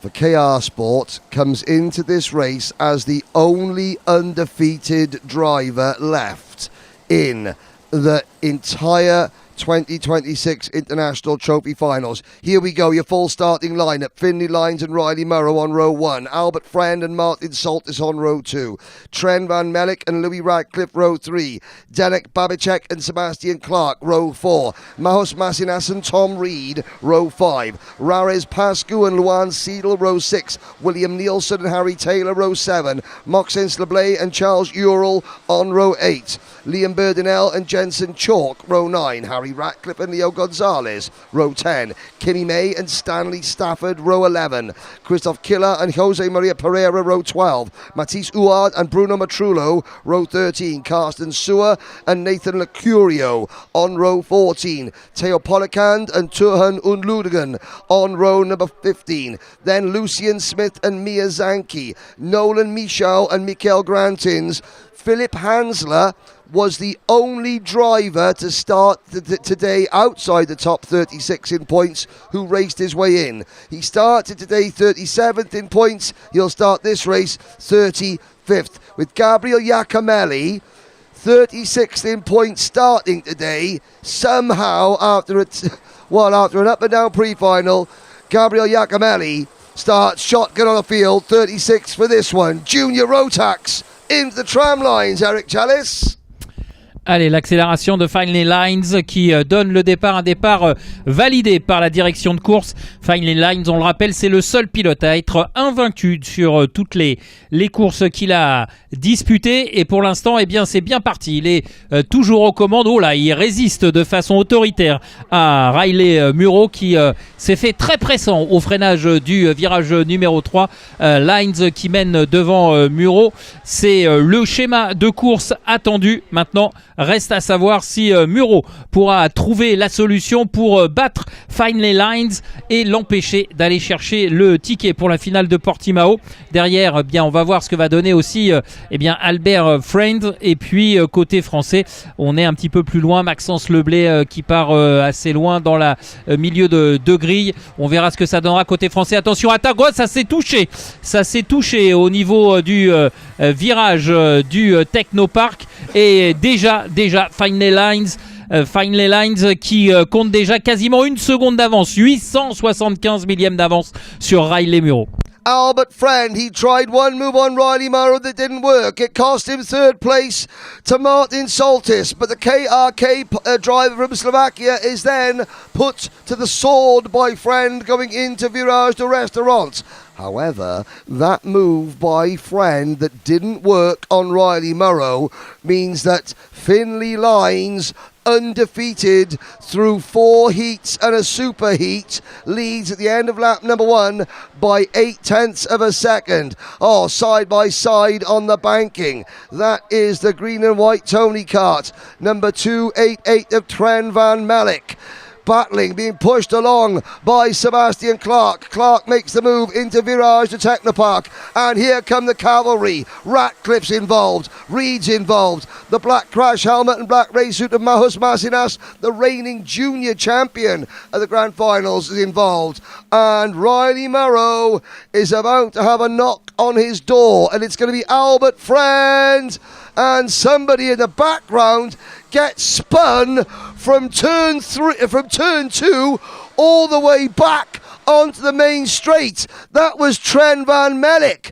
for KR Sport, comes into this race as the only undefeated driver left in the entire 2026 International Trophy Finals. Here we go, your full starting lineup. Finlay Lyons and Riley Murrow on row 1. Albert Friend and Martin Saltis on row 2. Trent Van Mellick and Louis Radcliffe row 3. Zdeněk Babicek and Sebastian Clark row 4. Mahos Masinas and Tom Reed row 5. Rares Pascu and Luan Seidel row 6. William Nielsen and Harry Taylor row 7. Moxens Leblay and Charles Ural on row 8. Liam Burdinell and Jensen Chalk row 9. Harry Ratcliffe and Leo Gonzalez, row 10. Kimmy May and Stanley Stafford, row 11. Christoph Killer and Jose Maria Pereira, row 12. Matisse Uard and Bruno Matrullo, row 13. Carsten Sewer and Nathan Lecurio on row 14. Theo Polikand and Turhan Unludigan on row number 15. Then Lucian Smith and Mia Zanke. Nolan Michau and Mikael Grantins. Philip Hansler was the only driver to start today outside the top 36 in points who raced his way in. He started today 37th in points. He'll start this race 35th. With Gabriel Iacomelli 36th in points starting today. Somehow, after an up and down pre-final, Gabriel Iacomelli starts shotgun on the field, 36 for this one. Junior Rotax into the tram lines, Eric Chalice. Allez, l'accélération de Finlay Lines qui donne le départ, un départ validé par la direction de course. Finlay Lines, on le rappelle, c'est le seul pilote à être invaincu sur toutes les courses qu'il a disputées. Et pour l'instant, eh bien, c'est bien parti. Il est toujours aux commandes. Oh là, il résiste de façon autoritaire à Riley Muro qui s'est fait très pressant au freinage du virage numéro 3. Lines qui mène devant Muro. C'est le schéma de course attendu. Maintenant, reste à savoir si Muro pourra trouver la solution pour battre Finlay Lines et l'empêcher d'aller chercher le ticket pour la finale de Portimao. Derrière, bien, on va voir ce que va donner aussi Albert Friend. Et puis, côté français, on est un petit peu plus loin. Maxence Leblay qui part assez loin dans la milieu de grille. On verra ce que ça donnera côté français. Attention, attaque, oh, ça s'est touché. Ça s'est touché au niveau du virage du Technopark. Et déjà Finlay Lines qui compte déjà quasiment une seconde d'avance, 875 millièmes d'avance sur Riley Muro. Albert Friend, he tried one move on Riley Muro that didn't work. It cost him third place to Martin Soltis, but the KRK driver from Slovakia is then put to the sword by Friend going into Virage de Restaurant. However, that move by Friend that didn't work on Riley Muro means that Finlay Lines, undefeated through 4 heats and a super heat, leads at the end of lap number 1 by 0.8 of a second. Oh, side by side on the banking. That is the green and white Tony Kart, number 288 of Tren van Melk. Battling, being pushed along by Sebastian Clark. Clark makes the move into Virage to Technopark. And here come the cavalry. Ratcliffe's involved. Reed's involved. The black crash helmet and black race suit of Mahus Masinas, the reigning junior champion of the Grand Finals, is involved. And Riley Muro is about to have a knock on his door. And it's going to be Albert Friend. And somebody in the background gets spun from turn 2 all the way back onto the main straight. That was Tren van Melk.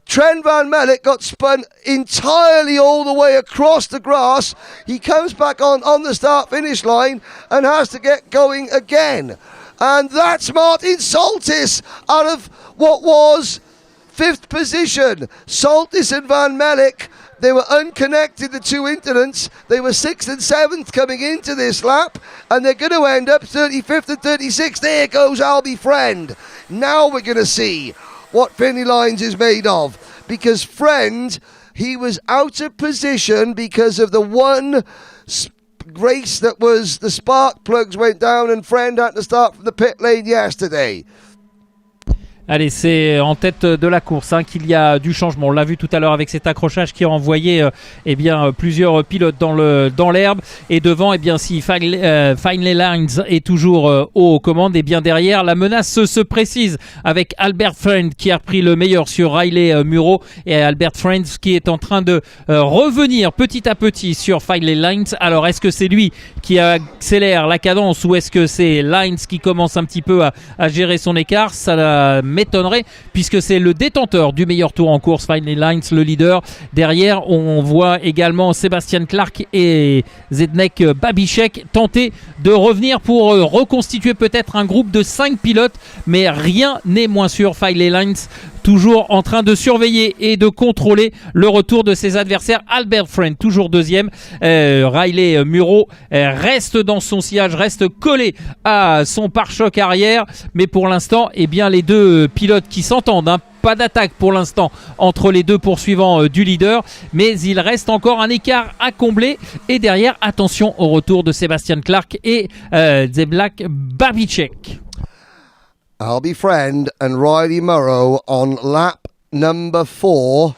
Tren van Melk got spun entirely all the way across the grass. He comes back on the start-finish line and has to get going again. And that's Martin Soltis out of what was 5th position. Soltis and van Melk, they were unconnected, the two incidents. They were 6th and 7th coming into this lap, and they're going to end up 35th and 36th. There goes Albie Friend. Now we're going to see what Finlay Lines is made of, because Friend, he was out of position because of the one race that was the spark plugs went down and Friend had to start from the pit lane yesterday. Allez, c'est en tête de la course qu'il y a du changement. On l'a vu tout à l'heure avec cet accrochage qui a envoyé plusieurs pilotes dans l'herbe. Et devant, si Finlay Lines est toujours aux commandes, et bien derrière, la menace se précise avec Albert Friend qui a repris le meilleur sur Riley Muro. Et Albert Friend qui est en train de revenir petit à petit sur Finlay Lines. Alors, est-ce que c'est lui qui accélère la cadence ou est-ce que c'est Lines qui commence un petit peu à gérer son écart? Ça m'étonnerait puisque c'est le détenteur du meilleur tour en course, Finlay Lines, le leader. Derrière, on voit également Sebastian Clark et Zdeněk Babíček tenter de revenir pour reconstituer peut-être un groupe de 5 pilotes, mais rien n'est moins sûr. Finlay Lines toujours en train de surveiller et de contrôler le retour de ses adversaires. Albert Friend toujours deuxième. Riley Muro reste dans son sillage, reste collé à son pare-choc arrière, mais pour l'instant, les deux pilotes qui s'entendent, pas d'attaque pour l'instant entre les deux poursuivants du leader, mais il reste encore un écart à combler. Et derrière, attention au retour de Sebastian Clark et Zdeněk Babíček. Albie Friend and Riley Muro on lap number 4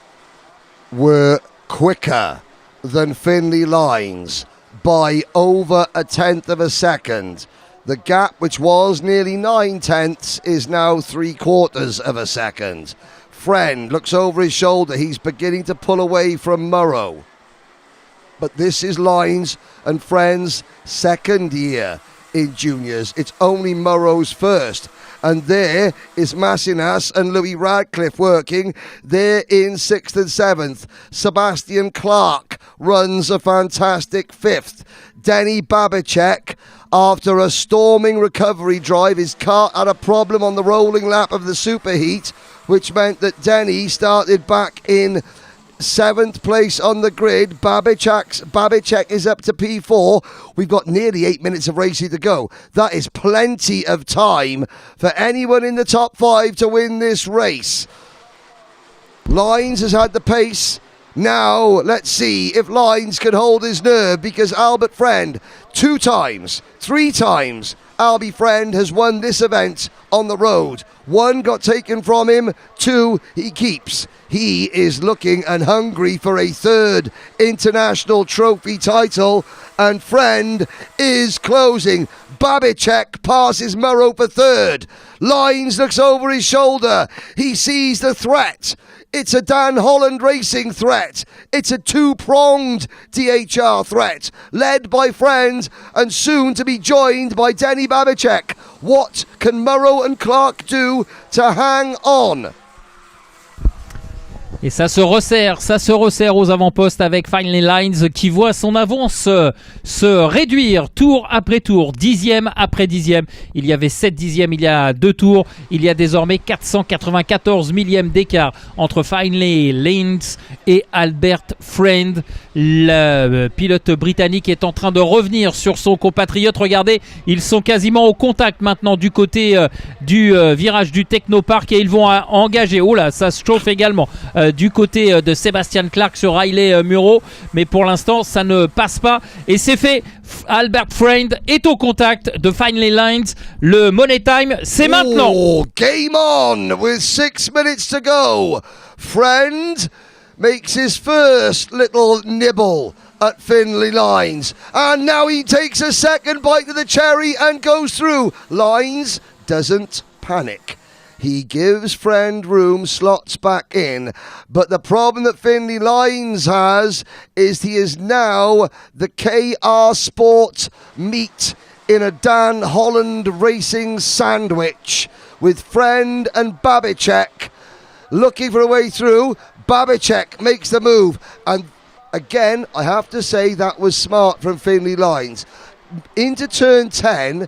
were quicker than Finlay Lines by over 1/10 of a second. The gap, which was nearly 9/10, is now 3/4 of a second. Friend looks over his shoulder. He's beginning to pull away from Muro. But this is Lines and Friend's second year in juniors. It's only Muro's first. And there is Massinas and Louis Radcliffe working. They're in 6th and 7th. Sebastian Clark runs a fantastic 5th. Denny Babicek, after a storming recovery drive, his car had a problem on the rolling lap of the superheat, which meant that Denny started back in 7th place on the grid. Babicek is up to P4. We've got nearly 8 minutes of racing to go. That is plenty of time for anyone in the top 5 to win this race. Lines has had the pace. Now, let's see if Lines can hold his nerve, because Albert Friend, 2 times, 3 times, Albie Friend has won this event on the road. 1 got taken from him, 2 he keeps. He is looking and hungry for a 3rd international trophy title, and Friend is closing. Babicek passes Murrow for 3rd. Lines looks over his shoulder. He sees the threat. It's a Dan Holland Racing threat. It's a 2-pronged DHR threat, led by Friend and soon to be joined by Denny Babicek. What can Murrow and Clark do to hang on? Et ça se resserre aux avant-postes avec Finally Lines qui voit son avance se réduire tour après tour, 10e après 10e. Il y avait 7 dixièmes il y a 2 tours. Il y a désormais 494 millièmes d'écart entre Finally Lines et Albert Friend. Le pilote britannique est en train de revenir sur son compatriote. Regardez, ils sont quasiment au contact maintenant du côté du virage du Technopark et ils vont engager. Oh là, ça se chauffe également. Du côté de Sebastian Clark sur Riley Muro, mais pour l'instant ça ne passe pas et c'est fait. Albert Friend est au contact de Finally Lines. Le money time, c'est maintenant. Game on with 6 minutes to go. Friend makes his first little nibble at Finley Lines, and now he takes a second bite of the cherry and goes through. Lines doesn't panic. He gives Friend room, slots back in. But the problem that Finley Lines has is he is now the KR Sport meat in a Dan Holland Racing sandwich, with Friend and Babicek looking for a way through. Babicek makes the move. And again, I have to say that was smart from Finley Lines. Into turn 10,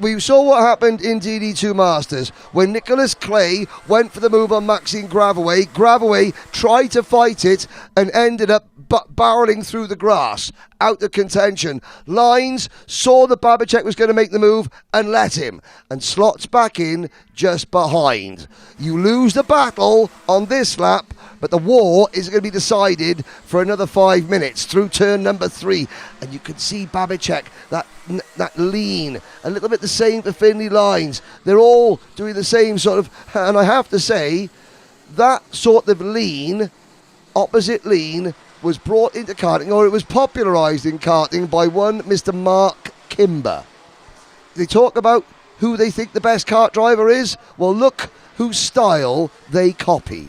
we saw what happened in DD2 Masters when Nicholas Clay went for the move on Maxime Gravaway. Gravaway tried to fight it and ended up barreling through the grass, out of contention. Lines saw that Babicek was going to make the move and let him, and slots back in just behind. You lose the battle on this lap, but the war is going to be decided for another 5 minutes through turn number 3. And you can see Babicek, that lean, a little bit the same for Finley Lines. They're all doing the same sort of, and I have to say, that sort of lean, opposite lean, was brought into karting, or it was popularised in karting by one Mr. Mark Kimber. They talk about who they think the best kart driver is. Well, look whose style they copy.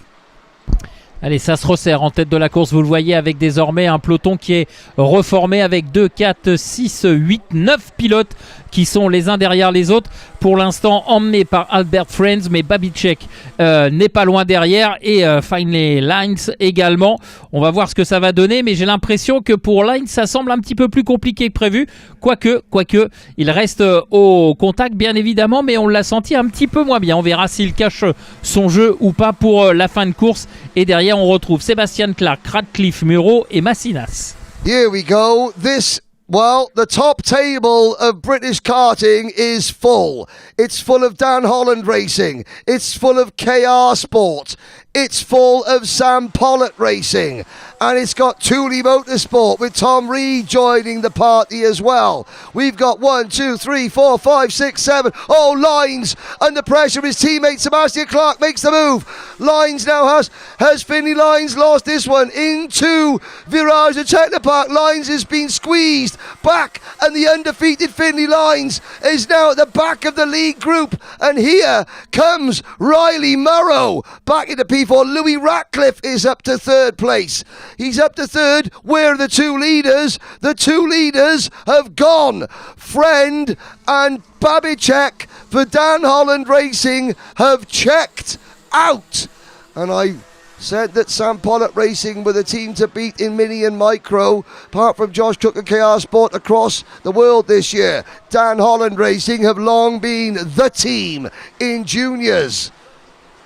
Allez, ça se resserre en tête de la course, vous le voyez, avec désormais un peloton qui est reformé avec 2, 4, 6, 8, 9 pilotes qui sont les uns derrière les autres. Pour l'instant, emmené par Albert Friends, mais Babicek n'est pas loin derrière et Finley Lines également. On va voir ce que ça va donner, mais j'ai l'impression que pour Lines, ça semble un petit peu plus compliqué que prévu. Quoique, il reste au contact, bien évidemment, mais on l'a senti un petit peu moins bien. On verra s'il cache son jeu ou pas pour la fin de course. Et derrière, on retrouve Sebastian Clark, Radcliffe, Muro et Massinas. Here we go. The top table of British karting is full. It's full of Dan Holland Racing. It's full of KR Sport. It's full of Sam Pollitt Racing. And it's got Thule Motorsport with Tom Reed joining the party as well. We've got 1, 2, 3, 4, 5, 6, 7. Oh, Lines under pressure. His teammate Sebastian Clark makes the move. Lines now has Finley Lines lost this one into Virage at Technopark. Lines has been squeezed back, and the undefeated Finley Lines is now at the back of the lead group. And here comes Riley Murrow back into P4. Louis Ratcliffe is up to 3rd place. He's up to third. Where are the two leaders? The two leaders have gone. Friend and Babicek for Dan Holland Racing have checked out. And I said that Sam Pollock Racing were the team to beat in Mini and Micro, apart from Josh Cook and KR Sport across the world this year. Dan Holland Racing have long been the team in juniors,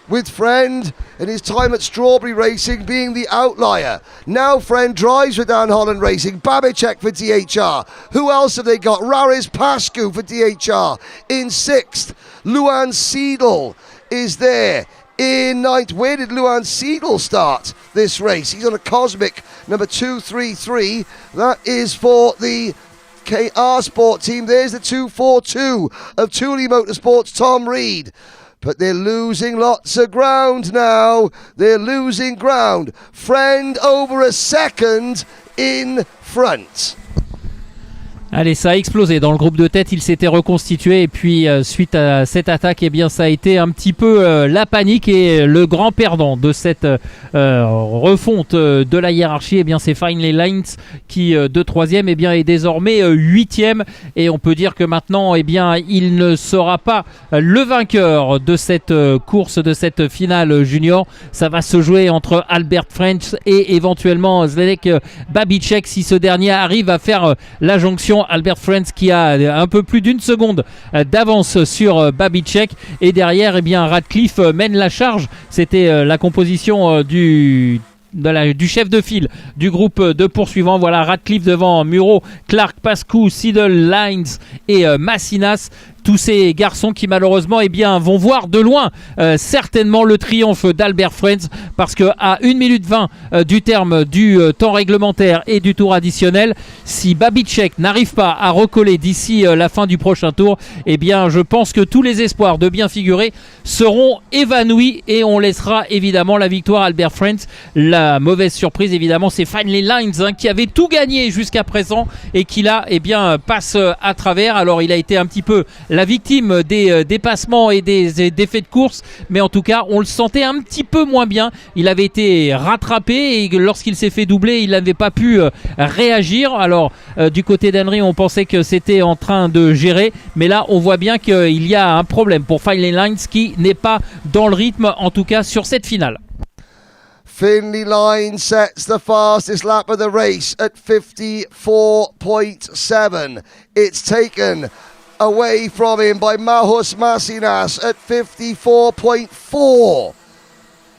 with Friend in his time at Strawberry Racing being the outlier. Now Friend drives for Dan Holland Racing, Babicek for DHR. Who else have they got? Raris Pascu for DHR in 6th. Luan Seidel is there in 9th. Where did Luan Seidel start this race? He's on a Cosmic number 233. That is for the KR Sport team. There's the 242 of Thule Motorsports, Tom Reed. But they're losing lots of ground now. They're losing ground. Friend over a second in front. Allez, ça a explosé dans le groupe de tête, il s'était reconstitué et puis suite à cette attaque, eh bien, ça a été un petit peu la panique et le grand perdant de cette refonte de la hiérarchie, eh bien, c'est Finlay Lines qui de 3e, eh bien, est désormais 8e et on peut dire que maintenant, eh bien, il ne sera pas le vainqueur de cette course, de cette finale junior. Ça va se jouer entre Albert French et éventuellement Zdeněk Babicek si ce dernier arrive à faire la jonction. Albert Friends qui a un peu plus d'une seconde d'avance sur Babicek et derrière, eh bien, Radcliffe mène la charge. C'était la composition du chef de file du groupe de poursuivants. Voilà, Radcliffe devant Muro, Clark, Pascu, Seidel, Lines et Massinas. Tous ces garçons qui malheureusement, eh bien, vont voir de loin certainement le triomphe d'Albert Friends, parce qu'à 1 minute 20 du terme du temps réglementaire et du tour additionnel, si Babicek n'arrive pas à recoller d'ici la fin du prochain tour, eh bien, je pense que tous les espoirs de bien figurer seront évanouis et on laissera évidemment la victoire à Albert Friends. La mauvaise surprise, évidemment, c'est Finlay Lines qui avait tout gagné jusqu'à présent et qui là, eh bien, passe à travers. Alors, il a été un petit peu la victime des dépassements et des effets de course, mais en tout cas on le sentait un petit peu moins bien. Il avait été rattrapé et lorsqu'il s'est fait doubler, il n'avait pas pu réagir. Alors du côté d'Henry, on pensait que c'était en train de gérer, mais là on voit bien qu'il y a un problème pour Finlay Lines qui n'est pas dans le rythme, en tout cas sur cette finale. Finlay Lines sets the fastest lap of the race at 54.7. It's taken away from him by Mahus Massinas at 54.4.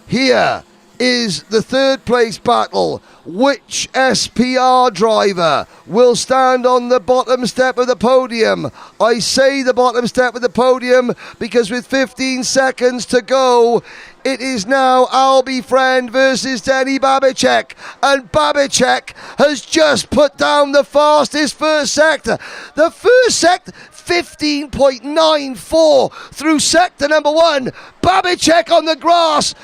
Here is the third place battle. Which SPR driver will stand on the bottom step of the podium? I say the bottom step of the podium because with 15 seconds to go, it is now Albie Friend versus Denny Babicek, and Babicek has just put down the fastest first sector. The first sector, 15.94 through sector number 1. Babicek on the grass.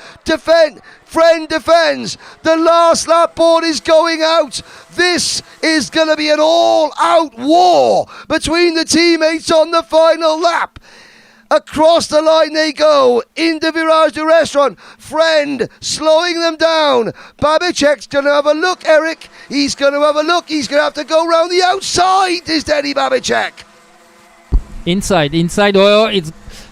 Friend defends. The last lap board is going out. This is going to be an all-out war between the teammates on the final lap. Across the line they go, into Virage du Restaurant. Friend slowing them down. Babicek's going to have a look, Eric. He's going to have a look. He's going to have to go round the outside, is Denny Babicek. Inside, oh,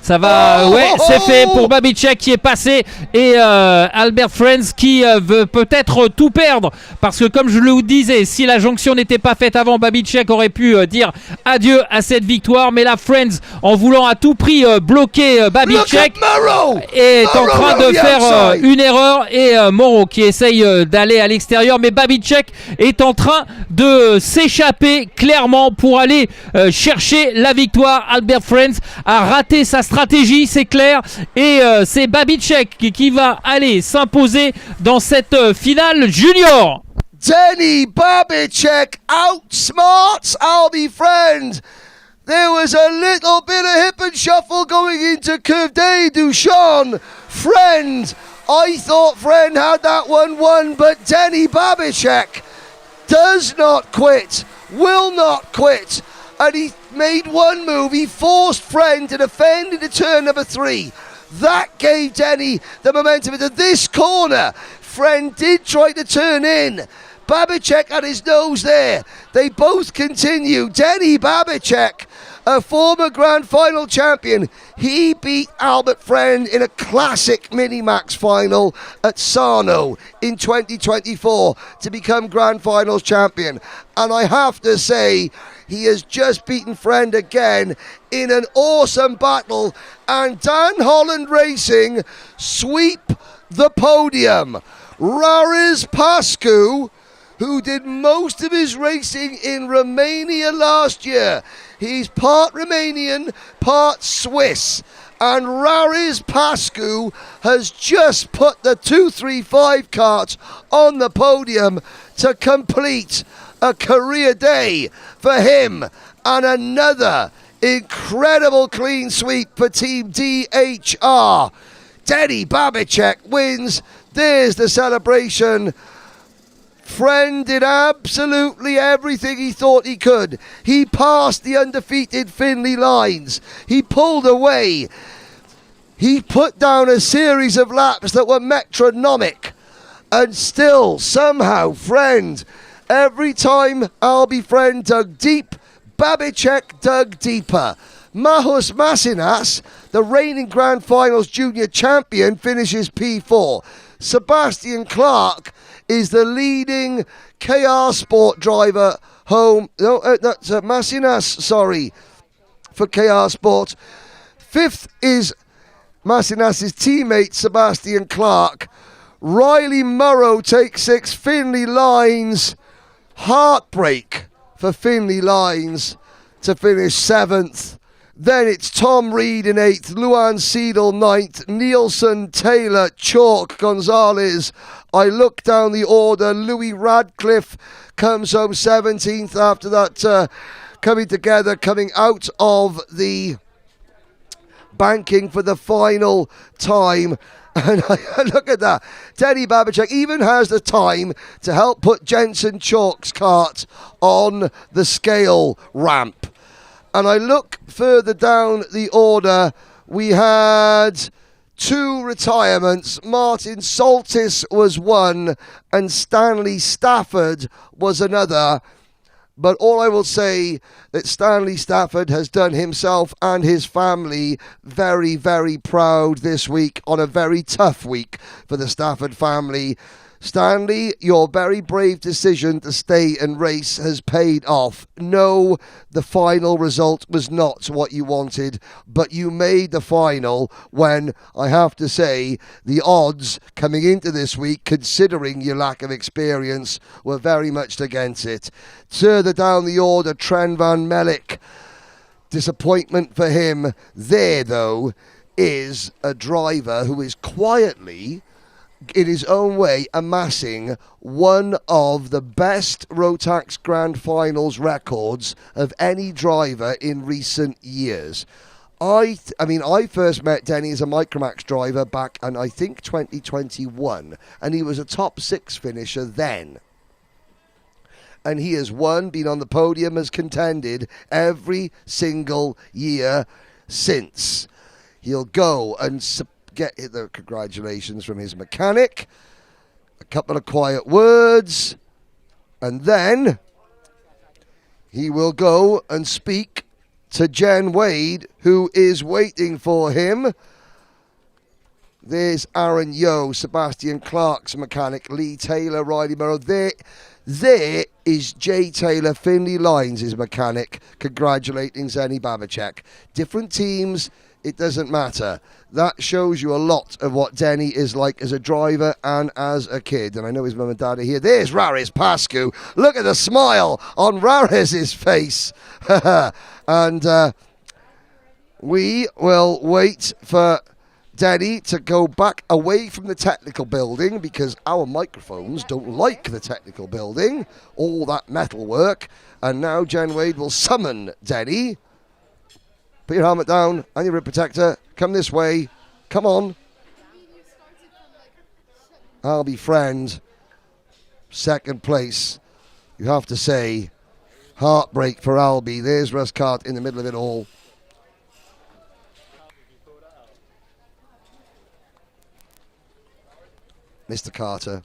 ça va, c'est fait pour Babicek qui est passé et Albert Friends qui veut peut-être tout perdre, parce que comme je le disais, si la jonction n'était pas faite avant, Babicek aurait pu dire adieu à cette victoire, mais là Friends, en voulant à tout prix bloquer Babicek, est en train de faire une erreur, et Morrow qui essaye d'aller à l'extérieur, mais Babicek est en train de s'échapper clairement pour aller chercher la victoire. Albert Friends a raté sa stratégie, c'est clair, et c'est Babicek qui va aller s'imposer dans cette finale junior. Denny Babicek outsmarts Albie Friend. There was a little bit of hip and shuffle going into Curve Day Duchamp. Friend, I thought Friend had that one won, but Denny Babicek does not quit, will not quit. And he made one move. He forced Friend to defend into turn number 3. That gave Denny the momentum into this corner. Friend did try to turn in. Babicek had his nose there. They both continue. Denny Babicek, a former Grand Final champion, he beat Albert Friend in a classic Minimax final at Sarno in 2024 to become Grand Finals champion. And I have to say, he has just beaten Friend again in an awesome battle. And Dan Holland Racing sweep the podium. Raris Pascu, who did most of his racing in Romania last year. He's part Romanian, part Swiss. And Raris Pascu has just put the 235 kart on the podium to complete a career day for him. And another incredible clean sweep for Team DHR. Denny Babicek wins. There's the celebration. Friend did absolutely everything he thought he could. He passed the undefeated Finley lines. He pulled away. He put down a series of laps that were metronomic. And still, somehow, Friend, every time Albie Friend dug deep, Babicek dug deeper. Mahus Masinas, the reigning Grand Finals junior champion, finishes P4. Sebastian Clark is the leading KR Sport driver home. No, that's Masinas, sorry, for KR Sport. Fifth is Masinas' teammate Sebastian Clark. Riley Murrow takes 6. Finley Lines, heartbreak for Finley Lines to finish 7th. Then it's Tom Reed in 8th, Luan Seidel 9th, Nielsen, Taylor, Chalk, Gonzalez. I look down the order, Louis Radcliffe comes home 17th after that coming together, coming out of the banking for the final time. And look at that. Denny Babicek even has the time to help put Jensen Chalk's kart on the scale ramp. And I look further down the order, we had 2 retirements. Martin Soltis was one and Stanley Stafford was another. But all I will say that Stanley Stafford has done himself and his family very, very proud this week on a very tough week for the Stafford family. Stanley, your very brave decision to stay and race has paid off. No, the final result was not what you wanted, but you made the final when, I have to say, the odds coming into this week, considering your lack of experience, were very much against it. Further down the order, Tren van Melk. Disappointment for him. There, though, is a driver who is quietly, in his own way, amassing one of the best Rotax Grand Finals records of any driver in recent years. I first met Denny as a Micromax driver back in, I think, 2021, and he was a top 6 finisher then. And he has won, been on the podium, has contended every single year since. He'll go and get the congratulations from his mechanic, a couple of quiet words, and then he will go and speak to Jen Wade, who is waiting for him. There's Aaron Yo, Sebastian Clark's mechanic, Lee Taylor, Riley Murrow. There is Jay Taylor, Finley Lines' mechanic, congratulating Denny Babicek. Different teams, it doesn't matter. That shows you a lot of what Denny is like as a driver and as a kid. And I know his mum and dad are here. There's Raris Pascu. Look at the smile on Raris' face. And we will wait for Denny to go back away from the technical building because our microphones don't like the technical building, all that metal work. And now Jen Wade will summon Denny. Put your helmet down and your rib protector. Come this way. Come on. Albie Friend, 2nd place. You have to say, heartbreak for Albie. There's Russ Cart in the middle of it all. Mr. Carter,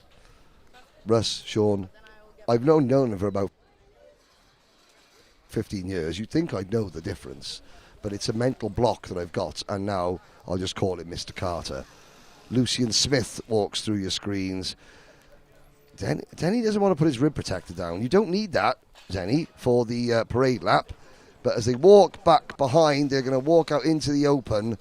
Russ, Sean, I've known them for about 15 years. You'd think I'd know the difference, but it's a mental block that I've got, and now I'll just call him Mr. Carter. Lucian Smith walks through your screens. Denny doesn't want to put his rib protector down. You don't need that, Denny, for the parade lap. But as they walk back behind, they're going to walk out into the open.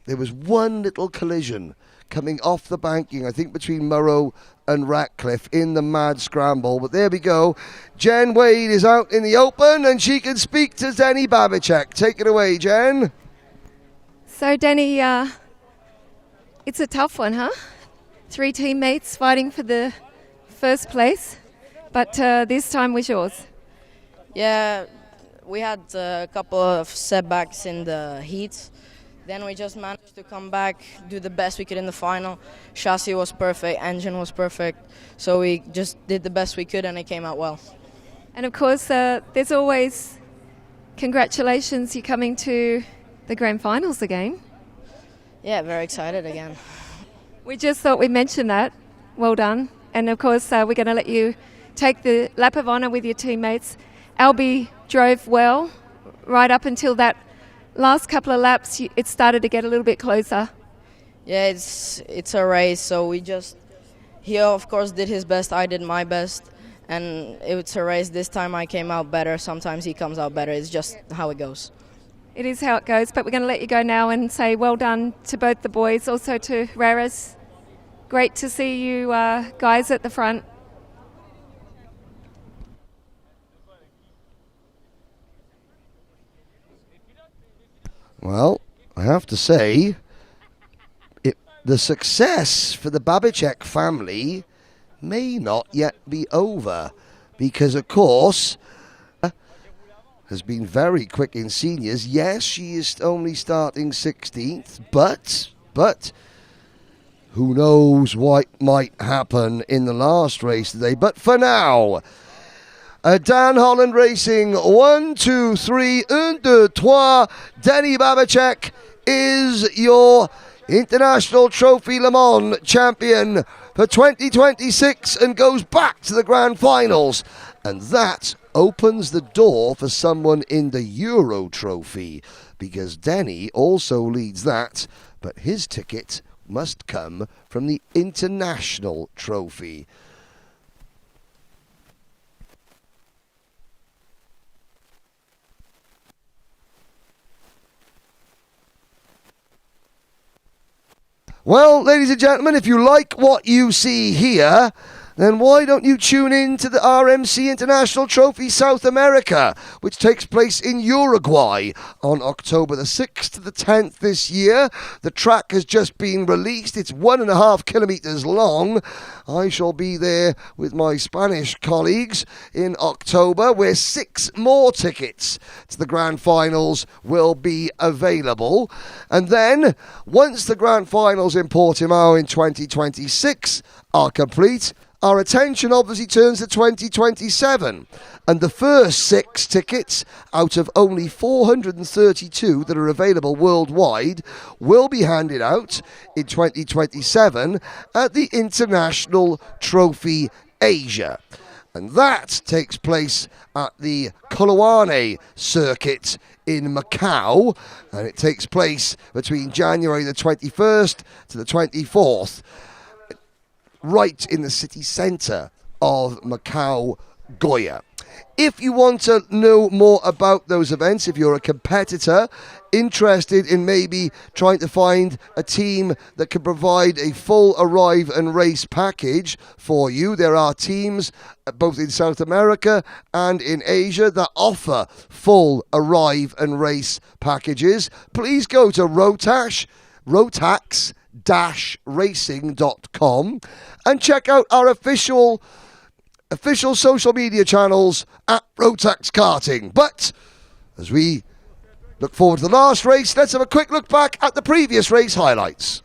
There was one little collision coming off the banking, I think between Murrow and Ratcliffe in the mad scramble. But there we go. Jen Wade is out in the open, and she can speak to Denny Babicek. Take it away, Jen. So, Denny, it's a tough one, huh? 3 teammates fighting for the first place, but this time was yours. Yeah, we had a couple of setbacks in the heat. Then we just managed to come back, do the best we could in the final. Chassis was perfect, engine was perfect, so we just did the best we could and it came out well. And of course, there's always congratulations, you're coming to the grand finals again. Yeah, very excited again. We just thought we'd mention that. Well done. And of course, we're going to let you take the lap of honour with your teammates. Albie drove well right up until that last couple of laps. It started to get a little bit closer. Yeah, it's a race, so he of course did his best, I did my best, and it's a race. This time I came out better, sometimes he comes out better. It's just how it goes. It is how it goes, but we're going to let you go now and say well done to both the boys, also to Raris. Great to see you guys at the front. Well, I have to say, the success for the Babicek family may not yet be over, because, of course, has been very quick in seniors. Yes, she is only starting 16th, but who knows what might happen in the last race today. But for now, Dan Holland Racing, 1, 2, 3, 1, 2, 3. Denny Babicek is your International Trophy Le Mans champion for 2026 and goes back to the grand finals. And that opens the door for someone in the Euro Trophy, because Denny also leads that, but his ticket must come from the International Trophy. Well, ladies and gentlemen, if you like what you see here, then why don't you tune in to the RMC International Trophy South America, which takes place in Uruguay on October the 6th to the 10th this year. The track has just been released. It's 1.5 kilometers long. I shall be there with my Spanish colleagues in October, where 6 more tickets to the grand finals will be available. And then, once the grand finals in Portimao in 2026 are complete, our attention obviously turns to 2027, and the first 6 tickets out of only 432 that are available worldwide will be handed out in 2027 at the International Trophy Asia. And that takes place at the Coloane circuit in Macau, and it takes place between January the 21st to the 24th. Right in the city centre of Macau, Goya. If you want to know more about those events, if you're a competitor interested in maybe trying to find a team that can provide a full arrive and race package for you, there are teams both in South America and in Asia that offer full arrive and race packages. Please go to Rotax-racing.com and check out our official social media channels at Rotax Karting. But as we look forward to the last race, let's have a quick look back at the previous race highlights.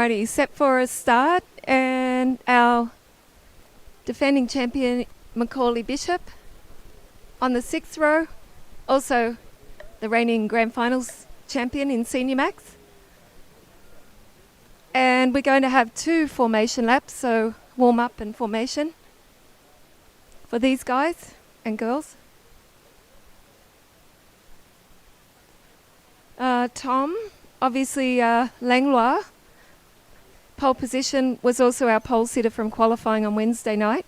Alrighty, set for a start, and our defending champion Macaulay Bishop on the 6th row, also the reigning Grand Finals champion in Senior Max. And we're going to have 2 formation laps, so warm up and formation for these guys and girls. Tom, obviously Langlois, pole position, was also our pole sitter from qualifying on Wednesday night.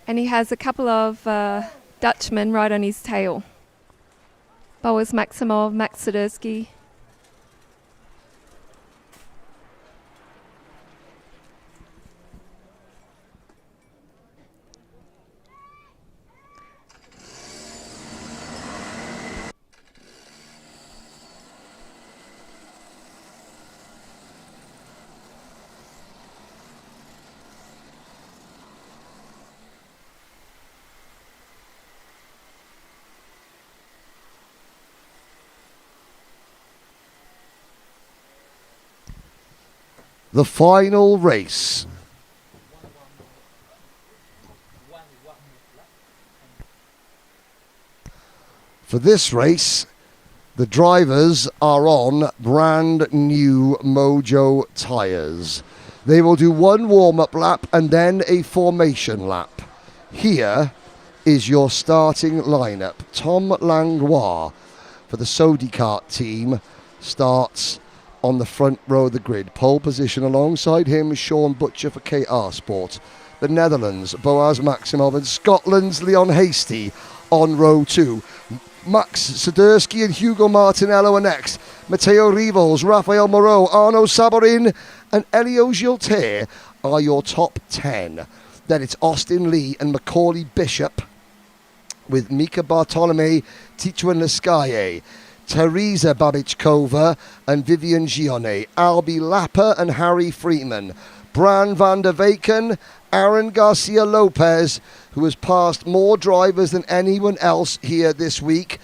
And he has a couple of Dutchmen right on his tail. Boas Maximov, Max Sidursky. The final race. For this race, the drivers are on brand new Mojo tyres. They will do 1 warm-up lap and then a formation lap. Here is your starting lineup. Tom Langlois for the Sodi Kart team starts on the front row of the grid. Pole position alongside him, Sean Butcher for KR Sport. The Netherlands, Boaz Maximov, and Scotland's Leon Hasty on row 2. Max Sidursky and Hugo Martinello are next. Matteo Rivals, Rafael Moreau, Arnaud Saborin and Elio Gilter are your top 10. Then it's Austin Lee and Macaulay Bishop with Mika Bartolome, Tichuan Leskaye, Teresa Babichkova and Vivian Gione, Albi Lapper and Harry Freeman, Bran van der Weyken, Aaron Garcia Lopez, who has passed more drivers than anyone else here this week.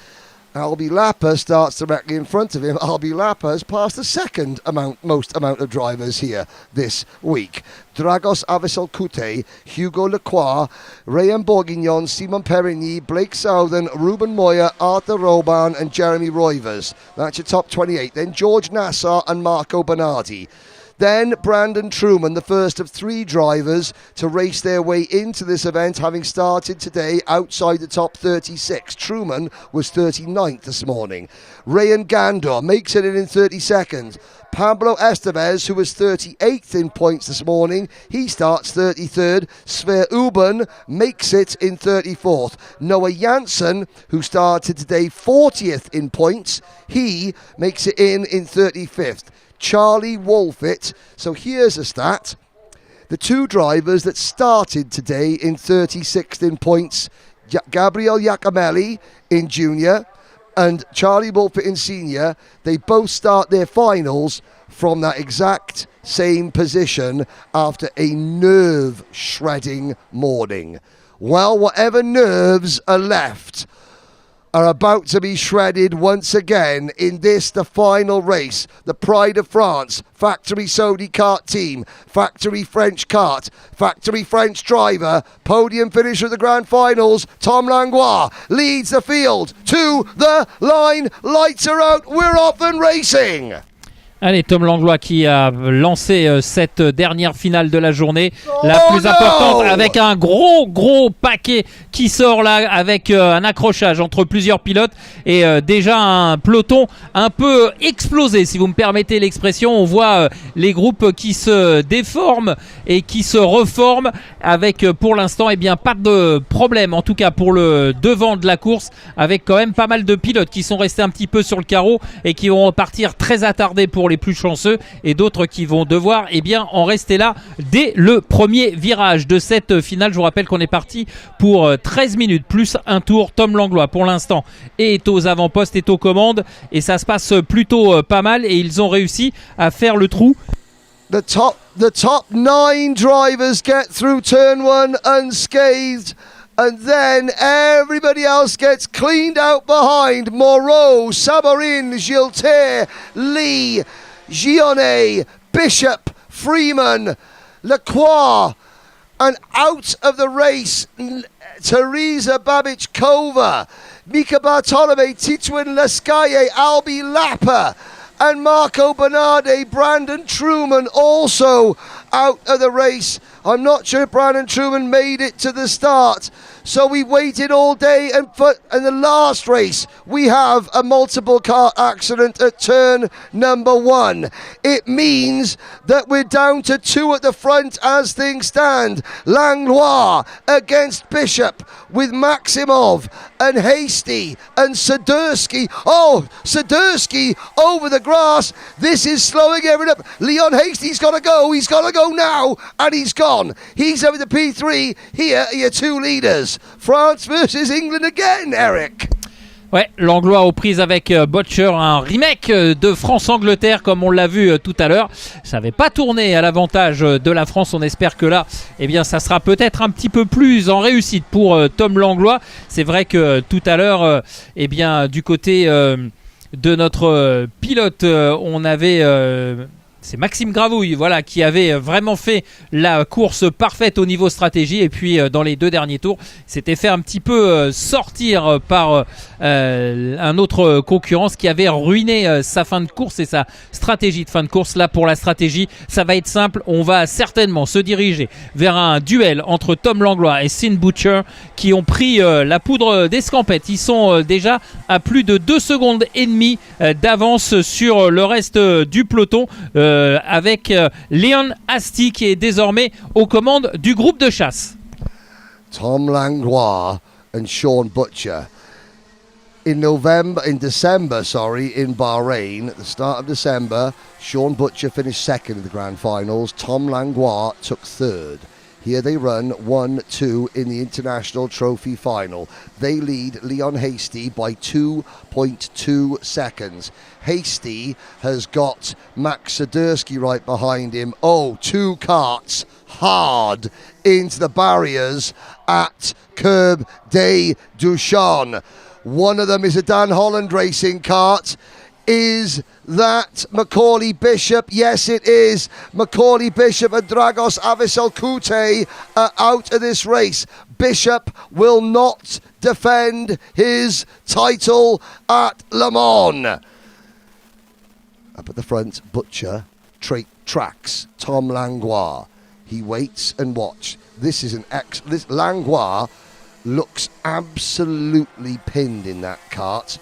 Albi Lapper starts directly in front of him. Albi Lapper has passed the most amount of drivers here this week. Dragos Avisalkute, Hugo Lecroix, Rayan Bourguignon, Simon Perigny, Blake Southern, Ruben Moya, Arthur Roban and Jeremy Roivers. That's your top 28. Then George Nassar and Marco Bernardi. Then Brandon Truman, the first of 3 drivers to race their way into this event, having started today outside the top 36. Truman was 39th this morning. Rayan Gandor makes it in 32nd. Pablo Estevez, who was 38th in points this morning, he starts 33rd. Sver Uben makes it in 34th. Noah Janssen, who started today 40th in points, he makes it in 35th. Charlie Wolfit. So here's a stat. The 2 drivers that started today in 36th in points, Gabriel Giacomelli in junior and Charlie Wolfit in senior, they both start their finals from that exact same position after a nerve-shredding morning. Well, whatever nerves are left are about to be shredded once again in this, the final race. The Pride of France, Factory Sodi Kart team, Factory French Kart, Factory French driver, podium finisher of the Grand Finals, Tom Langlois leads the field to the line. Lights are out, we're off and racing. Allez, Tom Langlois qui a lancé cette dernière finale de la journée, la plus importante, avec un gros paquet qui sort là, avec un accrochage entre plusieurs pilotes et déjà un peloton un peu explosé, si vous me permettez l'expression. On voit les groupes qui se déforment et qui se reforment avec pour l'instant pas de problème, en tout cas pour le devant de la course, avec quand même pas mal de pilotes qui sont restés un petit peu sur le carreau et qui vont partir très attardés pour les plus chanceux, et d'autres qui vont devoir en rester là dès le premier virage de cette finale. Je vous rappelle qu'on est parti pour 13 minutes plus un tour. Tom Langlois pour l'instant est aux avant-postes, est aux commandes, et ça se passe plutôt pas mal, et ils ont réussi à faire le trou The top 9 drivers get through turn 1 unscathed, and then everybody else gets cleaned out behind. Moreau, Saborin, Gilter, Lee, Gionnet, Bishop, Freeman, Lacroix, and out of the race, Teresa Babic-Kova, Mika Bartolome, Titouan Laskaye, Albi Lapper, and Marco Bernardi. Brandon Truman also out of the race. I'm not sure if Brandon Truman made it to the start. So we waited all day, and in the last race, we have a multiple car accident at turn number 1. It means that we're down to 2 at the front as things stand. Langlois against Bishop with Maximov and Hasty and Sadursky. Oh, Sadursky over the grass. This is slowing everything up. Leon Hasty's got to go. He's got to go now, and he's gone. He's over the P3. Here are your 2 leaders. France versus England again, Eric. Ouais, l'Anglois aux prises avec Butcher, un remake de France-Angleterre comme on l'a vu tout à l'heure. Ça n'avait pas tourné à l'avantage de la France. On espère que là, eh bien, ça sera peut-être un petit peu plus en réussite pour Tom Langlois. C'est vrai que tout à l'heure, eh bien, du côté de notre pilote, on avait... c'est Maxime Gravouille, voilà, qui avait vraiment fait la course parfaite au niveau stratégie. Et puis dans les 2 derniers tours, s'était fait un petit peu sortir par un autre concurrent, ce qui avait ruiné sa fin de course et sa stratégie de fin de course. Là, pour la stratégie, ça va être simple. On va certainement se diriger vers un duel entre Tom Langlois et Sin Butcher, qui ont pris la poudre d'escampette. Ils sont déjà à plus de 2 secondes et demie d'avance sur le reste du peloton. Avec Leon Hasty qui est désormais aux commandes du groupe de chasse. Tom Langlois and Sean Butcher. In December, in Bahrain, at the start of December, Sean Butcher finished second in the grand finals. Tom Langlois took third. Here they run 1-2 in the International Trophy final. They lead Leon Hasty by 2.2 seconds. Hasty has got Max Sadursky right behind him. Oh, 2 karts hard into the barriers at Curb des Duchon. One of them is a Dan Holland Racing kart. Is that Macaulay Bishop? Yes, it is. Macaulay Bishop and Dragos Aviselkute are out of this race. Bishop will not defend his title at Le Mans. Up at the front, Butcher tracks Tom Langlois. He waits and watches. This Langlois looks absolutely pinned in that kart.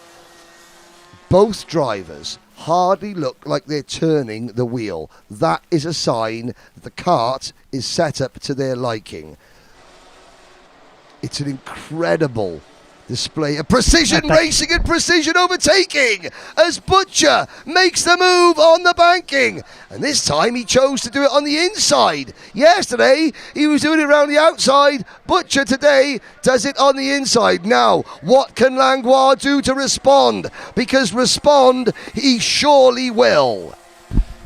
Both drivers hardly look like they're turning the wheel. That is a sign that the kart is set up to their liking. It's an incredible display of precision racing and precision overtaking as Butcher makes the move on the banking. And this time he chose to do it on the inside. Yesterday he was doing it around the outside. Butcher today does it on the inside. Now, what can Langlois do to respond? Because respond he surely will.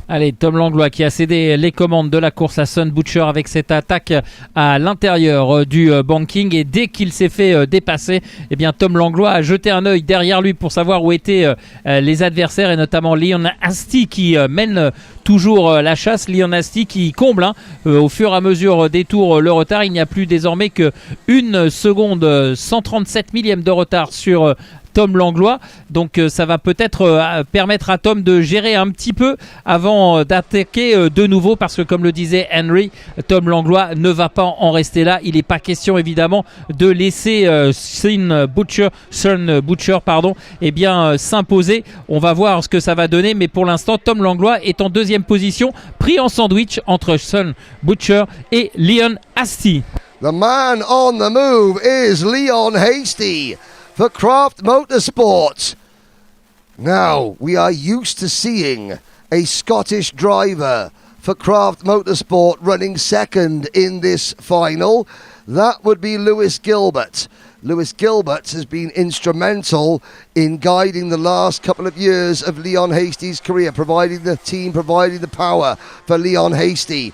Allez, Tom Langlois qui a cédé les commandes de la course à Sun Butcher avec cette attaque à l'intérieur du banking, et dès qu'il s'est fait dépasser, eh bien Tom Langlois a jeté un œil derrière lui pour savoir où étaient les adversaires, et notamment Leon Hasty qui mène toujours la chasse. Leon Hasty qui comble au fur et à mesure des tours le retard. Il n'y a plus désormais que 1 seconde 137 millième de retard sur Tom Langlois, donc ça va peut-être permettre à Tom de gérer un petit peu avant d'attaquer de nouveau, parce que comme le disait Henry, Tom Langlois ne va pas en rester là. Il n'est pas question évidemment de laisser Sun Butcher s'imposer. On va voir ce que ça va donner, mais pour l'instant Tom Langlois est en 2e position, pris en sandwich entre Sun Butcher et Leon Hasty. The man on the move is Leon Hasty for Craft Motorsport. Now, we are used to seeing a Scottish driver for Craft Motorsport running second in this final. That would be Lewis Gilbert. Lewis Gilbert has been instrumental in guiding the last couple of years of Leon Hasty's career, providing the power for Leon Hasty.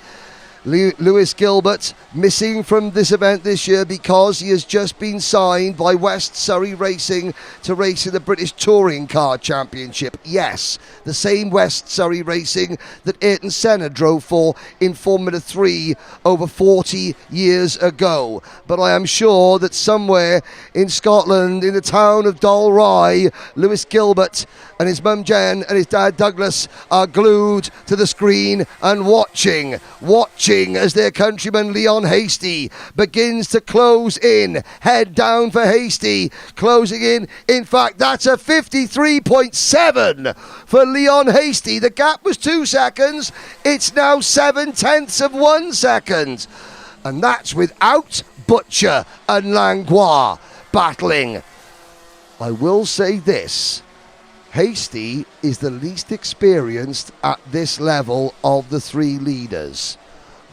Lewis Gilbert missing from this event this year because he has just been signed by West Surrey Racing to race in the British Touring Car Championship. Yes, the same West Surrey Racing that Ayrton Senna drove for in Formula 3 over 40 years ago. But I am sure that somewhere in Scotland, in the town of Dalry, Lewis Gilbert and his mum Jen and his dad Douglas are glued to the screen and watching as their countryman Leon Hasty begins to close in. Head down for Hasty, closing in. In fact, that's a 53.7 for Leon Hasty. The gap was 2 seconds. It's now 7/10 of 1 second. And that's without Butcher and Langlois battling. I will say this. Hasty is the least experienced at this level of the three leaders.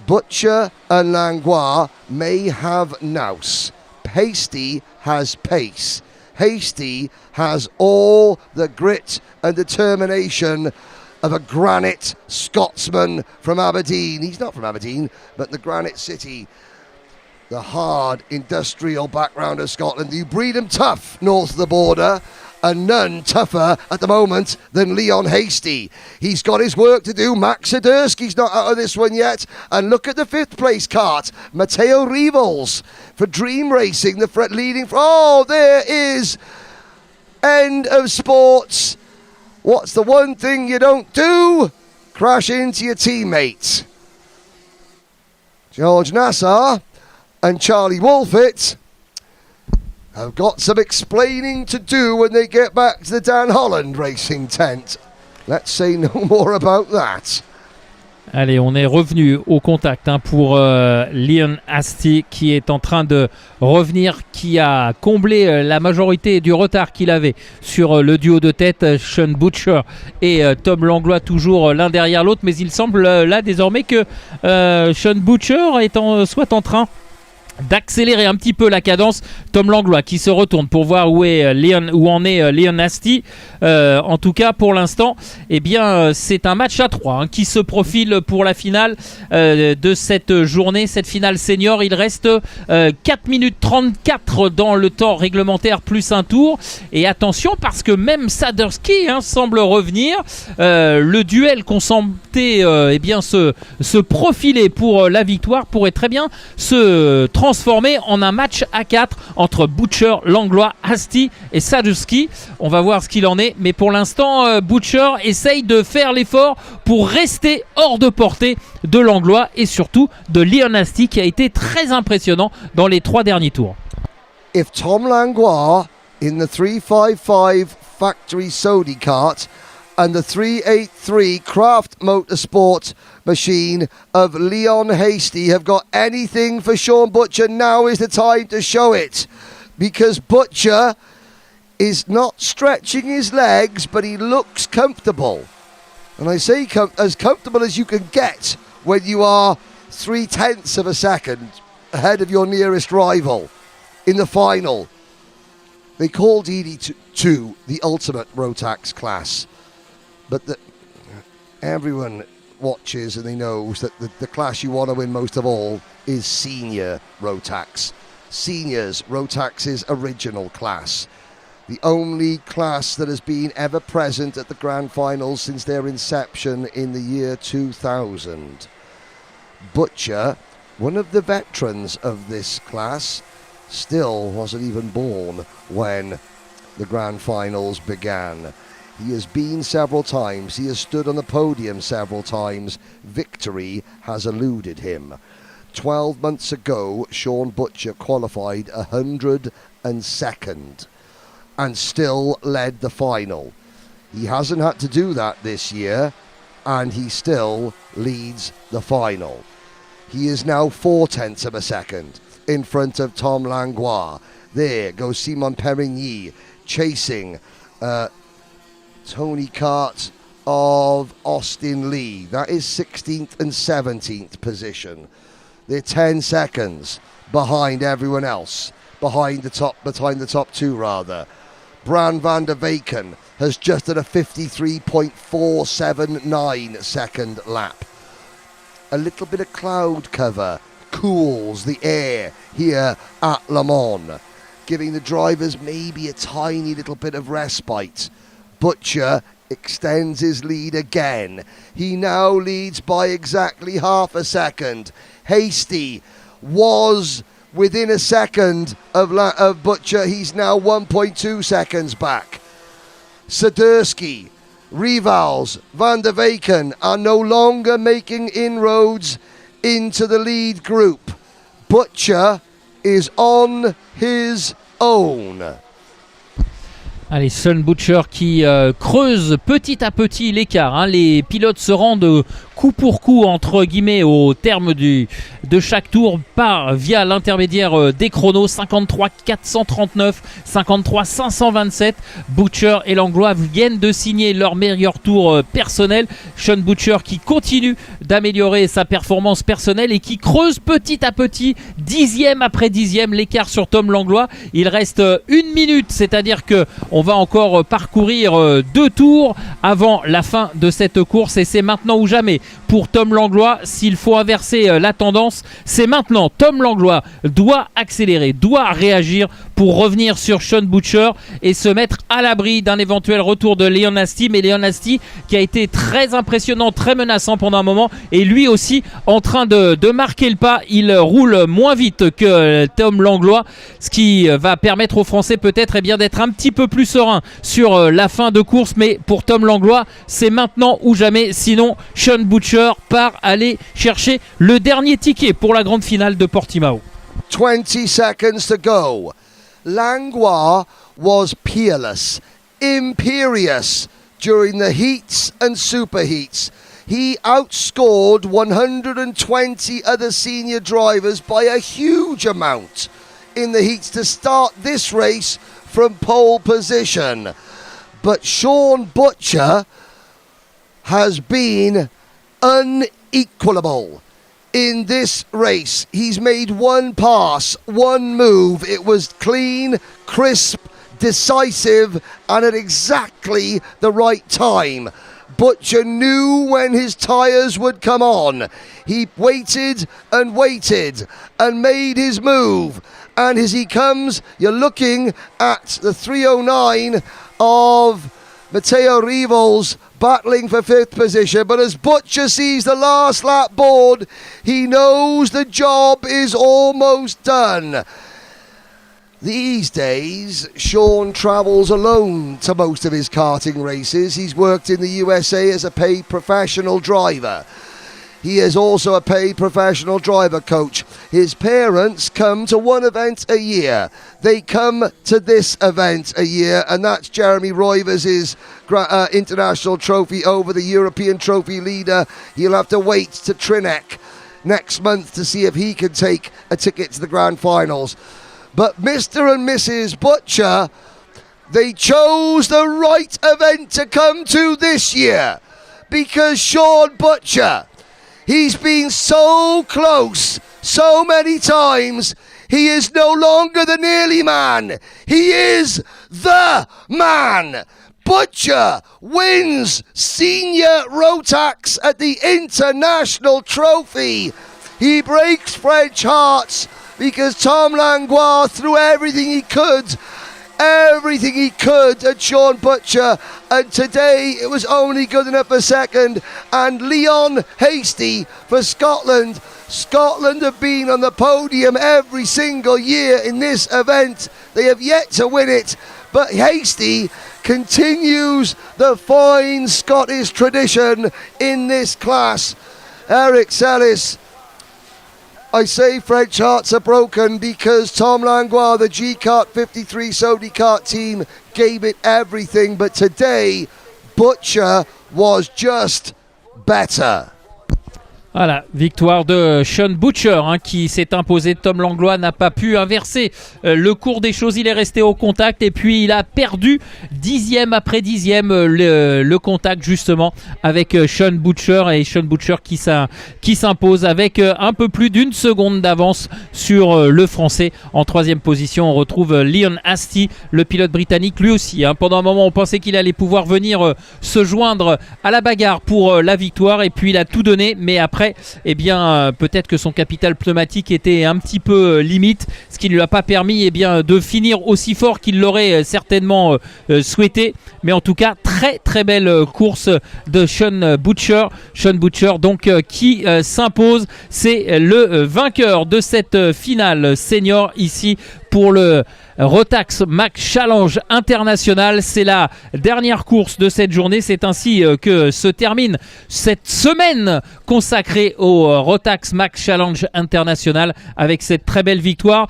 Butcher and Langlois may have nous. Hasty has pace. Hasty has all the grit and determination of a granite Scotsman from Aberdeen. He's not from Aberdeen, but the Granite City, the hard industrial background of Scotland. You breed them tough north of the border, and none tougher at the moment than Leon Hasty. He's got his work to do. Max Swiderski's not out of this one yet. And look at the 5th place cart. Matteo Rivals for Dream Racing, the front leading. Oh, there is end of sports. What's the one thing you don't do? Crash into your teammates. George Nassar and Charlie Wolfett have got some explaining to do when they get back to the Dan Holland racing tent. Let's say no more about that. Allez, on est revenu au contact pour Leon Hasty qui est en train de revenir, qui a comblé la majorité du retard qu'il avait sur le duo de tête, Sean Butcher et Tom Langlois, toujours l'un derrière l'autre. Mais il semble là désormais que Sean Butcher soit en train d'accélérer un petit peu la cadence. Tom Langlois qui se retourne pour voir où en est Leon Hasty. En tout cas pour l'instant, eh bien, c'est un match à 3 qui se profile pour la finale de cette journée, cette finale senior. Il reste 4 minutes 34 dans le temps réglementaire plus un tour, et attention parce que même Swiderski semble revenir. Le duel qu'on sentait eh bien, se profiler pour la victoire pourrait très bien se transformé en un match à 4 entre Butcher, Langlois, Hasty et Swiderski. On va voir ce qu'il en est, mais pour l'instant Butcher essaye de faire l'effort pour rester hors de portée de Langlois et surtout de Leon Hasty, qui a été très impressionnant dans les 3 derniers tours. If Tom Langlois in the 355 factory Sodi cart and the 383 Craft Motorsport machine of Leon Hasty have got anything for Sean Butcher, now is the time to show it, because Butcher is not stretching his legs, but he looks comfortable. And I say as comfortable as you can get when you are 0.3 of a second ahead of your nearest rival in the final. They called ED2 the ultimate Rotax class, but everyone watches and they knows that the class you want to win most of all is senior Rotax. Seniors, Rotax's original class. The only class that has been ever present at the grand finals since their inception in the year 2000. Butcher, one of the veterans of this class, still wasn't even born when the grand finals began. He has been several times. He has stood on the podium several times. Victory has eluded him. 12 months ago, Sean Butcher qualified 102nd and still led the final. He hasn't had to do that this year, and he still leads the final. He is now 0.4 of a second in front of Tom Langlois. There goes Simon Perigny chasing Tony Cart of Austin Lee. That is 16th and 17th position. They're 10 seconds behind everyone else. behind the top two rather. Bran van der Weyken has just done a 53.479 second lap. A little bit of cloud cover cools the air here at Le Mans, giving the drivers maybe a tiny little bit of respite. Butcher extends his lead again. He now leads by exactly half a second. Hasty was within a second of Butcher. He's now 1.2 seconds back. Swiderski, Rivals, Van der Weyken are no longer making inroads into the lead group. Butcher is on his own. Allez, Sean Butcher qui creuse petit à petit l'écart. Les pilotes se rendent coup pour coup, entre guillemets, au terme de chaque tour via l'intermédiaire des chronos. 53 439, 53 527. Butcher et Langlois viennent de signer leur meilleur tour personnel. Sean Butcher qui continue d'améliorer sa performance personnelle et qui creuse petit à petit, dixième après dixième, l'écart sur Tom Langlois. Il reste une minute, c'est-à-dire que on va encore parcourir 2 tours avant la fin de cette course et c'est maintenant ou jamais pour Tom Langlois. S'il faut inverser la tendance, c'est maintenant. Tom Langlois doit accélérer, doit réagir pour revenir sur Sean Butcher et se mettre à l'abri d'un éventuel retour de Leon Hastie. Mais Leon Hastie qui a été très impressionnant, très menaçant pendant un moment et lui aussi en train de marquer le pas. Il roule moins vite que Tom Langlois, ce qui va permettre aux Français peut-être d'être un petit peu plus serein sur la fin de course. Mais pour Tom Langlois, c'est maintenant ou jamais. Sinon, Sean Butcher part aller chercher le dernier ticket pour la grande finale de Portimao. 20 seconds to go. Langlois was peerless, imperious during the heats and superheats. He outscored 120 other senior drivers by a huge amount in the heats to start this race from pole position. But Sean Butcher has been unequalable in this race. He's made one pass, one move. It was clean, crisp, decisive, and at exactly the right time. Butcher knew when his tyres would come on. He waited and waited and made his move. And as he comes, you're looking at the 309 of Matteo Rivals battling for 5th position. But as Butcher sees the last lap board, he knows the job is almost done. These days, Sean travels alone to most of his karting races. He's worked in the USA as a paid professional driver. He is also a paid professional driver coach. His parents come to one event a year. They come to this event a year, and that's Jeremy Roivers' international trophy over the European trophy leader. He'll have to wait to Trinek next month to see if he can take a ticket to the grand finals. But Mr. and Mrs. Butcher, they chose the right event to come to this year, because Sean Butcher, he's been so close so many times. He is no longer the nearly man. He is the man. Butcher wins Senior Rotax at the International Trophy. He breaks French hearts because Tom Langlois threw everything he could at Sean Butcher, and today it was only good enough for second. And Leon Hastie for Scotland. Scotland have been on the podium every single year in this event. They have yet to win it, but Hastie continues the fine Scottish tradition in this class. Eric Sellis, I say French hearts are broken because Tom Langlois, the G-Kart 53 Sony Kart team, gave it everything. But today, Butcher was just better. Voilà, victoire de Sean Butcher qui s'est imposé. Tom Langlois n'a pas pu inverser le cours des choses. Il est resté au contact et puis il a perdu dixième après dixième le contact justement avec Sean Butcher. Et Sean Butcher qui s'impose avec un peu plus d'une seconde d'avance sur le Français. En troisième position, on retrouve Leon Hastie, le pilote britannique lui aussi. Pendant un moment, on pensait qu'il allait pouvoir venir se joindre à la bagarre pour la victoire et puis il a tout donné. Mais après, eh bien, peut-être que son capital pneumatique était un petit peu limite, ce qui ne lui a pas permis de finir aussi fort qu'il l'aurait certainement souhaité. Mais en tout cas, très très belle course de Sean Butcher. Sean Butcher donc qui s'impose. C'est le vainqueur de cette finale senior ici pour le Rotax Max Challenge International. C'est la dernière course de cette journée. C'est ainsi que se termine cette semaine consacrée au Rotax Max Challenge International avec cette très belle victoire.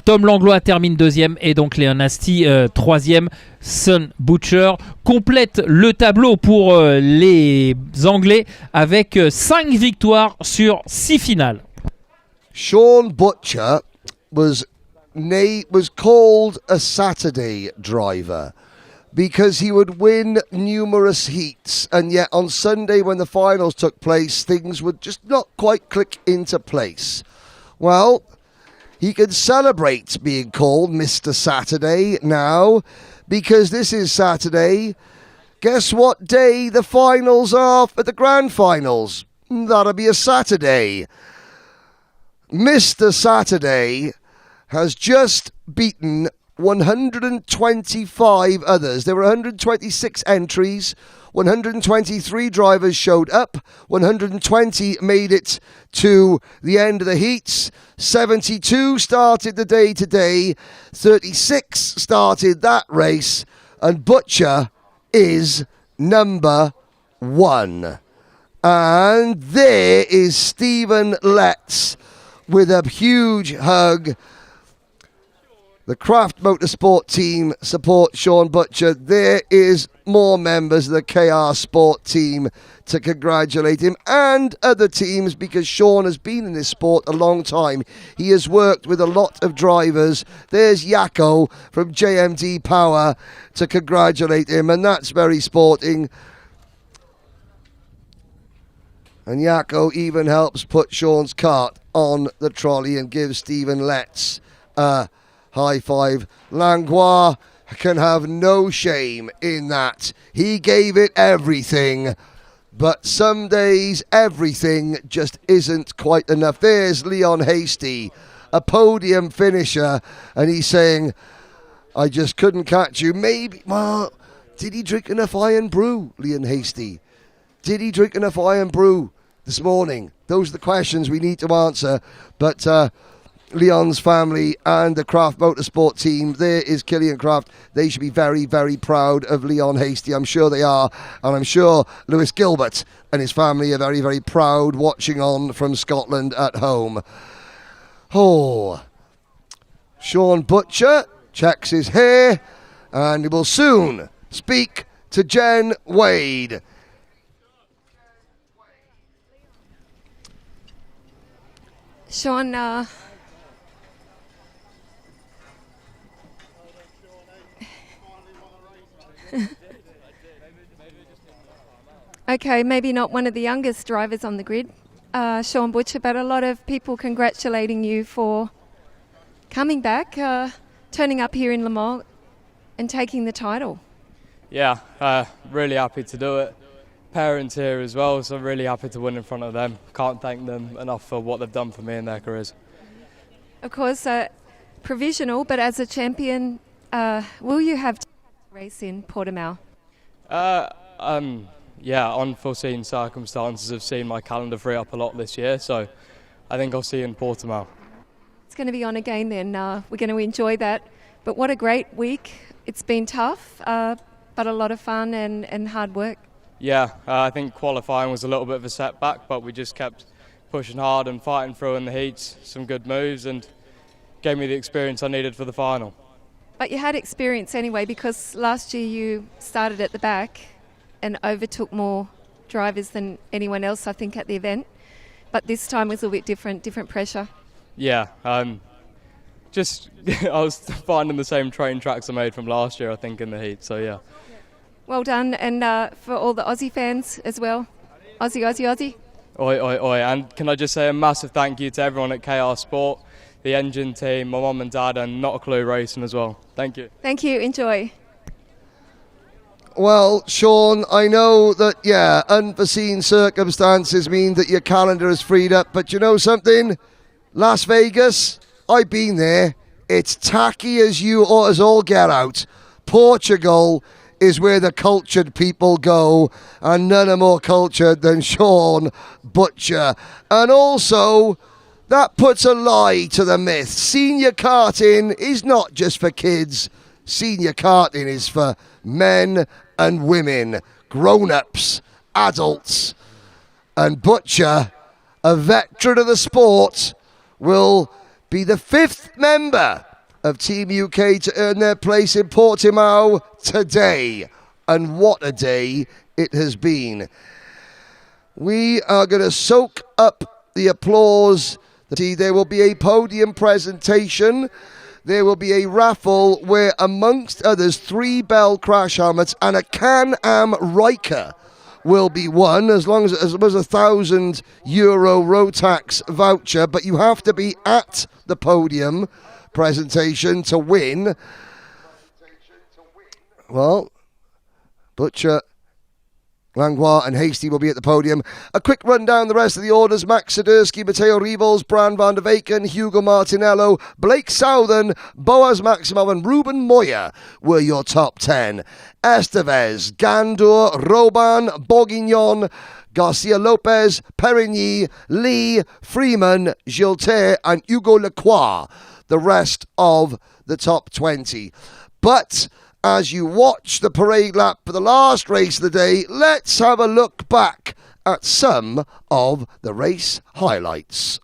Tom Langlois termine deuxième et donc Leon Hastie troisième. Sean Butcher complète le tableau pour les Anglais avec 5 victoires sur 6 finales. Sean Butcher was called a Saturday driver because he would win numerous heats, and yet on Sunday when the finals took place, things would just not quite click into place. Well, he can celebrate being called Mr. Saturday now, because this is Saturday. Guess what day the finals are at the grand finals? That'll be a Saturday. Mr. Saturday has just beaten 125 others. There were 126 entries. 123 drivers showed up. 120 made it to the end of the heats. 72 started the day today. 36 started that race. And Butcher is number 1. And there is Stephen Letts with a huge hug. The Craft Motorsport team support Sean Butcher. There is more members of the KR Sport team to congratulate him, and other teams, because Sean has been in this sport a long time. He has worked with a lot of drivers. There's Yako from JMD Power to congratulate him, and that's very sporting. And Yako even helps put Sean's kart on the trolley and gives Stephen Letts a high five. Langlois can have no shame in that. He gave it everything, but some days everything just isn't quite enough. There's Leon Hastie, a podium finisher, and he's saying, I just couldn't catch you. Maybe, well, did he drink enough iron brew, Leon Hastie? Did he drink enough iron brew this morning? Those are the questions we need to answer. But Leon's family and the Craft Motorsport team, there is Killian Craft. They should be very, very proud of Leon Hastie. I'm sure they are. And I'm sure Lewis Gilbert and his family are very, very proud watching on from Scotland at home. Oh, Sean Butcher checks his hair and he will soon speak to Jen Wade. Sean, okay, maybe not one of the youngest drivers on the grid, Sean Butcher, but a lot of people congratulating you for coming back, turning up here in Le Mans and taking the title. Yeah, really happy to do it. Parents here as well, so I'm really happy to win in front of them. Can't thank them enough for what they've done for me in their careers. Of course, provisional, but as a champion, will you have to race in Portimao? Yeah, unforeseen circumstances have seen my calendar free up a lot this year, so I think I'll see you in Portimao. It's going to be on again then. We're going to enjoy that. But what a great week. It's been tough, but a lot of fun and hard work. Yeah, I think qualifying was a little bit of a setback, but we just kept pushing hard and fighting through in the heats, some good moves, and gave me the experience I needed for the final. But you had experience anyway, because last year you started at the back and overtook more drivers than anyone else, I think, at the event. but this time was a little bit different pressure. Yeah, just I was finding the same train tracks I made from last year, I think, in the heat. So yeah. Well done, and for all the Aussie fans as well. Aussie, Aussie, Aussie. Oi, oi, oi. And can I just say a massive thank you to everyone at KR Sport, the engine team, my mum and dad, and Not a Clue Racing as well. Thank you. Thank you, enjoy. Well, Sean, I know that, unforeseen circumstances mean that your calendar is freed up, but you know something? Las Vegas, I've been there. It's tacky as all get out. Portugal is where the cultured people go, and none are more cultured than Sean Butcher. And also, that puts a lie to the myth. Senior karting is not just for kids. Senior karting is for men and women, grown-ups, adults. And Butcher, a veteran of the sport, will be the 5th member of Team UK to earn their place in Portimao today. And what a day it has been. We are going to soak up the applause. There will be a podium presentation. There will be a raffle where, amongst others, 3 Bell crash helmets and a Can-Am Riker will be won, as long as it was €1,000 Rotax voucher. But you have to be at the podium presentation to win. Well, Butcher, Langlois and Hasty will be at the podium. A quick run down the rest of the orders. Max Sidursky, Matteo Rivals, Bran van der Veken, Hugo Martinello, Blake Southern, Boaz Maximov and Ruben Moya were your top 10. Estevez, Gandour, Roban, Bourguignon, Garcia Lopez, Perigny, Lee, Freeman, Gilter and Hugo Lacroix, the rest of the top 20. But as you watch the parade lap for the last race of the day, let's have a look back at some of the race highlights.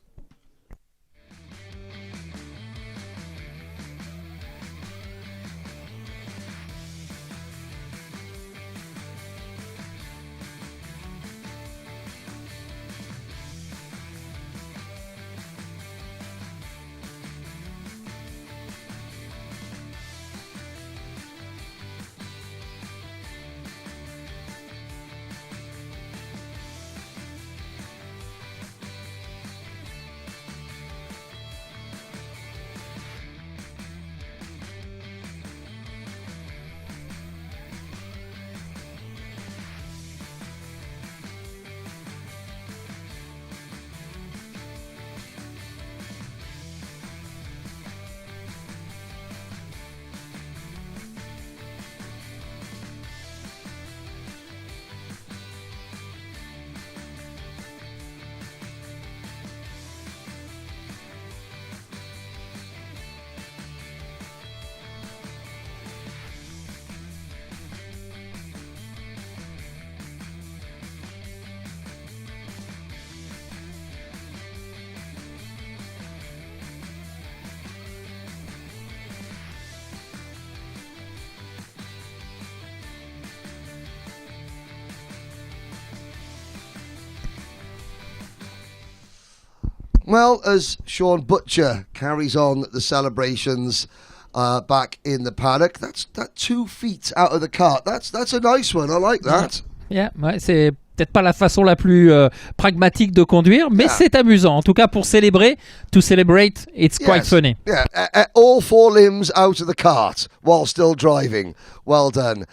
Well, as Sean Butcher carries on the celebrations back in the paddock, that 2 feet out of the cart, that's a nice one. I like that. Yeah, ouais, c'est peut-être pas la façon la plus pragmatique de conduire, mais c'est amusant. En tout cas, pour célébrer, to celebrate, it's quite funny. Yeah, all 4 limbs out of the cart while still driving. Well done.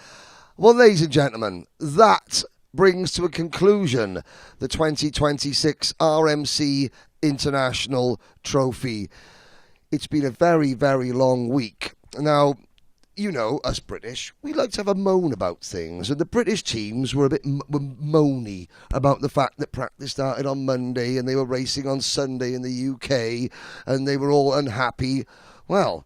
Well, ladies and gentlemen, that brings to a conclusion the 2026 RMC International Trophy. It's been a very, very long week. Now, you know, us British, we like to have a moan about things, and the British teams were a bit moany about the fact that practice started on Monday and they were racing on Sunday in the UK, and they were all unhappy. Well,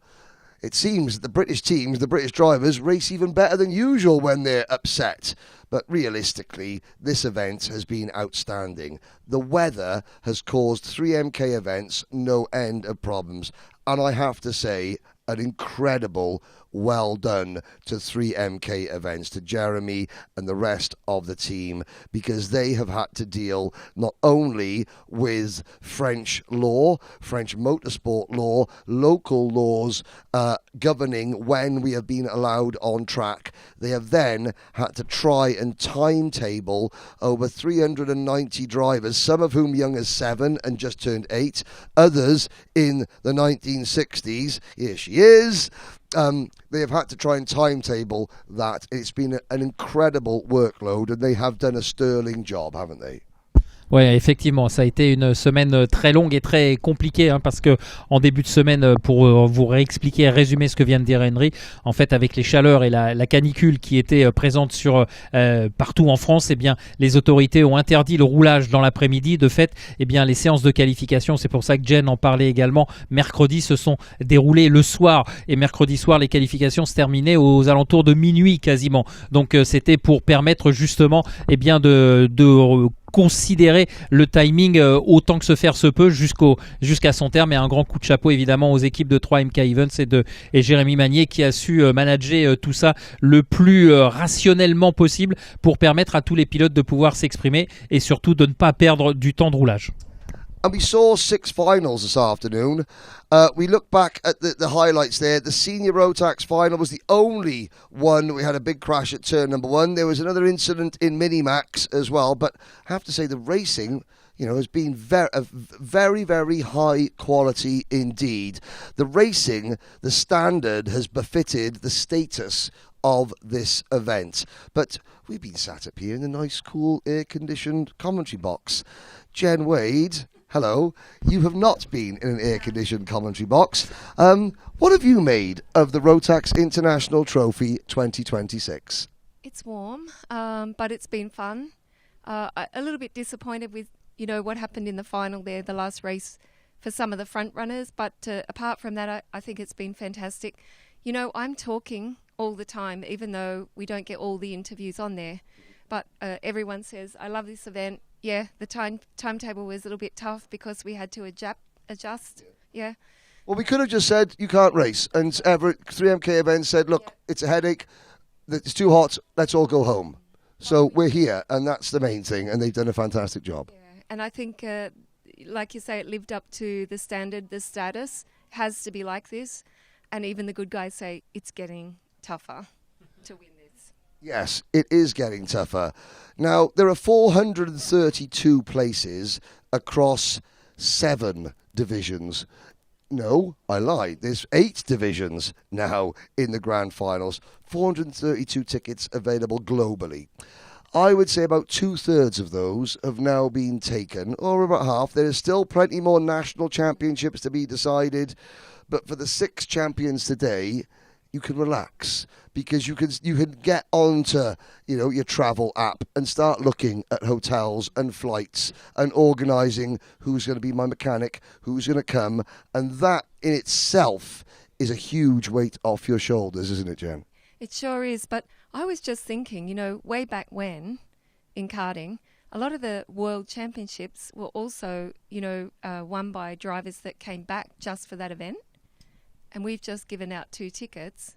it seems that the British teams, the British drivers, race even better than usual when they're upset. But realistically, this event has been outstanding. The weather has caused 3 MK events no end of problems. And I have to say, an incredible well done to 3MK Events, to Jeremy and the rest of the team, because they have had to deal not only with French law, French motorsport law, local laws governing when we have been allowed on track. They have then had to try and timetable over 390 drivers, some of whom young as 7 and just turned 8, others in the 1960s. Here she is. They have had to try and timetable that. It's been an incredible workload, and they have done a sterling job, haven't they? Oui, effectivement, ça a été une semaine très longue et très compliquée, hein, parce que en début de semaine, pour vous réexpliquer et résumer ce que vient de dire Henry, en fait, avec les chaleurs et la canicule qui était présente partout en France, eh bien, les autorités ont interdit le roulage dans l'après-midi. De fait, eh bien, les séances de qualification, c'est pour ça que Jen en parlait également, mercredi se sont déroulées le soir, et mercredi soir, les qualifications se terminaient aux alentours de minuit quasiment. Donc, c'était pour permettre justement, eh bien, de considérer le timing autant que se faire se peut jusqu'à son terme. Et un grand coup de chapeau évidemment aux équipes de 3MK Events et Jérémy Magnier qui a su manager tout ça le plus rationnellement possible pour permettre à tous les pilotes de pouvoir s'exprimer et surtout de ne pas perdre du temps de roulage. And we saw 6 finals this afternoon. We look back at the highlights there. The senior Rotax final was the only one. We had a big crash at turn number 1. There was another incident in Minimax as well. But I have to say the racing, has been very, very high quality indeed. The racing, the standard has befitted the status of this event. But we've been sat up here in the nice, cool, air-conditioned commentary box. Jen Wade, hello. You have not been in an air-conditioned commentary box. What have you made of the Rotax International Trophy 2026? It's warm, but it's been fun. A little bit disappointed with, what happened in the final there, the last race for some of the front runners. But apart from that, I think it's been fantastic. I'm talking all the time, even though we don't get all the interviews on there. But everyone says, I love this event. Yeah, the timetable was a little bit tough because we had to adjust. Yeah. Well, we could have just said, you can't race. And Everett, 3MK Events said, look, it's a headache. It's too hot. Let's all go home. So we're here, and that's the main thing. And they've done a fantastic job. Yeah. And I think, like you say, it lived up to the standard, the status. Has to be like this. And even the good guys say it's getting tougher to win this. Yes, it is getting tougher. Now, there are 432 places across 7 divisions. No, I lied. There's 8 divisions now in the grand finals. 432 tickets available globally. I would say about 2/3 of those have now been taken, or about half. There is still plenty more national championships to be decided. But for the 6 champions today, you can relax because you can get onto your travel app and start looking at hotels and flights and organising who's going to be my mechanic, who's going to come, and that in itself is a huge weight off your shoulders, isn't it, Jen? It sure is. But I was just thinking, way back when in karting, a lot of the world championships were also, won by drivers that came back just for that event. And we've just given out 2 tickets.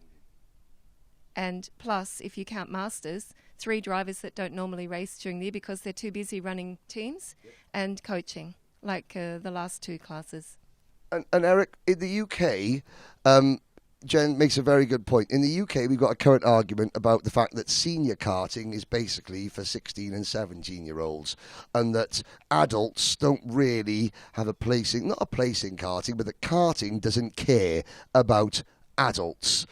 And plus, if you count Masters, 3 drivers that don't normally race during the year because they're too busy running teams and coaching, like the last 2 classes. And Eric, in the UK, Jen makes a very good point. In the UK, we've got a current argument about the fact that senior karting is basically for 16 and 17-year-olds, and that adults don't really have a place in, not a place in karting, but that karting doesn't care about adults.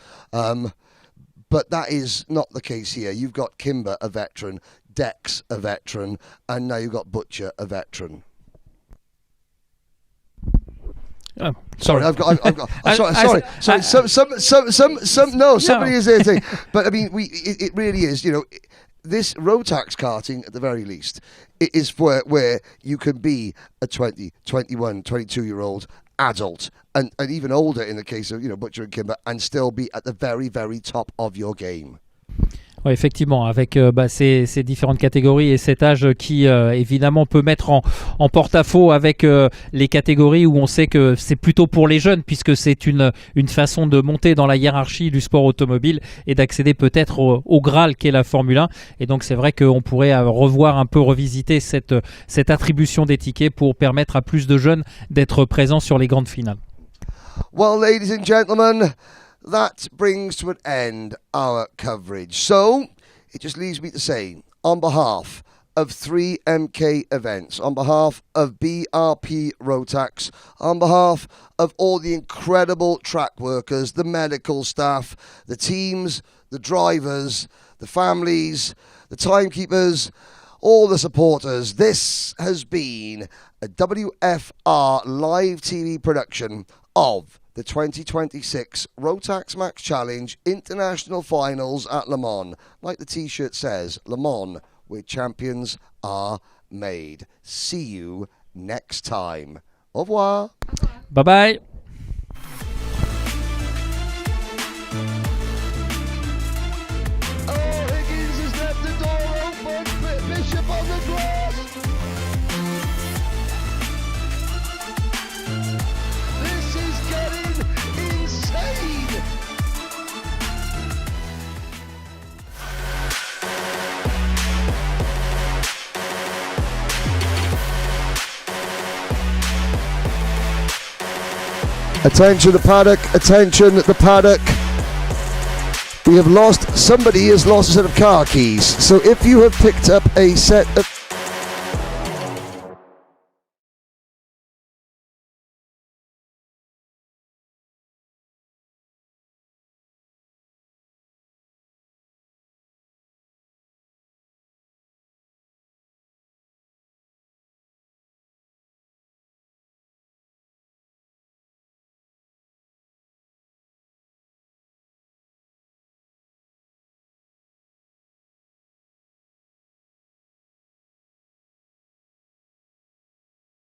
But that is not the case here. You've got Kimber, a veteran, Dex, a veteran, and now you've got Butcher, a veteran. Oh, sorry, I've got. Sorry. Somebody is there saying, but I mean, it really is. This Rotax karting, at the very least, it is where you can be a 20, 21, 22-year-old adult, and even older in the case of Butcher and Kimber, and still be at the very, very top of your game. Ouais, effectivement, avec ces différentes catégories et cet âge qui évidemment peut mettre en porte-à-faux avec les catégories où on sait que c'est plutôt pour les jeunes, puisque c'est une façon de monter dans la hiérarchie du sport automobile et d'accéder peut-être au Graal qu'est la Formule 1. Et donc c'est vrai qu'on pourrait revisiter cette attribution des tickets pour permettre à plus de jeunes d'être présents sur les grandes finales. Well, ladies and gentlemen, that brings to an end our coverage. So, it just leaves me to say, on behalf of 3MK Events, on behalf of BRP Rotax, on behalf of all the incredible track workers, the medical staff, the teams, the drivers, the families, the timekeepers, all the supporters, this has been a WFR live TV production of the 2026 Rotax Max Challenge International Finals at Le Mans. Like the t-shirt says, Le Mans, where champions are made. See you next time. Au revoir. Bye-bye. Higgins has left the door open. Bishop on the grass. This is getting insane. Attention the paddock, attention the paddock. Somebody has lost a set of car keys. So if you have picked up a set of